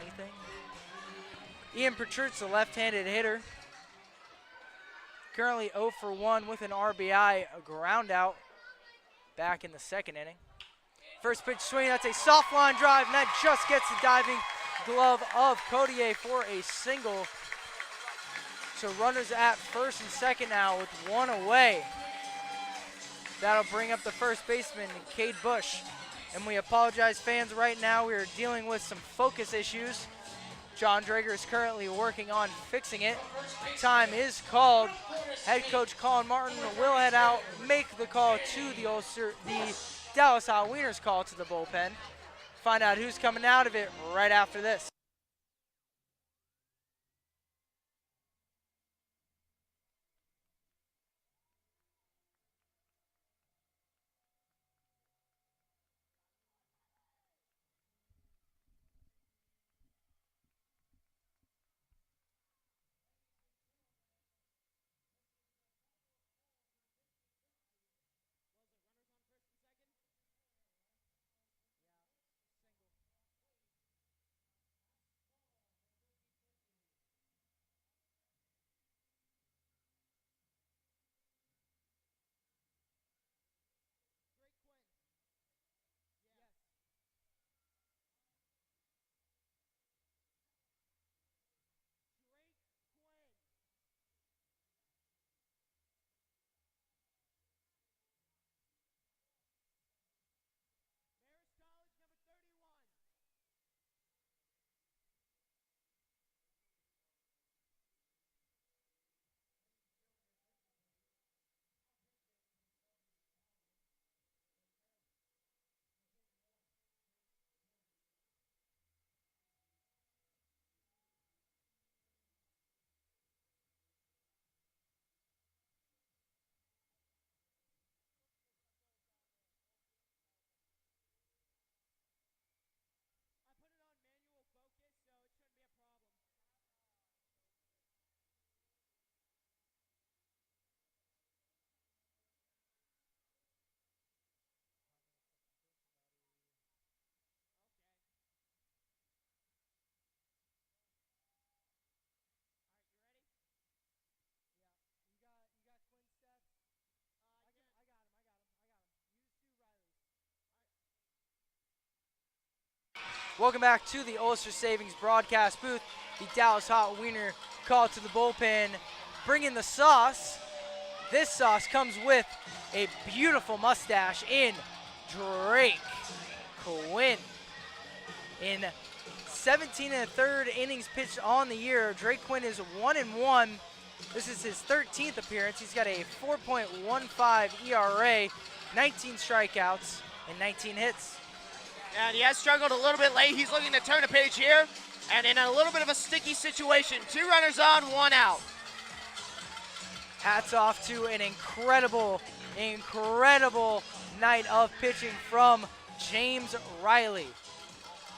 C: Anything? Ian Petrutz, the left-handed hitter. Currently 0 for 1 with an RBI, a ground out back in the second inning. First pitch swing, that's a soft line drive, and that just gets the diving glove of Codier for a single. So runners at first and second now with 1 away. That'll bring up the first baseman, Cade Bush. And we apologize, fans, right now we are dealing with some focus issues. John Drager is currently working on fixing it. Time is called. Head coach Colin Martin will head out, make the call to the Dallas Hot Wieners call to the bullpen. Find out who's coming out of it right after this. Welcome back to the Ulster Savings broadcast booth. The Dallas Hot Wiener call to the bullpen. Bringing the sauce. This sauce comes with a beautiful mustache in Drake Quinn. In 17 1/3 innings pitched on the year, Drake Quinn is 1-1. This is his 13th appearance. He's got a 4.15 ERA, 19 strikeouts, and 19 hits.
D: And he has struggled a little bit late. He's looking to turn a page here. And in a little bit of a sticky situation. 2 runners on, 1 out.
C: Hats off to an incredible night of pitching from James Riley.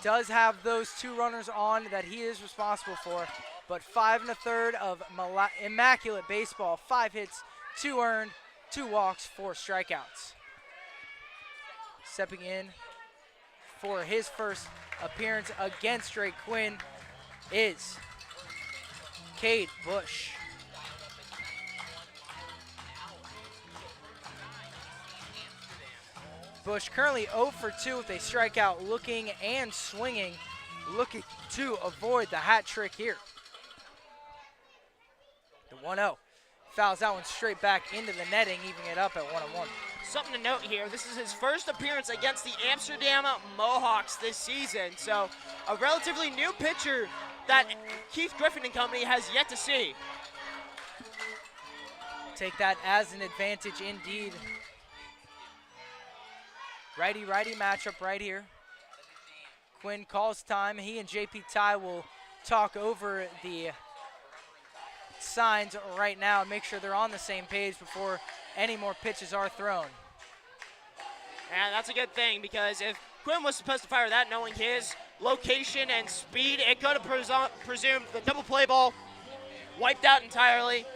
C: Does have those 2 runners on that he is responsible for, but 5 1/3 of immaculate baseball. 5 hits, 2 earned, 2 walks, 4 strikeouts. Stepping in for his first appearance against Drake Quinn is Cade Bush. Bush currently 0 for 2 with a strikeout, looking and swinging, looking to avoid the hat trick here. The 1-0. Fouls that one straight back into the netting, evening it up at 1-1.
D: Something to note here, this is his first appearance against the Amsterdam Mohawks this season. So a relatively new pitcher that Keith Griffin and company has yet to see.
C: Take that as an advantage indeed. Righty-righty matchup right here. Quinn calls time. He and JP Ty will talk over the signs right now and make sure they're on the same page before any more pitches are thrown.
D: And that's a good thing, because if Quinn was supposed to fire that knowing his location and speed, it could have presumed the double play ball wiped out entirely.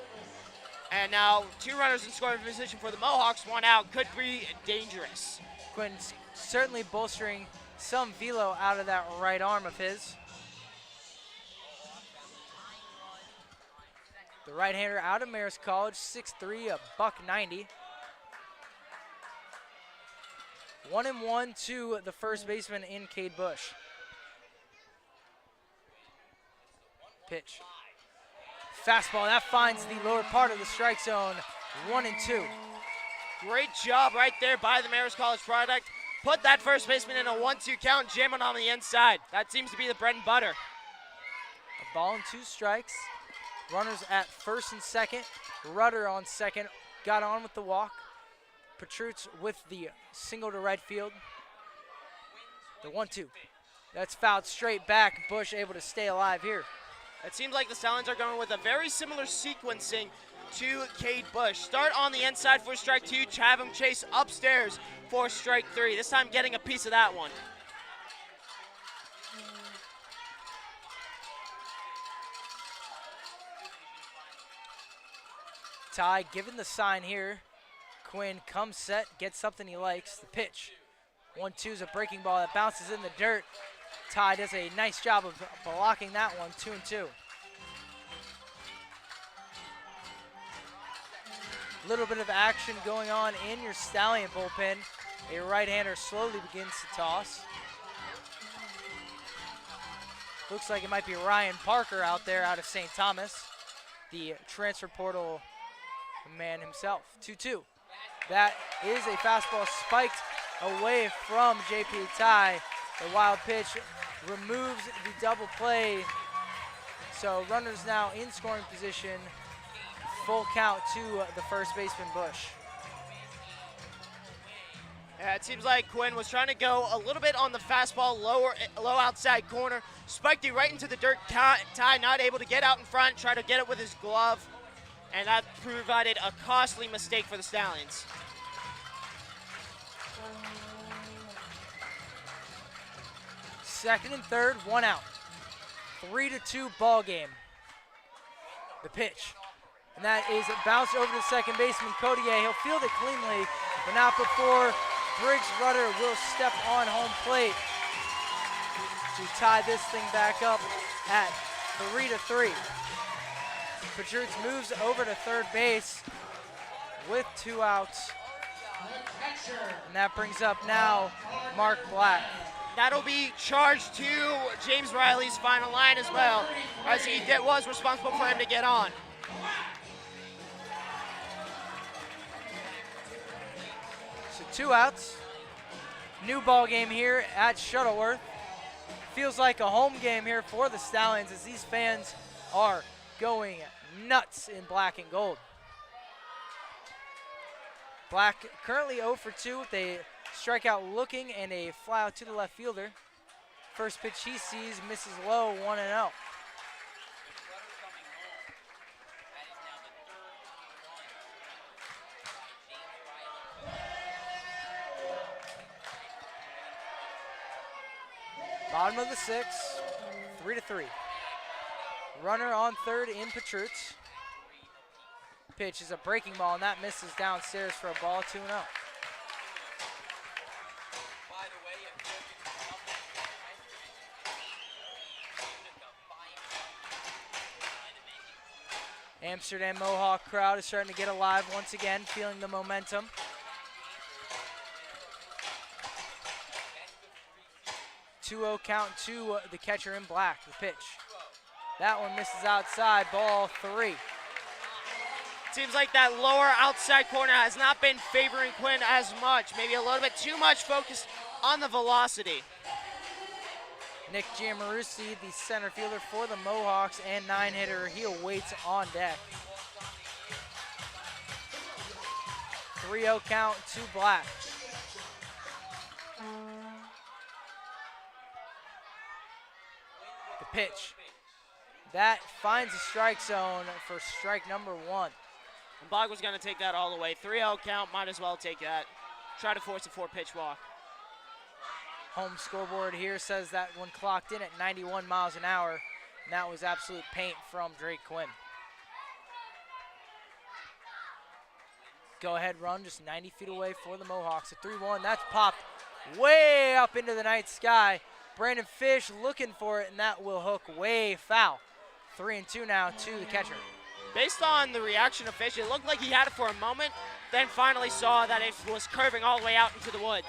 D: And now 2 runners in scoring position for the Mohawks, 1 out, could be dangerous.
C: Quinn's certainly bolstering some velo out of that right arm of his. The right-hander out of Marist College, 6'3", $190. 1-1 to the first baseman in Cade Bush. Pitch. Fastball, that finds the lower part of the strike zone, 1-2.
D: Great job right there by the Marist College product. Put that first baseman in a 1-2 count, jamming on the inside. That seems to be the bread and butter.
C: A ball and 2 strikes. Runners at first and second. Rudder on second. Got on with the walk. Petrutz with the single to right field. The 1-2. That's fouled straight back. Bush able to stay alive here.
D: It seems like the Stallions are going with a very similar sequencing to Cade Bush. Start on the inside for strike 2, have him chase upstairs for strike 3. This time getting a piece of that one.
C: Ty given the sign here. Quinn comes set, gets something he likes. The pitch. 1-2 is a breaking ball that bounces in the dirt. Ty does a nice job of blocking that one, 2-2. Little bit of action going on in your Stallion bullpen. A right-hander slowly begins to toss. Looks like it might be Ryan Parker out there out of St. Thomas, the transfer portal man himself. 2-2. That is a fastball spiked away from JP Ty. The wild pitch removes the double play. So runners now in scoring position. Full count to the first baseman, Bush.
D: Yeah, it seems like Quinn was trying to go a little bit on the fastball, low outside corner. Spiked it right into the dirt. Ty not able to get out in front, try to get it with his glove. And that provided a costly mistake for the Stallions.
C: Second and third, 1 out. 3-2 ball game. The pitch. And that is bounced over to second baseman Codier. He'll field it cleanly, but not before Briggs Rudder will step on home plate to tie this thing back up at 3-3. Petrutz moves over to third base with 2 outs. And that brings up now Mark Black.
D: That'll be charged to James Riley's final line as well, as he was responsible for him to get on.
C: So 2 outs. New ball game here at Shuttleworth. Feels like a home game here for the Stallions as these fans are going nuts in black and gold. Black currently 0 for 2 with a Strikeout looking and a fly out to the left fielder. First pitch he sees, misses low, 1-0. Bottom of the 6th, 3-3. Runner on third in Patrutz. Pitch is a breaking ball, and that misses downstairs for a ball, 2-0. Amsterdam Mohawk crowd is starting to get alive once again, feeling the momentum. Two-0 count to the catcher in black, the pitch. That one misses outside, ball 3.
D: Seems like that lower outside corner has not been favoring Quinn as much. Maybe a little bit too much focus on the velocity.
C: Nick Giammarusi, the center fielder for the Mohawks and 9-hitter, he awaits on deck. 3-0 count to black. The pitch. That finds the strike zone for strike number 1.
D: And Black was going to take that all the way. 3-0 count, might as well take that. Try to force a 4-pitch walk.
C: Home scoreboard here says that one clocked in at 91 miles an hour, and that was absolute paint from Drake Quinn. Go ahead run just 90 feet away for the Mohawks. A 3-1, that's popped way up into the night sky. Brandon Fish looking for it, and that will hook way foul. 3-2 now to the catcher.
D: Based on the reaction of Fish, it looked like he had it for a moment, then finally saw that it was curving all the way out into the woods.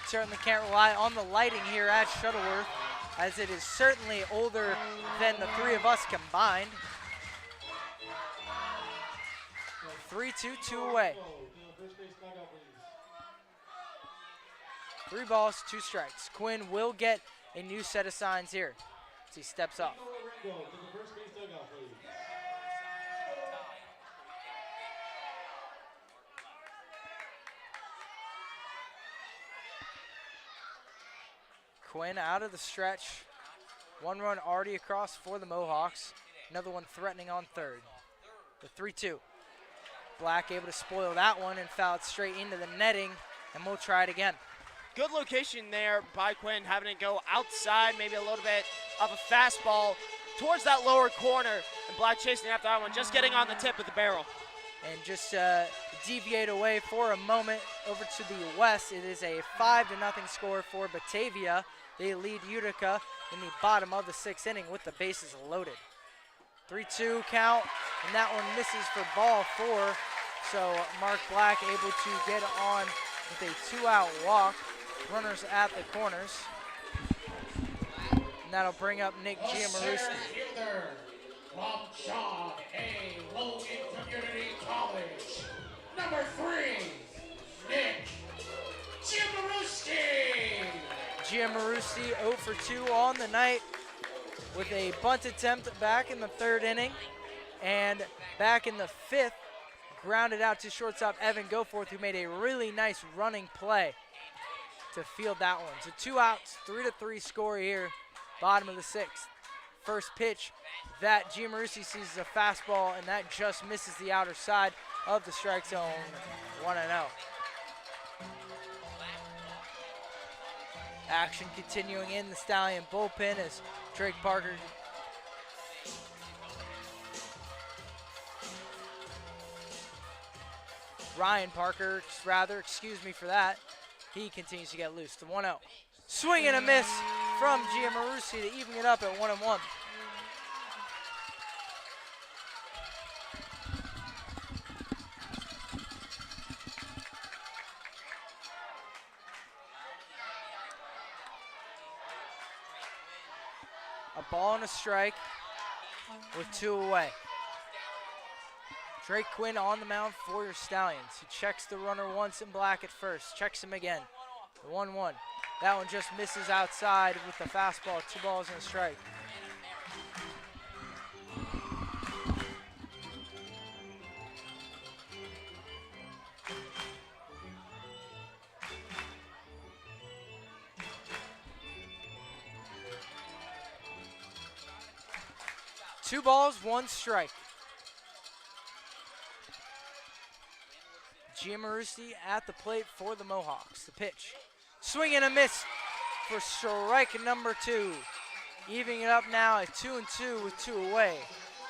C: Certainly can't rely on the lighting here at Shuttleworth, as it is certainly older than the 3 of us combined. 3-2, 2 away. 3 balls, 2 strikes. Quinn will get a new set of signs here as he steps up. Quinn out of the stretch. 1 run already across for the Mohawks. Another one threatening on third. The 3-2. Black able to spoil that one and foul it straight into the netting, and we'll try it again.
D: Good location there by Quinn, having it go outside, maybe a little bit of a fastball towards that lower corner, and Black chasing after that one, just getting on the tip of the barrel.
C: And just deviate away for a moment over to the west. It is a 5-0 score for Batavia. They lead Utica in the bottom of the 6th inning with the bases loaded. 3-2 count, and that one misses for ball 4. So Mark Black able to get on with a 2-out walk. Runners at the corners. And that'll bring up Nick Giammarusi.
A: From John A. Logan Community College, number 3, Nick Giammarusi.
C: Giammarusi 0 for 2 on the night with a bunt attempt back in the 3rd inning, and back in the 5th, grounded out to shortstop Evan Goforth, who made a really nice running play to field that one. So 2 outs, 3-3 score here, bottom of the 6th. First pitch that Giammarusi sees is a fastball, and that just misses the outer side of the strike zone. 1-0. Action continuing in the Stallion bullpen as Drake Parker Ryan Parker, excuse me for that. He continues to get loose. The 1-0. Swing and a miss from Giammarusi to even it up at 1-1. A ball and a strike with 2 away. Drake Quinn on the mound for your Stallions. He checks the runner once in black at first, checks him again. The 1-1. That one just misses outside with the fastball, 2 balls and a strike. 2 balls, 1 strike. Giammarusti at the plate for the Mohawks. The pitch. Swing and a miss for strike number 2. Evening it up now at 2-2 with 2 away.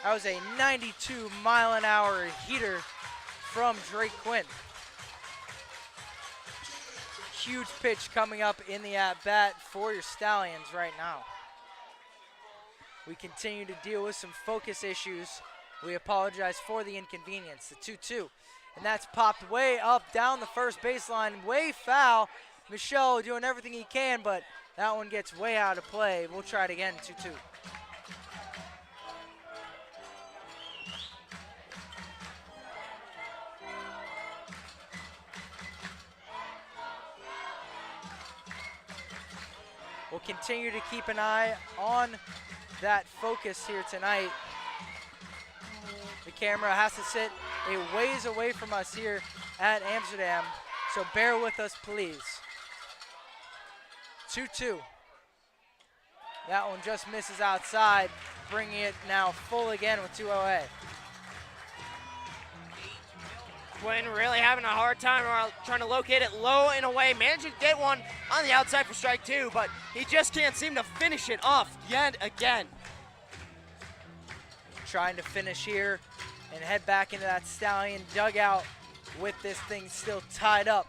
C: That was a 92-mile-an-hour heater from Drake Quinn. Huge pitch coming up in the at-bat for your Stallions right now. We continue to deal with some focus issues. We apologize for the inconvenience. The 2-2. And that's popped way up down the first baseline, way foul. Michelle doing everything he can, but that one gets way out of play. We'll try it again, 2-2. We'll continue to keep an eye on that focus here tonight. The camera has to sit a ways away from us here at Amsterdam, so bear with us, please. 2-2. That one just misses outside, bringing it now full again with 2 away.
D: Quinn really having a hard time trying to locate it low and away. Managed to get one on the outside for strike 2, but he just can't seem to finish it off yet again.
C: Trying to finish here and head back into that Stallion dugout with this thing still tied up.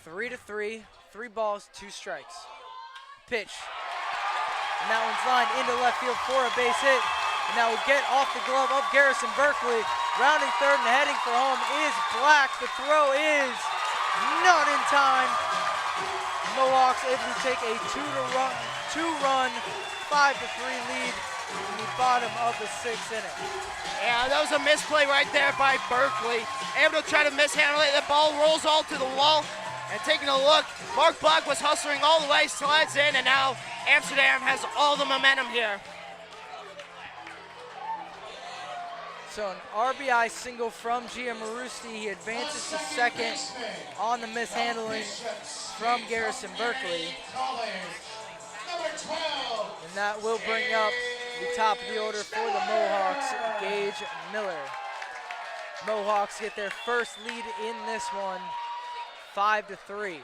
C: 3-3, 3 balls, 2 strikes. Pitch. And that one's lined into left field for a base hit. And that will get off the glove of Garrison Berkeley. Rounding third and heading for home is Black. The throw is not in time. Mohawks able to take a 2-run, 5-3 lead in the bottom of the 6th inning.
D: Yeah, that was a misplay right there by Berkeley. Able to try to mishandle it. The ball rolls all to the wall. And taking a look, Mark Black was hustling all the way, slides in, and now Amsterdam has all the momentum here.
C: So an RBI single from Giammarusti. He advances to second on the mishandling from Garrison Berkeley. And that will bring up the top of the order for the Mohawks, Gage Miller. Mohawks get their first lead in this one, 5-3.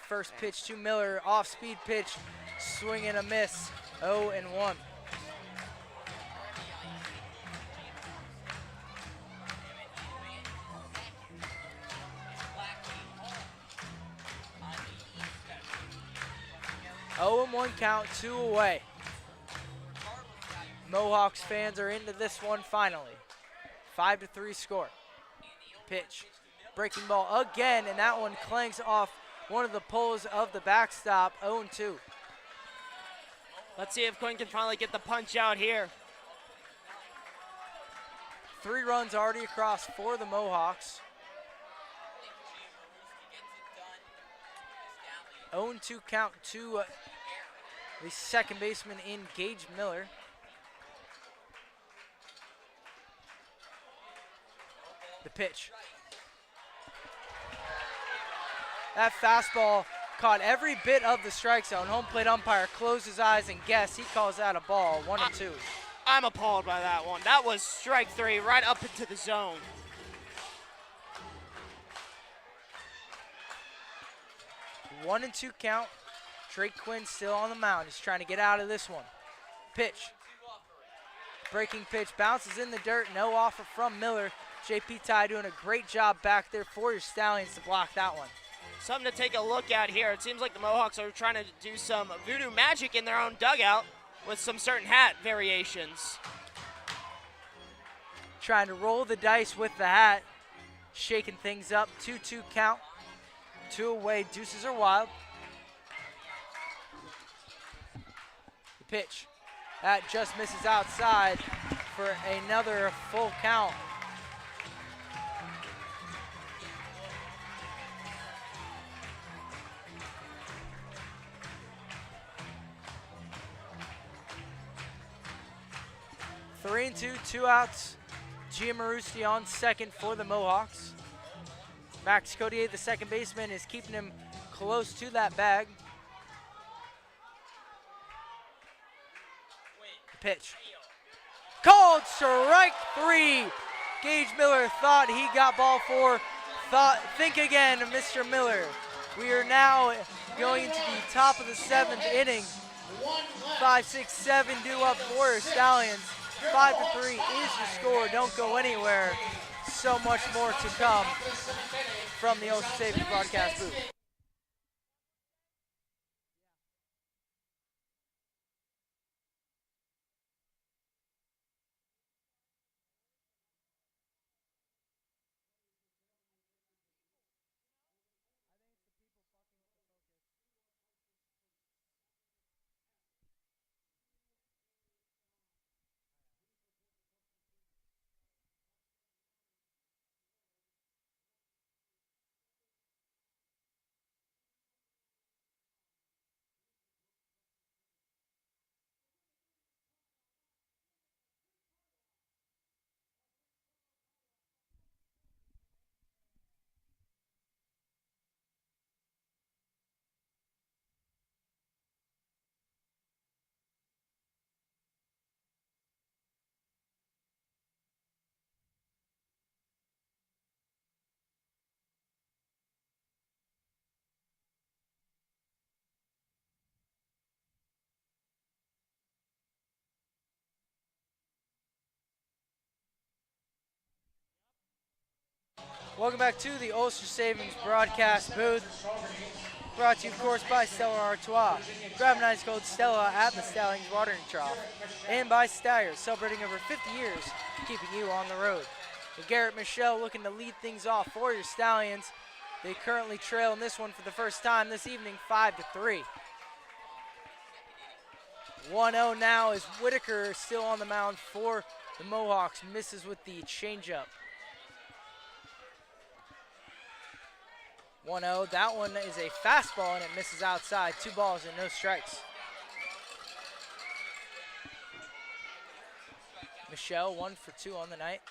C: First pitch to Miller, off-speed pitch, swing and a miss, 0-1. One count, 2 away. Mohawks fans are into this one finally. 5-3 score. Pitch. Breaking ball again, and that one clanks off one of the poles of the backstop, 0-2.
D: Let's see if Quinn can finally get the punch out here.
C: 3 runs already across for the Mohawks. 0-2 count to the second baseman in Gage Miller. The pitch. That fastball caught every bit of the strike zone. Home plate umpire closed his eyes and guessed. He calls that a ball, 1-2.
D: I'm appalled by that one. That was strike 3 right up into the zone.
C: One and 2 count. Drake Quinn still on the mound. He's trying to get out of this one. Pitch. Breaking pitch, bounces in the dirt. No offer from Miller. JP Ty doing a great job back there for your Stallions to block that one.
D: Something to take a look at here. It seems like the Mohawks are trying to do some voodoo magic in their own dugout with some certain hat variations.
C: Trying to roll the dice with the hat. Shaking things up. 2-2 count. 2 away. Deuces are wild. The pitch. That just misses outside for another full count. Three and 2, 2 outs. Giammarusti on second for the Mohawks. Max Codier, the second baseman, is keeping him close to that bag. Pitch. Called strike 3. Gage Miller thought he got ball 4. Think again, Mr. Miller. We are now going into the top of the 7th inning. 5, 6, 7 due up for your Stallions. 5-3 is your score. Don't go anywhere. So much more to come from the Ulster Savings broadcast booth. Welcome back to the Ulster Savings broadcast booth. Brought to you, of course, by Stella Artois. Grab an ice cold Stella at the Stallions watering trough. And by Steyr, celebrating over 50 years, keeping you on the road. And Garrett Michelle looking to lead things off for your Stallions. They currently trail in this one for the first time this evening, 5-3. 1-0 now is Whitaker still on the mound for the Mohawks. Misses with the changeup. 1-0, that one is a fastball and it misses outside. 2 balls and no strikes. Michelle 1 for 2 on the night.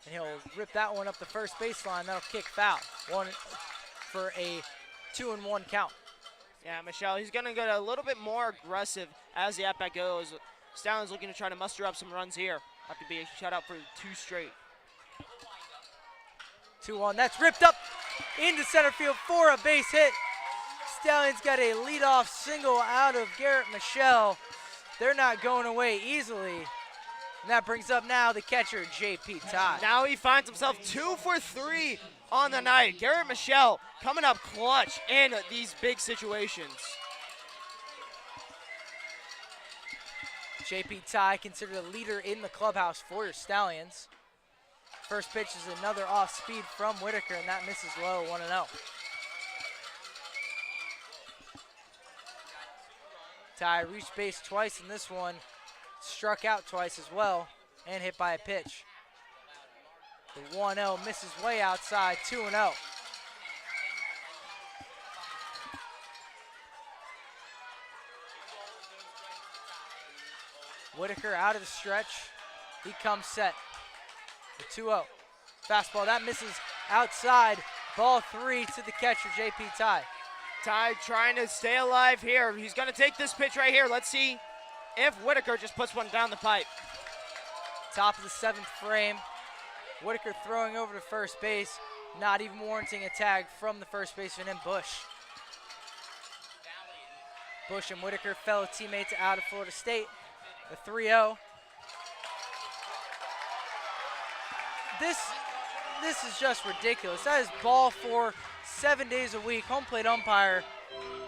C: And he'll rip that one up the first baseline. That'll kick foul. 1 for a 2-1 count.
D: Yeah, Michelle, he's going to get a little bit more aggressive as the at-bat goes. Stallions looking to try to muster up some runs here. Have to be a shutout for 2 straight.
C: 2-1, that's ripped up into center field for a base hit. Stallions got a leadoff single out of Garrett Michelle. They're not going away easily. And that brings up now the catcher, J.P. Todd.
D: Now he finds himself 2 for 3 on the night. Garrett Michelle coming up clutch in these big situations.
C: J.P. Ty considered a leader in the clubhouse for your Stallions. First pitch is another off speed from Whitaker, and that misses low, 1-0. Ty reached base twice in this one, struck out twice as well, and hit by a pitch. The 1-0 misses way outside, 2-0. Whitaker out of the stretch. He comes set. The 2-0. Fastball, that misses outside. Ball 3 to the catcher, J.P. Ty.
D: Ty trying to stay alive here. He's going to take this pitch right here. Let's see if Whitaker just puts one down the pipe.
C: Top of the 7th frame. Whitaker throwing over to first base, not even warranting a tag from the first baseman in Bush. Bush and Whitaker, fellow teammates out of Florida State. The 3-0. This is just ridiculous. That is ball 4, 7 days a week. Home plate umpire.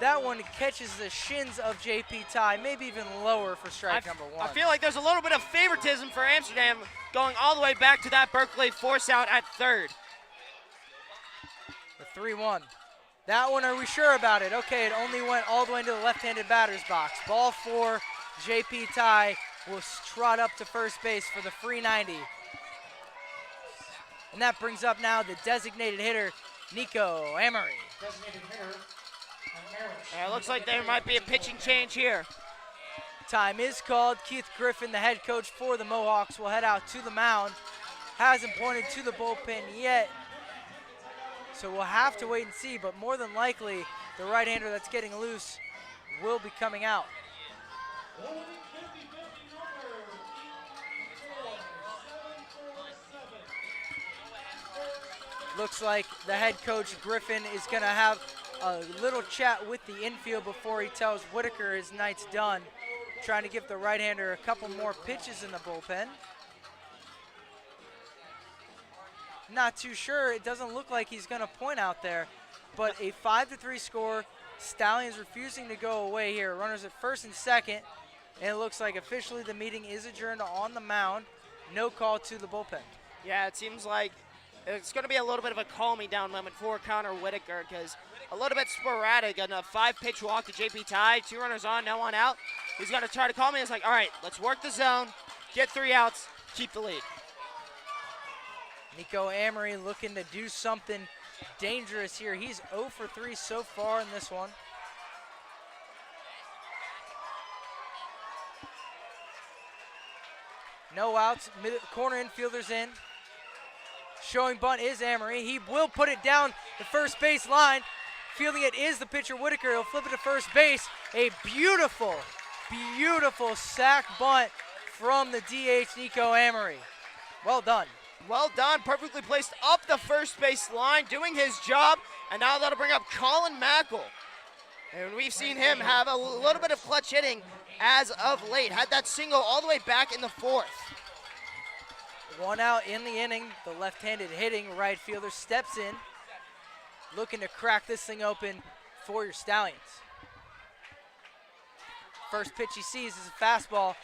C: That one catches the shins of J.P. Ty, maybe even lower for strike number 1.
D: I feel like there's a little bit of favoritism for Amsterdam going all the way back to that Berkeley force out at third.
C: The 3-1. That one, are we sure about it? Okay, it only went all the way into the left-handed batter's box. Ball 4, J.P. Ty will trot up to first base for the free 90. And that brings up now the designated hitter, Nico Amory.
D: It looks like there might be a pitching change here.
C: Time is called. Keith Griffin, the head coach for the Mohawks, will head out to the mound. Hasn't pointed to the bullpen yet, so we'll have to wait and see, but more than likely, the right-hander that's getting loose will be coming out. Looks like the head coach, Griffin, is going to have a little chat with the infield before he tells Whitaker his night's done, trying to give the right-hander a couple more pitches in the bullpen. Not too sure. It doesn't look like he's going to point out there, but a 5-3 score. Stallions refusing to go away here. Runners at first and second, and it looks like officially the meeting is adjourned on the mound. No call to the bullpen.
D: Yeah, it seems like it's going to be a little bit of a calming down moment for Connor Whitaker because a little bit sporadic. And a 5-pitch walk to JP Ty. 2 runners on, no one out. He's going to try to call me. It's like, all right, let's work the zone, get 3 outs, keep the lead.
C: Nico Amory looking to do something dangerous here. He's 0 for 3 so far in this one. No outs, corner infielders in. Showing bunt is Amory. He will put it down the first base line. Fielding it is the pitcher Whitaker. He'll flip it to first base. A beautiful, beautiful sac bunt from the DH Nico Amory. Well done.
D: Well done, perfectly placed up the first base line, doing his job, and now that'll bring up Colin Mackel. And we've seen him have a little bit of clutch hitting as of late. Had that single all the way back in the 4th.
C: 1 out in the inning. The left-handed hitting right fielder steps in, looking to crack this thing open for your Stallions. First pitch he sees is a fastball.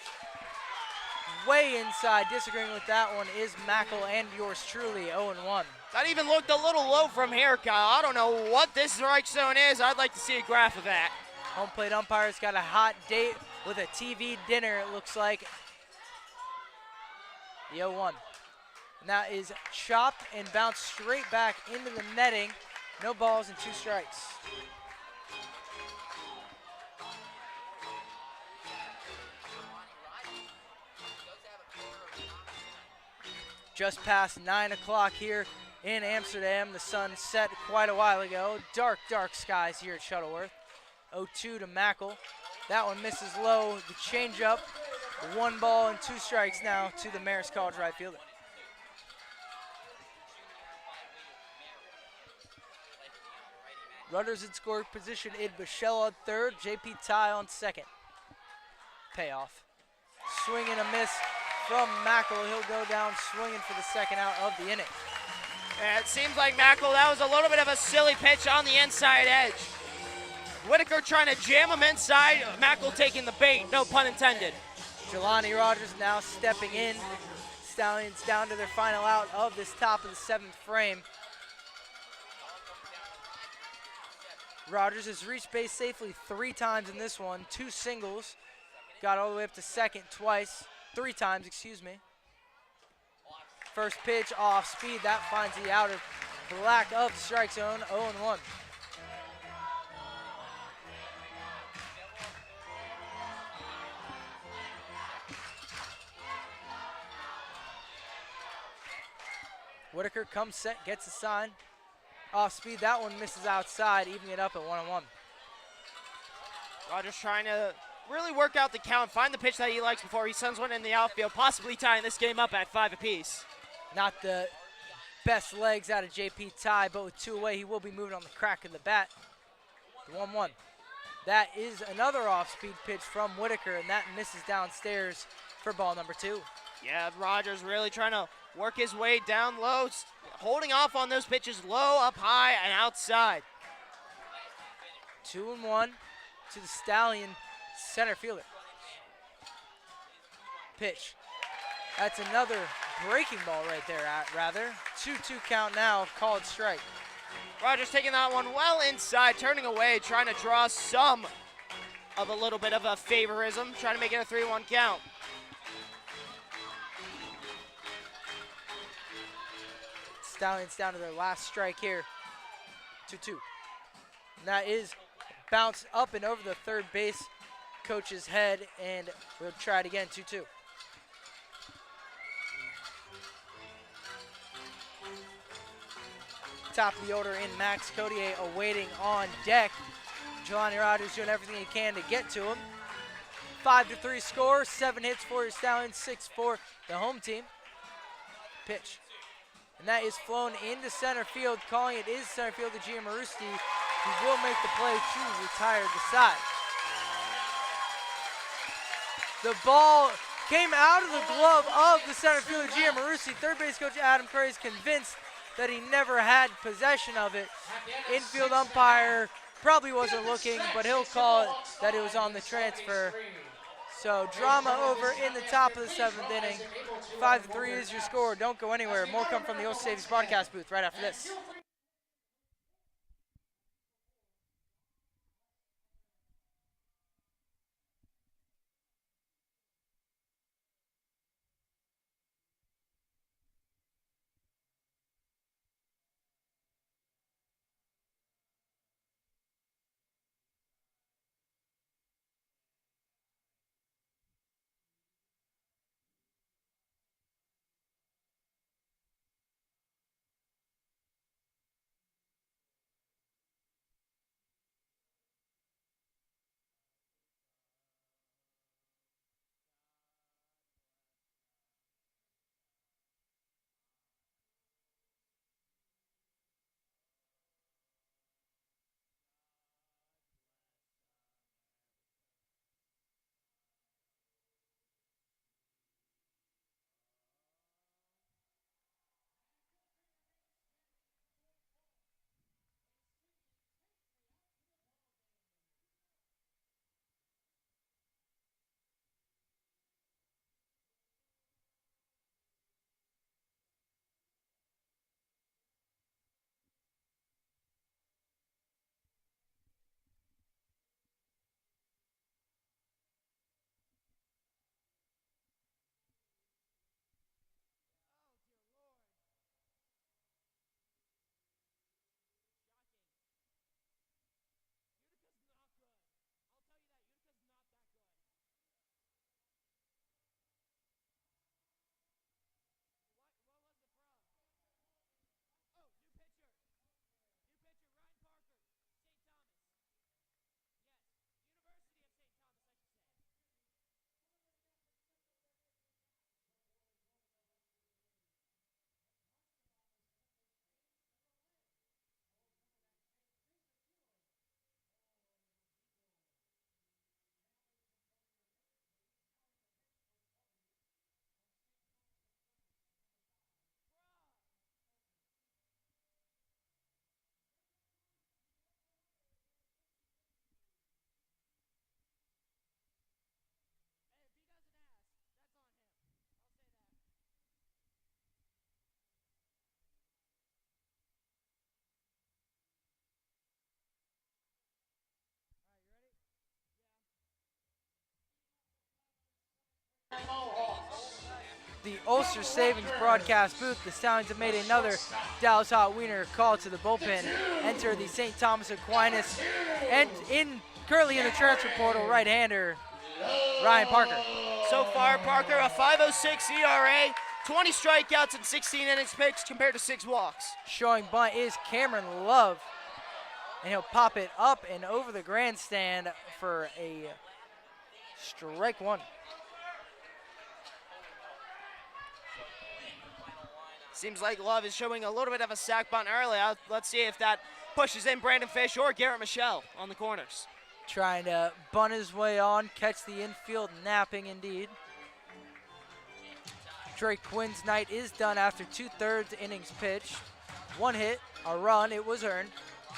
C: Way inside, disagreeing with that one is Mackel and yours truly, 0-1.
D: That even looked a little low from here, Kyle. I don't know what this strike zone is. I'd like to see a graph of that.
C: Home plate umpire's got a hot date with a TV dinner, it looks like. The 0-1. And that is chopped and bounced straight back into the netting. No balls and 2 strikes. Just past 9 o'clock here in Amsterdam. The sun set quite a while ago. Dark, dark skies here at Shuttleworth. 0-2 to Mackel. That one misses low. The changeup. 1 ball and 2 strikes now to the Marist College right fielder. Runners in scoring position in Michelle on third. JP Ty on second. Payoff. Swing and a miss from Mackel. He'll go down swinging for the second out of the inning.
D: And it seems like Mackel, that was a little bit of a silly pitch on the inside edge. Whitaker trying to jam him inside. Mackel taking the bait, no pun intended.
C: Jelani Rogers now stepping in. Stallions down to their final out of this top of the 7th frame. Rogers has reached base safely 3 times in this one. 2 singles. Got all the way up to second twice. 3 times, excuse me. First pitch off speed. That finds the outer black of the strike zone. 0-1. Whitaker comes set, gets a sign. Off speed, that one misses outside, evening it up at 1-1.
D: Rogers trying to really work out the count, find the pitch that he likes before he sends one in the outfield, possibly tying this game up at 5 apiece.
C: Not the best legs out of JP Ty, but with 2 away, he will be moving on the crack of the bat. 1-1. That is another off-speed pitch from Whitaker, and that misses downstairs for ball number 2.
D: Yeah, Rogers really trying to work his way down low, holding off on those pitches low, up high, and outside.
C: 2-1 to the Stallion center fielder. Pitch. That's another breaking ball right there, rather. 2-2 count now, called strike.
D: Rogers taking that one well inside, turning away, trying to draw some of a little bit of a favorism, trying to make it a 3-1 count.
C: Stallions down to their last strike here. 2-2. And that is bounced up and over the third base coach's head, and we'll try it again, 2-2. Top of the order in Max Codier awaiting on deck. Jelani Rogers doing everything he can to get to him. 5-3 score, 7 hits for your Stallions, 6 for the home team. Pitch. And that is flown into center field. Calling it is center field to Giammarusti, who will make the play to retire the side. The ball came out of the glove of the center fielder, Giammarusti. Third base coach Adam Curry is convinced that he never had possession of it. Infield umpire probably wasn't looking, but he'll call it that it was on the transfer. So drama over in the top of the 7th inning. 5-3 is your score. Don't go anywhere. More come from the Ulster Savings broadcast booth right after this. The Ulster Savings broadcast booth, the Stallions have made another Dallas Hot Wiener call to the bullpen. Enter the St. Thomas Aquinas, and currently in the transfer portal, right-hander Ryan Parker.
D: So far, Parker, a 5.06 ERA, 20 strikeouts and 16 innings pitched compared to 6 walks.
C: Showing bunt is Cameron Love, and he'll pop it up and over the grandstand for a strike one.
D: Seems like Love is showing a little bit of a sack bunt early. Let's see if that pushes in Brandon Fish or Garrett Michelle on the corners.
C: Trying to bunt his way on, catch the infield, napping indeed. Drake Quinn's night is done after 2/3 innings pitched. 1 hit, a run, it was earned,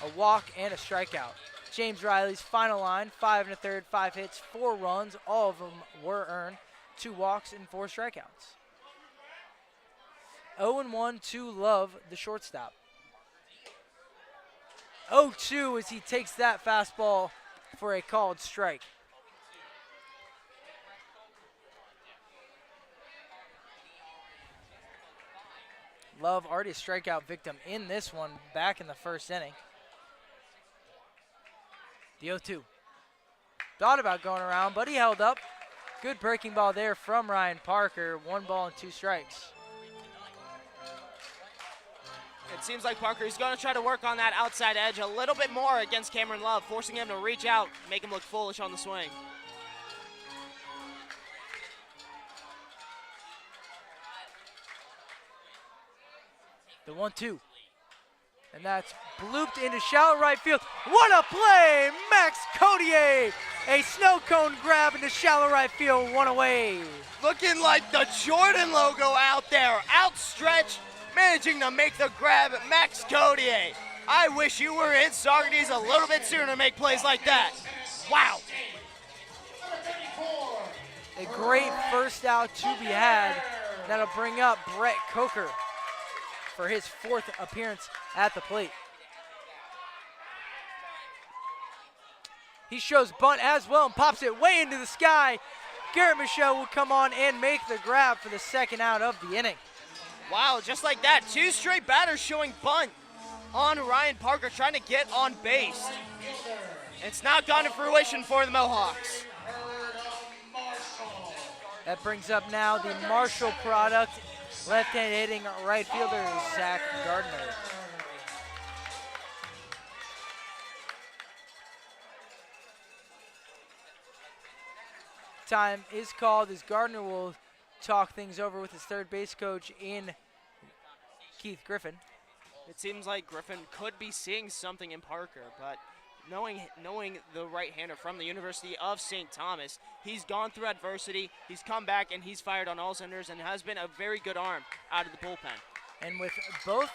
C: a walk, and a strikeout. James Riley's final line, 5 1/3, 5 hits, 4 runs, all of them were earned, 2 walks and 4 strikeouts. 0-1 to Love, the shortstop. 0-2 as he takes that fastball for a called strike. Love already a strikeout victim in this one back in the first inning. The 0-2. Thought about going around, but he held up. Good breaking ball there from Ryan Parker. 1 ball and 2 strikes.
D: It seems like Parker's going to try to work on that outside edge a little bit more against Cameron Love, forcing him to reach out, make him look foolish on the swing.
C: The 1-2. And that's blooped into shallow right field. What a play! Max Codier, a snow cone grab into shallow right field, one away.
D: Looking like the Jordan logo out there, outstretched, managing to make the grab at Max Codier. I wish you were in Saugerties a little bit sooner to make plays like that. Wow.
C: A great first out to be had. That'll bring up Brett Coker for his 4th appearance at the plate. He shows bunt as well and pops it way into the sky. Garrett Michelle will come on and make the grab for the 2nd out of the inning.
D: Wow, just like that, 2 straight batters showing bunt on Ryan Parker, trying to get on base. It's not gone to fruition for the Mohawks.
C: That brings up now the Marshall product, left-hand hitting right fielder, Zach Gardner. Time is called as Gardner will talk things over with his third base coach in Keith Griffin.
D: It seems like Griffin could be seeing something in Parker, but knowing the right-hander from the University of St. Thomas, he's gone through adversity, he's come back, and he's fired on all cylinders and has been a very good arm out of the bullpen.
C: And with both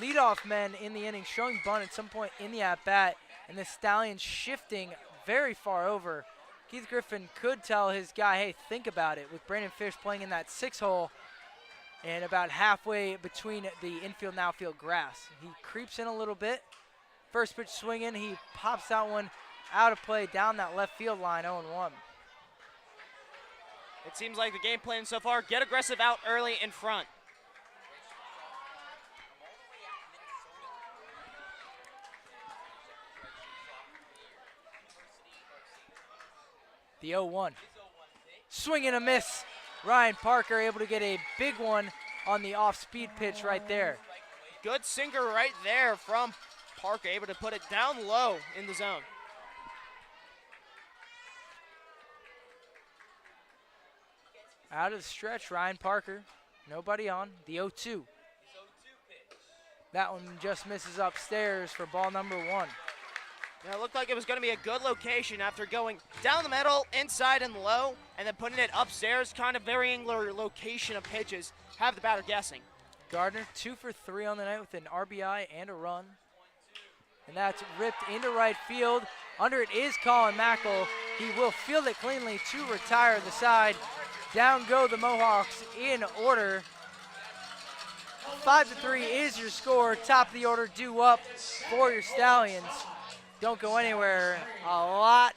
C: leadoff men in the inning showing bunt at some point in the at-bat, and the Stallions shifting very far over, Keith Griffin could tell his guy, hey, think about it, with Brandon Fish playing in that 6-hole and about halfway between the infield and outfield grass. He creeps in a little bit. First pitch swinging, he pops that one out of play down that left field line, 0-1.
D: It seems like the game plan so far, get aggressive out early in front.
C: The 0-1. Swing and a miss. Ryan Parker able to get a big one on the off-speed pitch right there.
D: Good sinker right there from Parker, able to put it down low in the zone.
C: Out of the stretch, Ryan Parker. Nobody on. The 0-2. That one just misses upstairs for ball number 1.
D: Yeah, it looked like it was going to be a good location after going down the middle, inside and low, and then putting it upstairs, kind of varying location of pitches. Have the batter guessing.
C: Gardner 2 for 3 on the night with an RBI and a run. And that's ripped into right field. Under it is Colin Mackel. He will field it cleanly to retire the side. Down go the Mohawks in order. 5-3 is your score. Top of the order due up for your Stallions. Don't go anywhere. A lot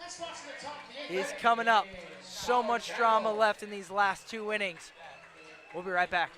C: is coming up. So much drama left in these last 2 innings. We'll be right back.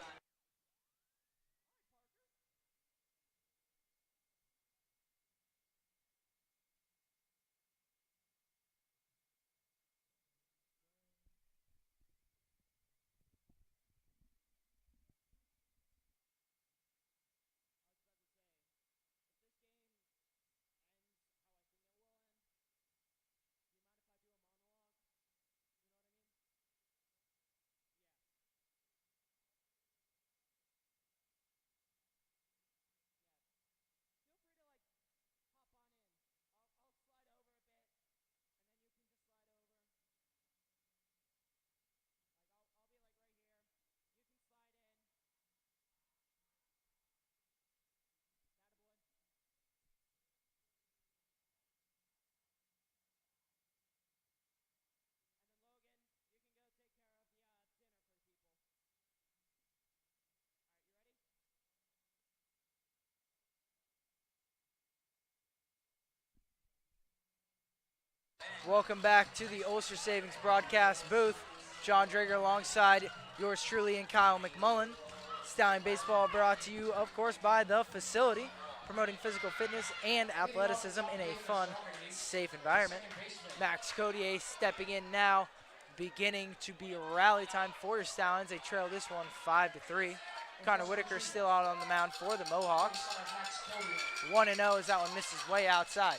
C: Welcome back to the Ulster Savings broadcast booth. John Drager alongside yours truly and Kyle McMullen. Stallion Baseball brought to you, of course, by The Facility, promoting physical fitness and athleticism in a fun, safe environment. Max Codier stepping in now, beginning to be rally time for your Stallions. They trail this one 5-3. Connor Whitaker still out on the mound for the Mohawks. 1-0 as that one misses way outside.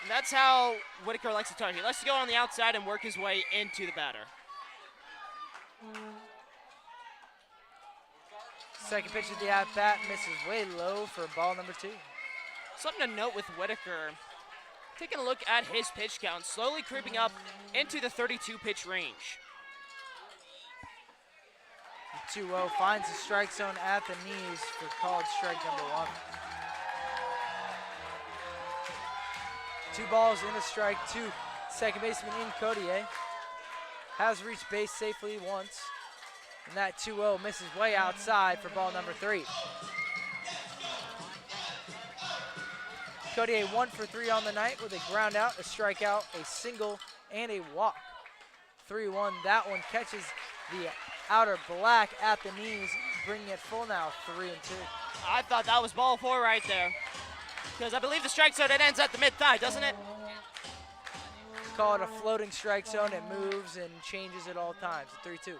D: And that's how Whitaker likes to start. He likes to go on the outside and work his way into the batter.
C: Second pitch of the at-bat misses way low for ball number 2.
D: Something to note with Whitaker, taking a look at his pitch count, slowly creeping up into the 32 pitch range.
C: 2-0 finds the strike zone at the knees for called strike number 1. 2 balls and a strike to second baseman in Codier. Has reached base safely once. And that 2-0 misses way outside for ball number 3. Codier 1 for 3 on the night with a ground out, a strikeout, a single, and a walk. 3-1, that one catches the outer black at the knees, bringing it full now, 3-2.
D: I thought that was ball 4 right there. Because I believe the strike zone, it ends at the mid-thigh, doesn't it?
C: Call it a floating strike zone. It moves and changes at all times. 3-2.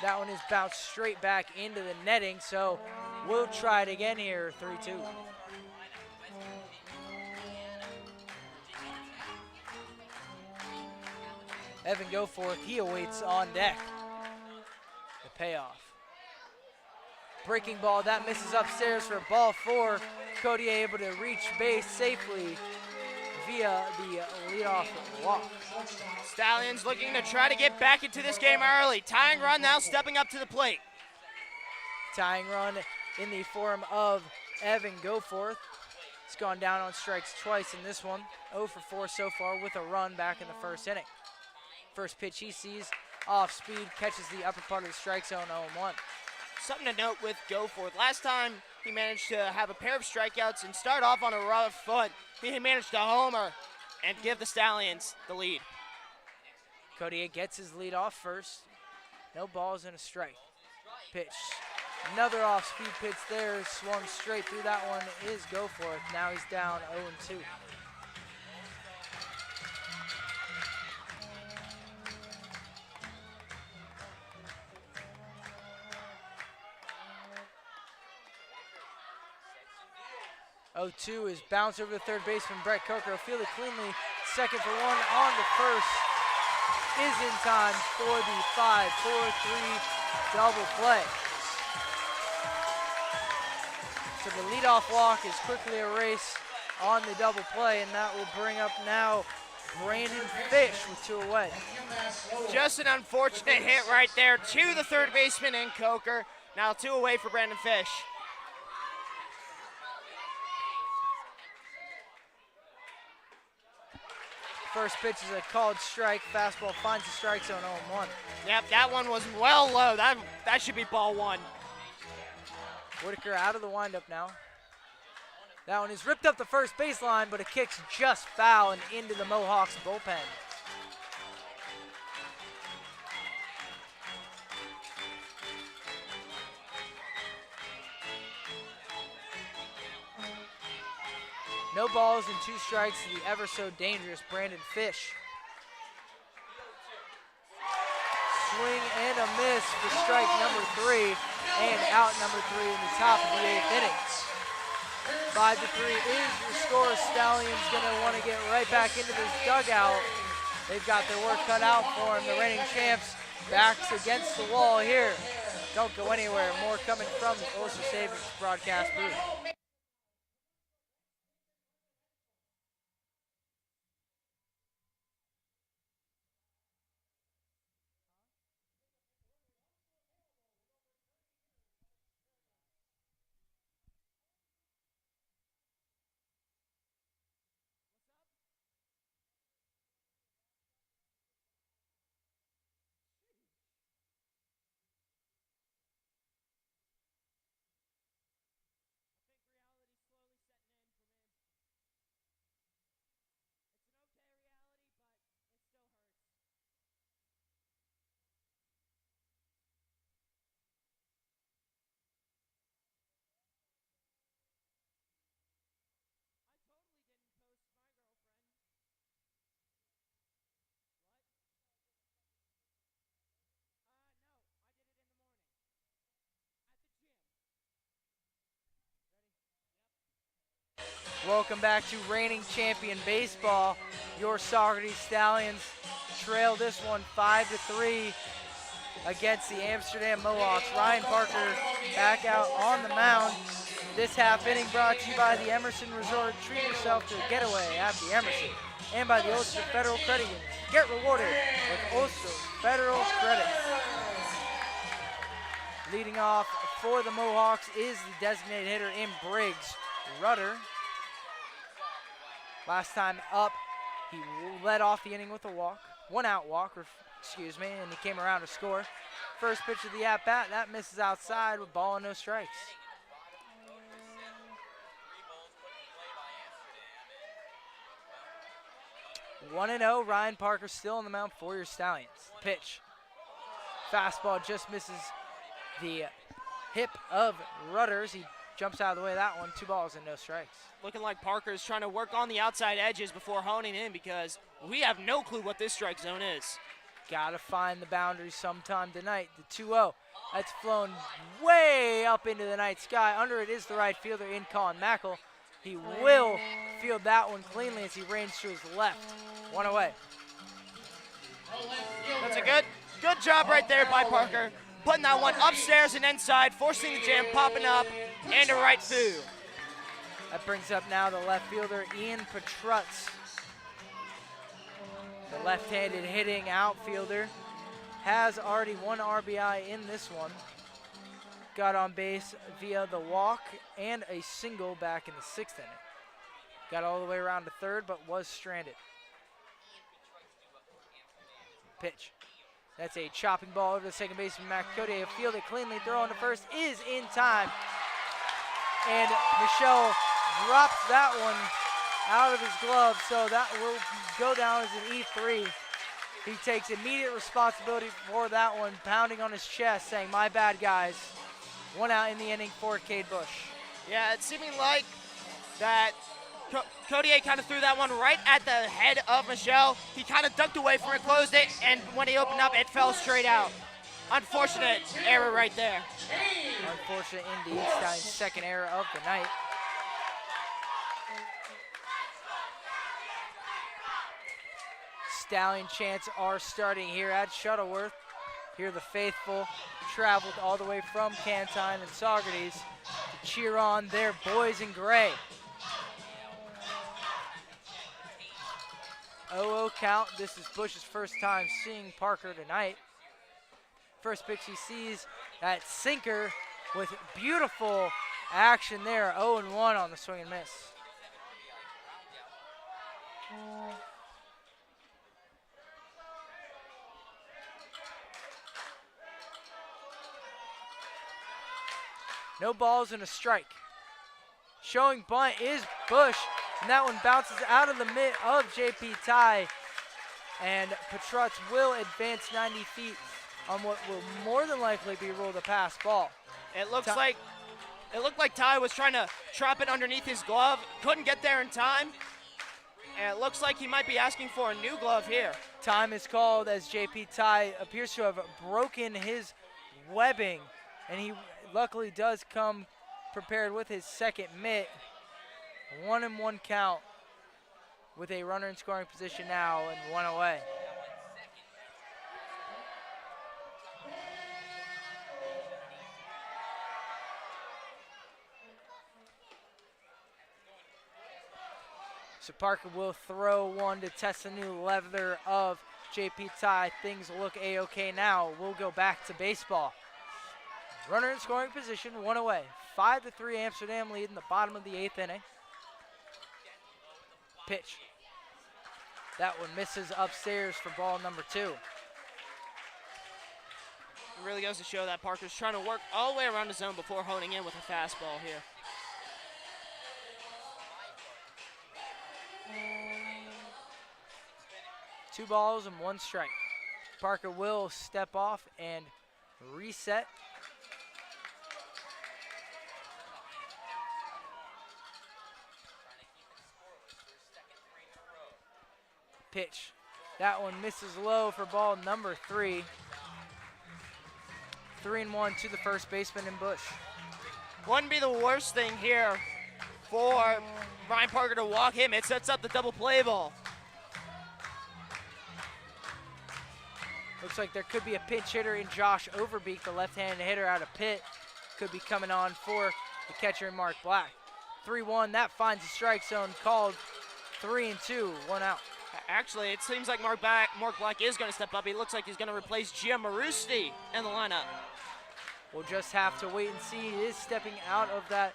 C: That one is bounced straight back into the netting, so we'll try it again here, 3-2. Evan Goforth, he awaits on deck. The payoff. Breaking ball, that misses upstairs for ball 4. Cody able to reach base safely via the leadoff walk.
D: Stallions looking to try to get back into this game early. Tying run now stepping up to the plate.
C: Tying run in the form of Evan Goforth. He's gone down on strikes twice in this one. 0 for 4 so far with a run back in the first inning. First pitch he sees, off speed, catches the upper part of the strike zone, 0-1.
D: Something to note with Goforth. Last time he managed to have a pair of strikeouts and start off on a rough foot. He managed to homer and give the Stallions the lead.
C: Cody gets his lead off first. No balls and a strike. Pitch. Another off-speed pitch there, swung straight through that one is Goforth. Now he's down 0-2. Oh-2 is bounced over to third baseman Brett Coker. Fielded cleanly, second for 1 on the first. Is in time for the 5-4-3 double play. So the leadoff walk is quickly erased on the double play, and that will bring up now Brandon Fish with 2 away.
D: Just an unfortunate hit right there to the third baseman in Coker. Now 2 away for Brandon Fish.
C: First pitch is a called strike. Fastball finds the strike zone, 0-1.
D: Yep, that one was well low. That should be ball 1.
C: Whitaker out of the windup now. That one is ripped up the first baseline, but it kicks just foul and into the Mohawks bullpen. No balls and 2 strikes to the ever so dangerous Brandon Fish. Swing and a miss for strike number 3 and out number 3 in the top of the 8th inning. 5-3 is your score. Stallions gonna want to get right back into this dugout. They've got their work cut out for them. The reigning champs backs against the wall here. Don't go anywhere. More coming from the Ulster Savings broadcast booth. Welcome back to reigning champion baseball. Your Saugerties Stallions trail this one 5-3 against the Amsterdam Mohawks. Ryan Parker back out on the mound. This half inning brought to you by the Emerson Resort. Treat yourself to a getaway at the Emerson. And by the Ulster Federal Credit Union. Get rewarded with Ulster Federal Credit. Leading off for the Mohawks is the designated hitter in Briggs, Rudder. Last time up, he led off the inning with a walk, 1-out walk, and he came around to score. First pitch of the at-bat, that misses outside with ball and no strikes. 1-0, Ryan Parker still on the mound for your Stallions. Pitch. Fastball just misses the hip of Rudders. He jumps out of the way of that one. 2 balls and no strikes.
D: Looking like Parker's trying to work on the outside edges before honing in because we have no clue what this strike zone is.
C: Gotta find the boundaries sometime tonight. The 2-0. That's flown way up into the night sky. Under it is the right fielder in Colin Mackel. He will field that one cleanly as he ranges to his left. 1 away.
D: That's a good job right there by Parker. Putting that one upstairs and inside, forcing the jam, popping up, and a right through.
C: That brings up now the left fielder, Ian Petrutz. The left-handed hitting outfielder has already 1 RBI in this one. Got on base via the walk and a single back in the 6th inning. Got all the way around to third, but was stranded. Pitch. That's a chopping ball over to second baseman Mac Cody. Fielded cleanly, throwing to first is in time. And Michelle drops that one out of his glove, so that will go down as an E3. He takes immediate responsibility for that one, pounding on his chest, saying, "My bad, guys." 1 out in the inning for Cade Bush.
D: Yeah, it's seeming like that Codier kind of threw that one right at the head of Michelle. He kind of ducked away from it, closed it, and when he opened up, it fell straight out. Unfortunate error right there.
C: Unfortunate indeed. Stallion's 2nd error of the night. Stallion chants are starting here at Shuttleworth. Here the faithful traveled all the way from Cantine and Saugerties to cheer on their boys in gray. 0-0 count. This is Bush's first time seeing Parker tonight. First pitch he sees, that sinker with beautiful action there. 0-1 on the swing and miss. No balls and a strike. Showing bunt is Bush, and that one bounces out of the mitt of JP Ty. And Petrutz will advance 90 feet on what will more than likely be ruled a pass ball.
D: It looked like Ty was trying to trap it underneath his glove, couldn't get there in time, and it looks like he might be asking for a new glove here.
C: Time is called as JP Ty appears to have broken his webbing, and he luckily does come prepared with his 2nd mitt. 1-1 count with a runner in scoring position now and 1 away. So Parker will throw one to test the new leather of JP Ty. Things look A-OK now. We'll go back to baseball. Runner in scoring position, 1 away. 5-3 Amsterdam lead in the bottom of the 8th inning. Pitch. That one misses upstairs for ball number 2.
D: It really goes to show that Parker's trying to work all the way around the zone before honing in with a fastball here.
C: Two balls and 1 strike. Parker will step off and reset. Pitch. That one misses low for ball number 3. 3-1 to the first baseman in Bush.
D: Wouldn't be the worst thing here for Ryan Parker to walk him. It sets up the double play ball.
C: Looks like there could be a pinch hitter in Josh Overbeek, the left-handed hitter out of Pitt. Could be coming on for the catcher in Mark Black. 3-1, that finds the strike zone, called 3-2, 1 out.
D: Actually, it seems like Mark Black is going to step up. He looks like he's going to replace Gia Marusti in the lineup.
C: We'll just have to wait and see. He is stepping out of that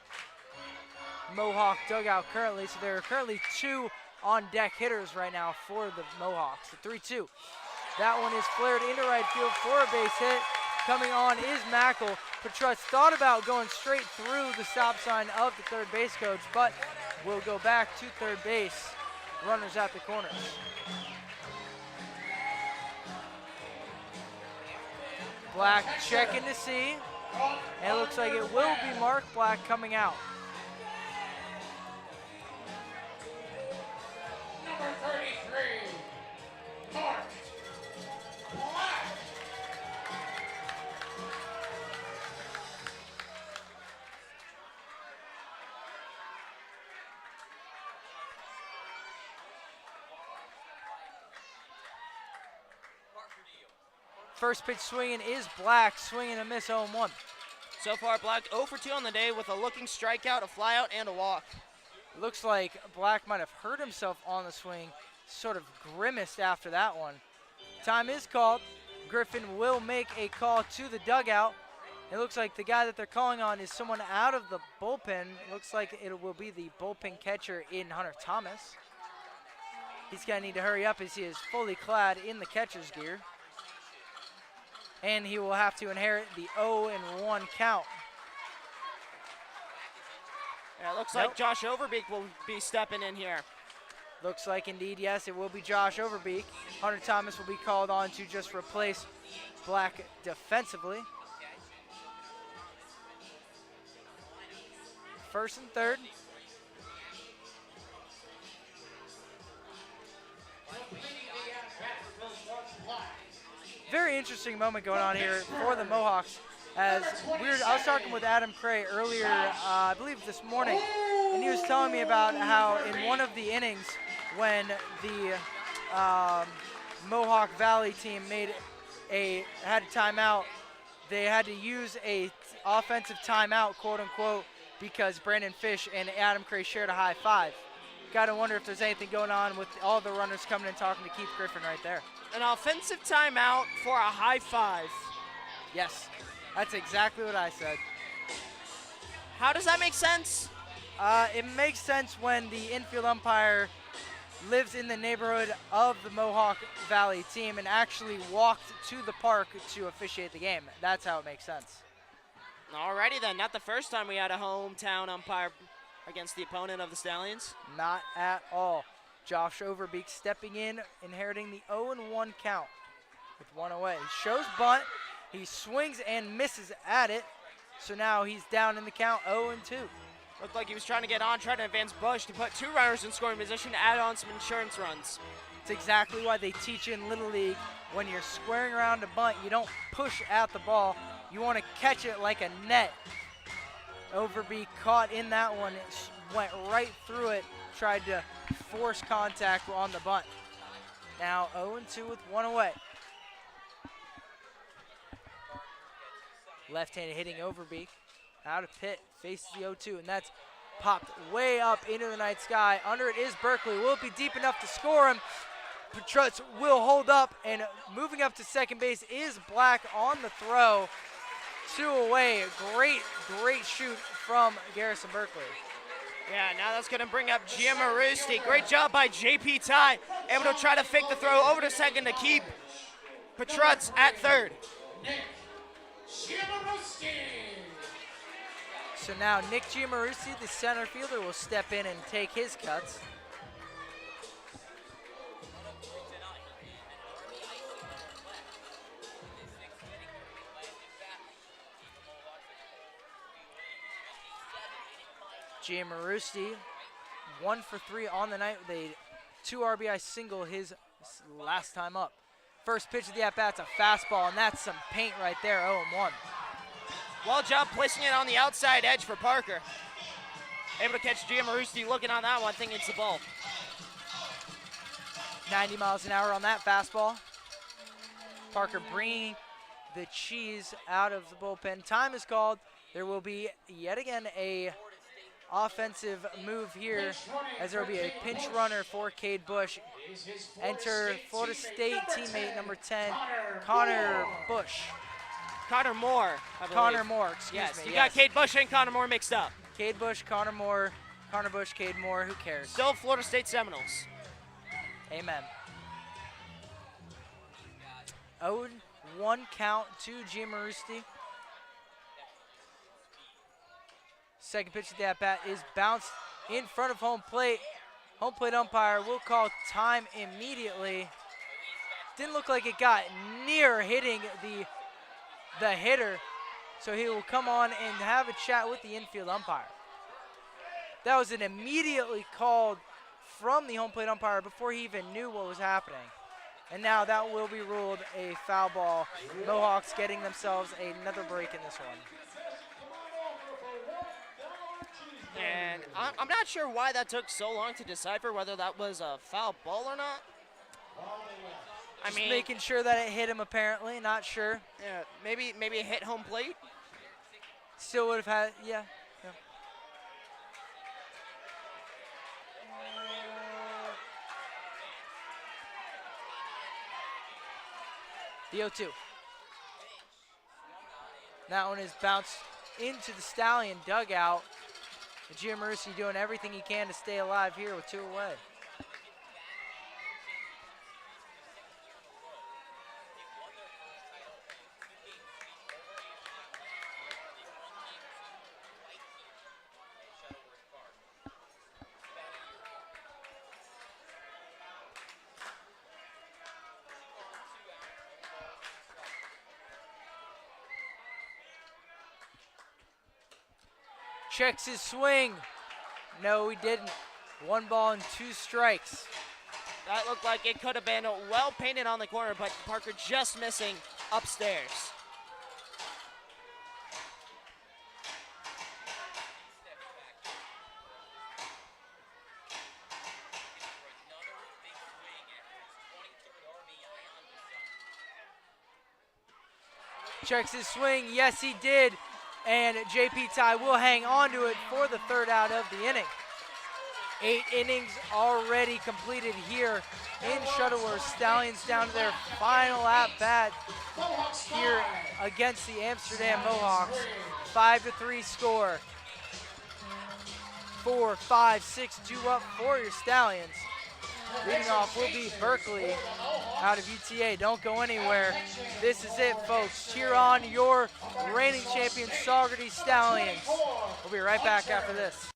C: Mohawk dugout currently, so there are currently 2 on-deck hitters right now for the Mohawks. The 3-2. That one is flared into right field for a base hit. Coming on is Mackel. Petrutz thought about going straight through the stop sign of the third base coach, but will go back to third base. Runners at the corners. Black checking to see, and it looks like it will be Mark Black coming out.
A: Number 33, Mark Black.
C: First pitch swinging is Black, swinging a miss, 0-1.
D: So far, Black 0 for 2 on the day with a looking strikeout, a flyout, and a walk.
C: Looks like Black might have hurt himself on the swing, sort of grimaced after that one. Time is called. Griffin will make a call to the dugout. It looks like the guy that they're calling on is someone out of the bullpen. Looks like it will be the bullpen catcher in Hunter Thomas. He's going to need to hurry up as he is fully clad in the catcher's gear. And he will have to inherit the 0-1 count.
D: Yeah, it looks like Josh Overbeek will be stepping in here.
C: Looks like indeed, yes, it will be Josh Overbeek. Hunter Thomas will be called on to just replace Black defensively. First and third. Very interesting moment going on here for the Mohawks. I was talking with Adam Cray earlier, I believe this morning, and he was telling me about how in one of the innings when the Mohawk Valley team had a timeout, they had to use a offensive timeout, quote unquote, because Brandon Fish and Adam Cray shared a high five. Got to wonder if there's anything going on with all the runners coming and talking to Keith Griffin right there.
D: An offensive timeout for a high five.
C: Yes, that's exactly what I said.
D: How does that make sense?
C: It makes sense when the infield umpire lives in the neighborhood of the Mohawk Valley team and actually walked to the park to officiate the game. That's how it makes sense.
D: Alrighty then, not the first time we had a hometown umpire against the opponent of the Stallions.
C: Not at all. Josh Overbeek stepping in, inheriting the 0-1 count with one away. He shows bunt, he swings and misses at it, so now he's down in the count 0-2.
D: Looked like he was trying to get on, trying to advance Bush to put 2 runners in scoring position to add on some insurance runs.
C: It's exactly why they teach in Little League, when you're squaring around a bunt, you don't push at the ball, you want to catch it like a net. Overbeek caught in that one, it went right through it, tried to force contact on the bunt. Now 0-2 with one away. Left-handed hitting Overbeek. Out of pit, faces the 0-2, and that's popped way up into the night sky. Under it is Berkeley. Will it be deep enough to score him? Petrutz will hold up, and moving up to second base is Black on the throw. 2 away. Great shoot from Garrison Berkeley.
D: Yeah, now that's going to bring up Gia Marusti. Great job by JP Ty. Able to try to fake the throw over to second to keep Petrutz at third.
C: So now Nick Giamarusi, the center fielder, will step in and take his cuts. Giamarusi, 1 for 3 on the night with a 2 RBI single his last time up. First pitch of the at-bat's a fastball, and that's some paint right there, 0-1.
D: Well job placing it on the outside edge for Parker. Able to catch Giamarusti looking on that one, thinking it's the ball.
C: 90 miles an hour on that fastball. Parker bringing the cheese out of the bullpen. Time is called. There will be yet again a offensive move here, as there will be a pinch runner for Cade Bush. Enter Florida State teammate number 10, Connor Bush.
D: Connor Moore, I believe.
C: Connor Moore, excuse
D: Yes,
C: me.
D: you
C: yes.
D: got Cade Bush and Connor Moore mixed up.
C: Cade Bush, Connor Moore, Connor Bush, Cade Moore, who cares?
D: Still Florida State Seminoles.
C: Amen. 0-1 count to Giammarusti. Second pitch of the at-bat is bounced in front of home plate. Home plate umpire will call time immediately. Didn't look like it got near hitting the hitter, so he will come on and have a chat with the infield umpire. That was an immediately called from the home plate umpire before he even knew what was happening. And now that will be ruled a foul ball. Mohawks getting themselves another break in this one.
D: And I'm not sure why that took so long to decipher whether that was a foul ball or not.
C: Just making sure that it hit him apparently, not sure.
D: Yeah, maybe it hit home plate.
C: Still would have had, yeah. The 0-2. That one is bounced into the Stallion dugout. Giammarusti doing everything he can to stay alive here with 2 away. Checks his swing. No, he didn't. 1 ball and 2 strikes.
D: That looked like it could have been well painted on the corner, but Parker just missing upstairs.
C: Checks his swing. Yes, he did. And JP Ty will hang on to it for the 3rd out of the inning. 8 innings already completed here in Shuttleworth. Stallions down to their final at-bat here against the Amsterdam Mohawks. 5-3 score. 4, 5, 6, 2 up for your Stallions. Leading off will be Berkeley out of UTA. Don't go anywhere. This is it, folks. Cheer on your reigning champion, Saugerties Stallions. We'll be right back after this.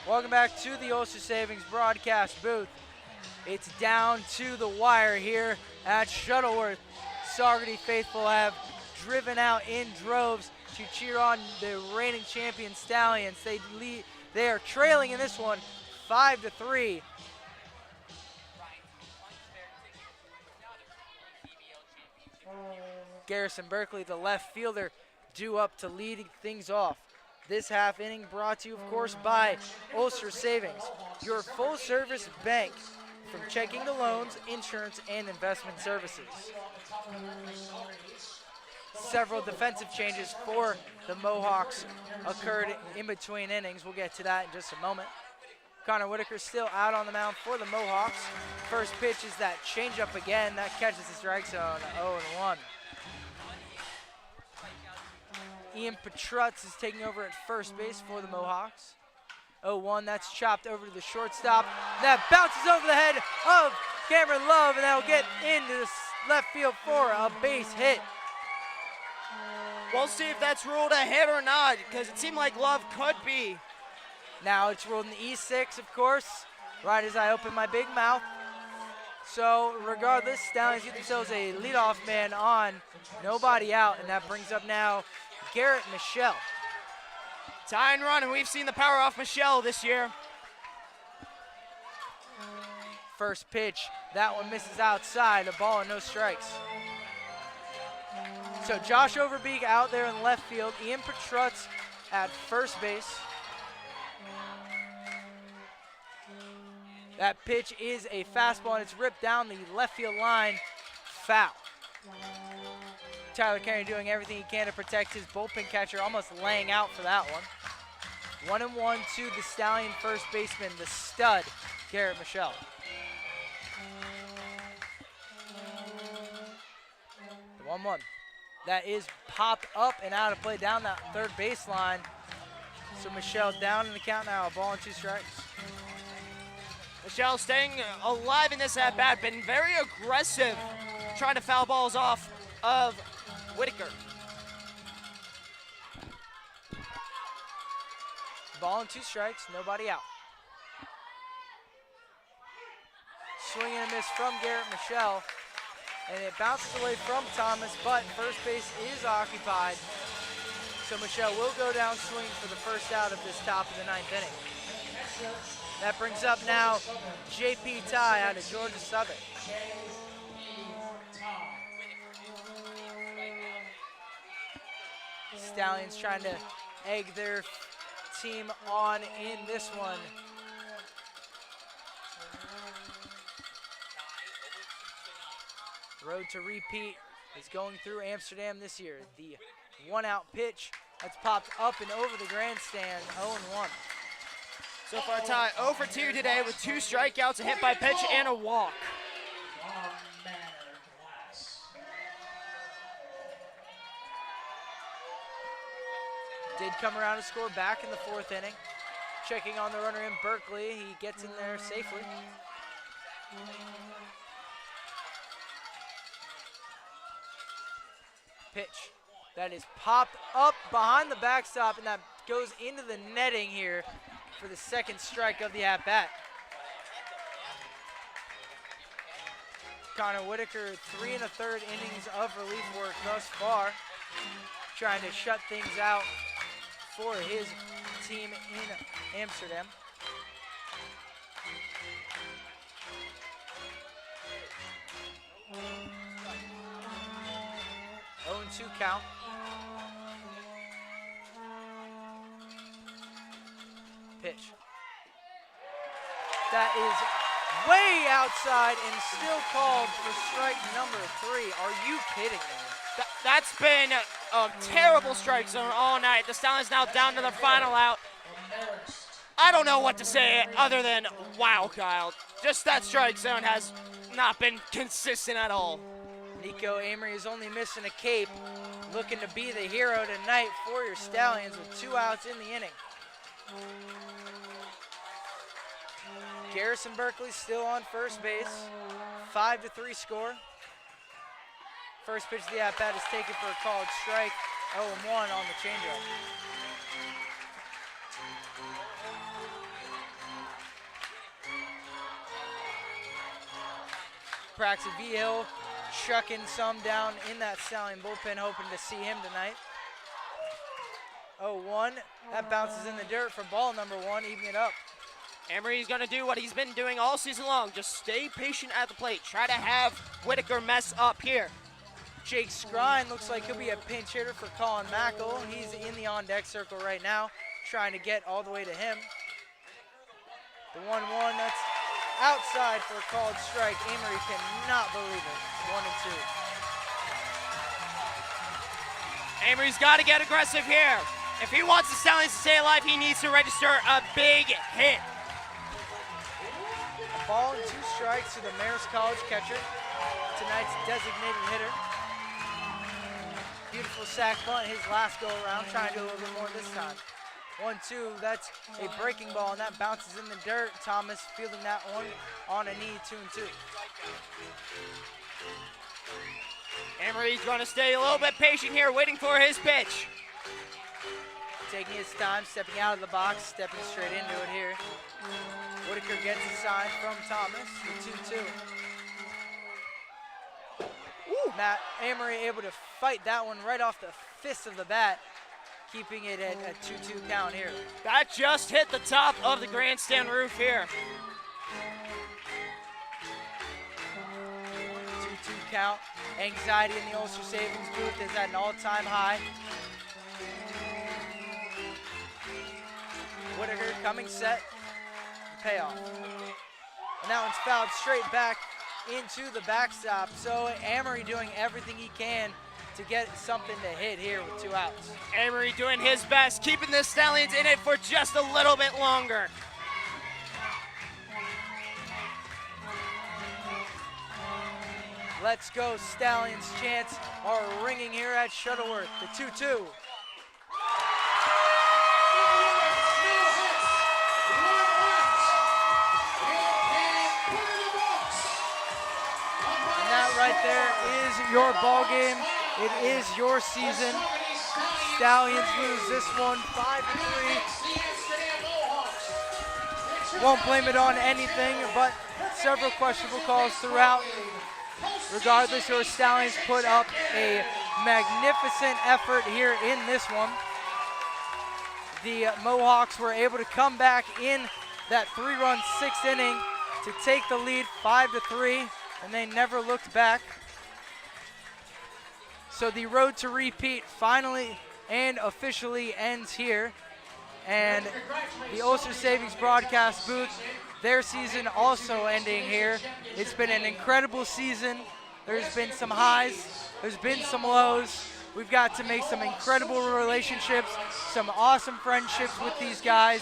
C: Welcome back to the Ulster Savings broadcast booth. It's down to the wire here at Shuttleworth. Saugerty faithful have driven out in droves to cheer on the reigning champion Stallions. They are trailing in this one 5-3. Garrison Berkeley, the left fielder, due up to leading things off. This half inning brought to you, of course, by Ulster Savings, your full-service bank from checking to loans, insurance, and investment services. Several defensive changes for the Mohawks occurred in between innings. We'll get to that in just a moment. Connor Whitaker still out on the mound for the Mohawks. First pitch is that changeup again. That catches the strike zone, 0-1. Ian Petrutz is taking over at first base for the Mohawks. 0-1, that's chopped over to the shortstop. That bounces over the head of Cameron Love, and that'll get into the left field for a base hit.
D: We'll see if that's ruled a hit or not, because it seemed like Love could be.
C: Now it's ruled an E6, of course, right as I open my big mouth. So regardless, Stallions get themselves a leadoff man on, nobody out, and that brings up now Garrett Michelle.
D: Tie and run, and we've seen the power off Michelle this year.
C: First pitch, that one misses outside, a ball and no strikes. So Josh Overbeek out there in left field, Ian Petrutz at first base. That pitch is a fastball, and it's ripped down the left field line, foul. Tyler Carey doing everything he can to protect his bullpen catcher, almost laying out for that one. 1-1 to the Stallion first baseman, the stud, Garrett Michelle. The 1-1. That is popped up and out of play down that third baseline. So Michelle down in the count now, a ball and 2 strikes.
D: Michelle staying alive in this at-bat, been very aggressive, trying to foul balls off of Whitaker.
C: Ball and 2 strikes, nobody out. Swing and a miss from Garrett Michelle, and it bounces away from Thomas, but first base is occupied. So Michelle will go down swinging for the first out of this top of the 9th inning. That brings up now J.P. Ty out of Georgia Southern. Stallions trying to egg their team on in this one. Road to repeat is going through Amsterdam this year. The 1-out pitch that's popped up and over the grandstand, 0-1.
D: So far, Ty 0 for 2 today with 2 strikeouts, a hit by pitch, and a walk.
C: Did come around to score back in the 4th inning. Checking on the runner in Berkeley. He gets in there safely. Pitch. That is popped up behind the backstop, and that goes into the netting here for the 2nd strike of the at-bat. Connor Whitaker, 3 1/3 innings of relief work thus far, trying to shut things out for his team in Amsterdam. Oh, 0-2 count. Pitch. That is way outside and still called for strike number 3. Are you kidding me?
D: That's been a terrible strike zone all night. The Stallions now down to their final out. I don't know what to say other than, wow, Kyle. Just that strike zone has not been consistent at all.
C: Nico Amory is only missing a cape, looking to be the hero tonight for your Stallions with 2 outs in the inning. Garrison Berkeley still on first base, 5-3 score. First pitch of the at-bat is taken for a called strike, 0-1 on the changeup. Praxi V-Hill chucking some down in that Stallion bullpen, hoping to see him tonight. 0-1, that bounces in the dirt for ball number 1, evening it up.
D: Emery's going to do what he's been doing all season long. Just stay patient at the plate. Try to have Whitaker mess up here.
C: Jake Scrine looks like he'll be a pinch hitter for Colin Mackel. He's in the on-deck circle right now, trying to get all the way to him. The 1-1, that's outside for a called strike. Amory cannot believe it. 1-2.
D: Amory's got to get aggressive here. If he wants the Stallions to stay alive, he needs to register a big hit.
C: A ball and 2 strikes to the Marist College catcher, tonight's designated hitter. Beautiful sack bunt his last go around, trying to do a little bit more this time. 1-2, that's a breaking ball, and that bounces in the dirt. Thomas fielding that one on a knee, 2-2.
D: Emery's going to stay a little bit patient here, waiting for his pitch.
C: Taking his time, stepping out of the box, stepping straight into it here. Whitaker gets a sign from Thomas, the 2-2. Matt Amory able to fight that one right off the fist of the bat, keeping it at a 2-2 count here.
D: That just hit the top of the grandstand roof here.
C: 2-2 count. Anxiety in the Ulster Savings booth is at an all-time high. Whitaker coming set, payoff. And that one's fouled straight back into the backstop. So Amory doing everything he can to get something to hit here with 2 outs.
D: Amory doing his best, keeping the Stallions in it for just a little bit longer.
C: Let's go Stallions chants are ringing here at Shuttleworth, the 2-2. Right there is your ball game. It is your season. Stallions lose this one 5-3. Won't blame it on anything, but several questionable calls throughout. Regardless, your Stallions put up a magnificent effort here in this one. The Mohawks were able to come back in that 3-run 6th inning to take the lead 5-3. And they never looked back. So the road to repeat finally and officially ends here. And the Ulster Savings broadcast booth, their season also ending here. It's been an incredible season. There's been some highs, there's been some lows. We've got to make some incredible relationships, some awesome friendships with these guys.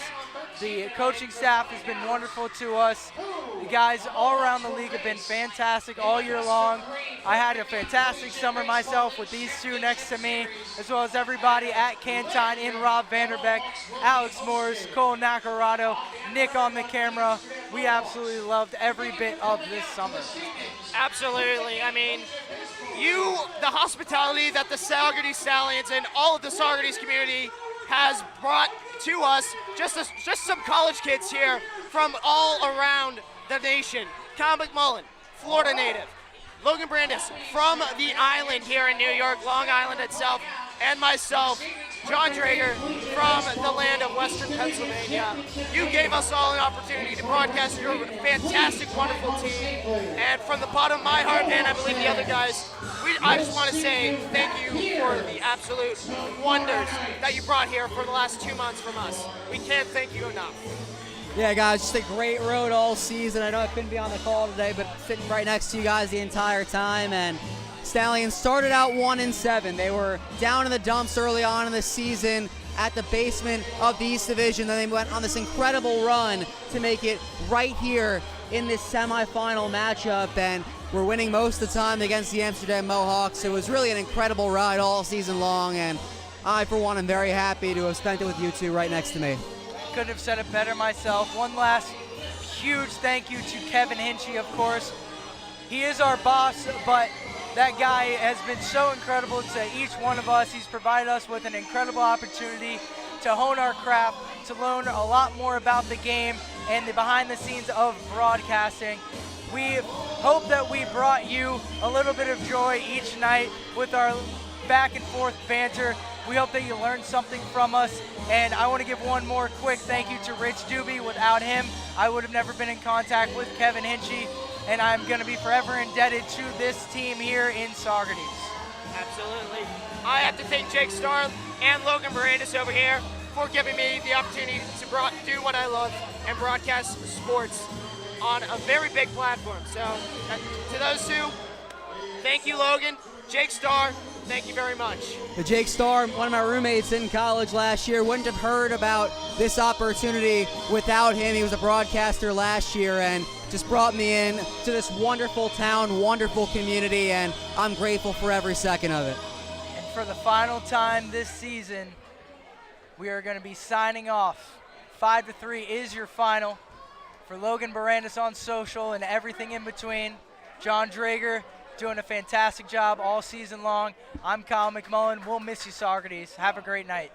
C: The coaching staff has been wonderful to us. The guys all around the league have been fantastic all year long. I had a fantastic summer myself with these two next to me, as well as everybody at Cantine in Rob Vanderbeck, Alex Morris, Cole Nacarado, Nick on the camera. We absolutely loved every bit of this summer.
D: Absolutely. I mean, the hospitality that the Saugerties Stallions and all of the Saugerties community has brought to us, just some college kids here from all around the nation. Colin Mackel, Florida native. Logan Brandis from the island here in New York, Long Island itself, and myself, John Drager, from the land of Western Pennsylvania. You gave us all an opportunity to broadcast your fantastic, wonderful team. And from the bottom of my heart, and I believe the other guys, I just want to say thank you for the absolute wonders that you brought here for the last 2 months from us. We can't thank you enough.
E: Yeah, guys, just a great road all season. I know I couldn't be on the call today, but sitting right next to you guys the entire time. And Stallions started out 1-7. They were down in the dumps early on in the season at the basement of the East Division. Then they went on this incredible run to make it right here in this semifinal matchup. And we're winning most of the time against the Amsterdam Mohawks. It was really an incredible ride all season long. And I, for one, am very happy to have spent it with you two right next to me.
C: Couldn't have said it better myself. One last huge thank you to Kevin Hinchy, of course. He is our boss, but that guy has been so incredible to each one of us. He's provided us with an incredible opportunity to hone our craft, to learn a lot more about the game and the behind the scenes of broadcasting. We hope that we brought you a little bit of joy each night with our back and forth banter. We hope that you learned something from us. And I want to give one more quick thank you to Rich Doobie. Without him, I would have never been in contact with Kevin Hinchy. And I'm going to be forever indebted to this team here in Saugerties.
D: Absolutely. I have to thank Jake Starr and Logan Barandis over here for giving me the opportunity to do what I love and broadcast sports on a very big platform. So to those two, thank you, Logan. Jake Starr, thank you very much.
E: Jake Starr, one of my roommates in college last year, wouldn't have heard about this opportunity without him. He was a broadcaster last year and just brought me in to this wonderful town, wonderful community, and I'm grateful for every second of it.
C: And for the final time this season, we are going to be signing off. 5-3 is your final. For Logan Barandis on social and everything in between, John Drager doing a fantastic job all season long. I'm Colin McMullen. We'll miss you, Saugerties. Have a great night.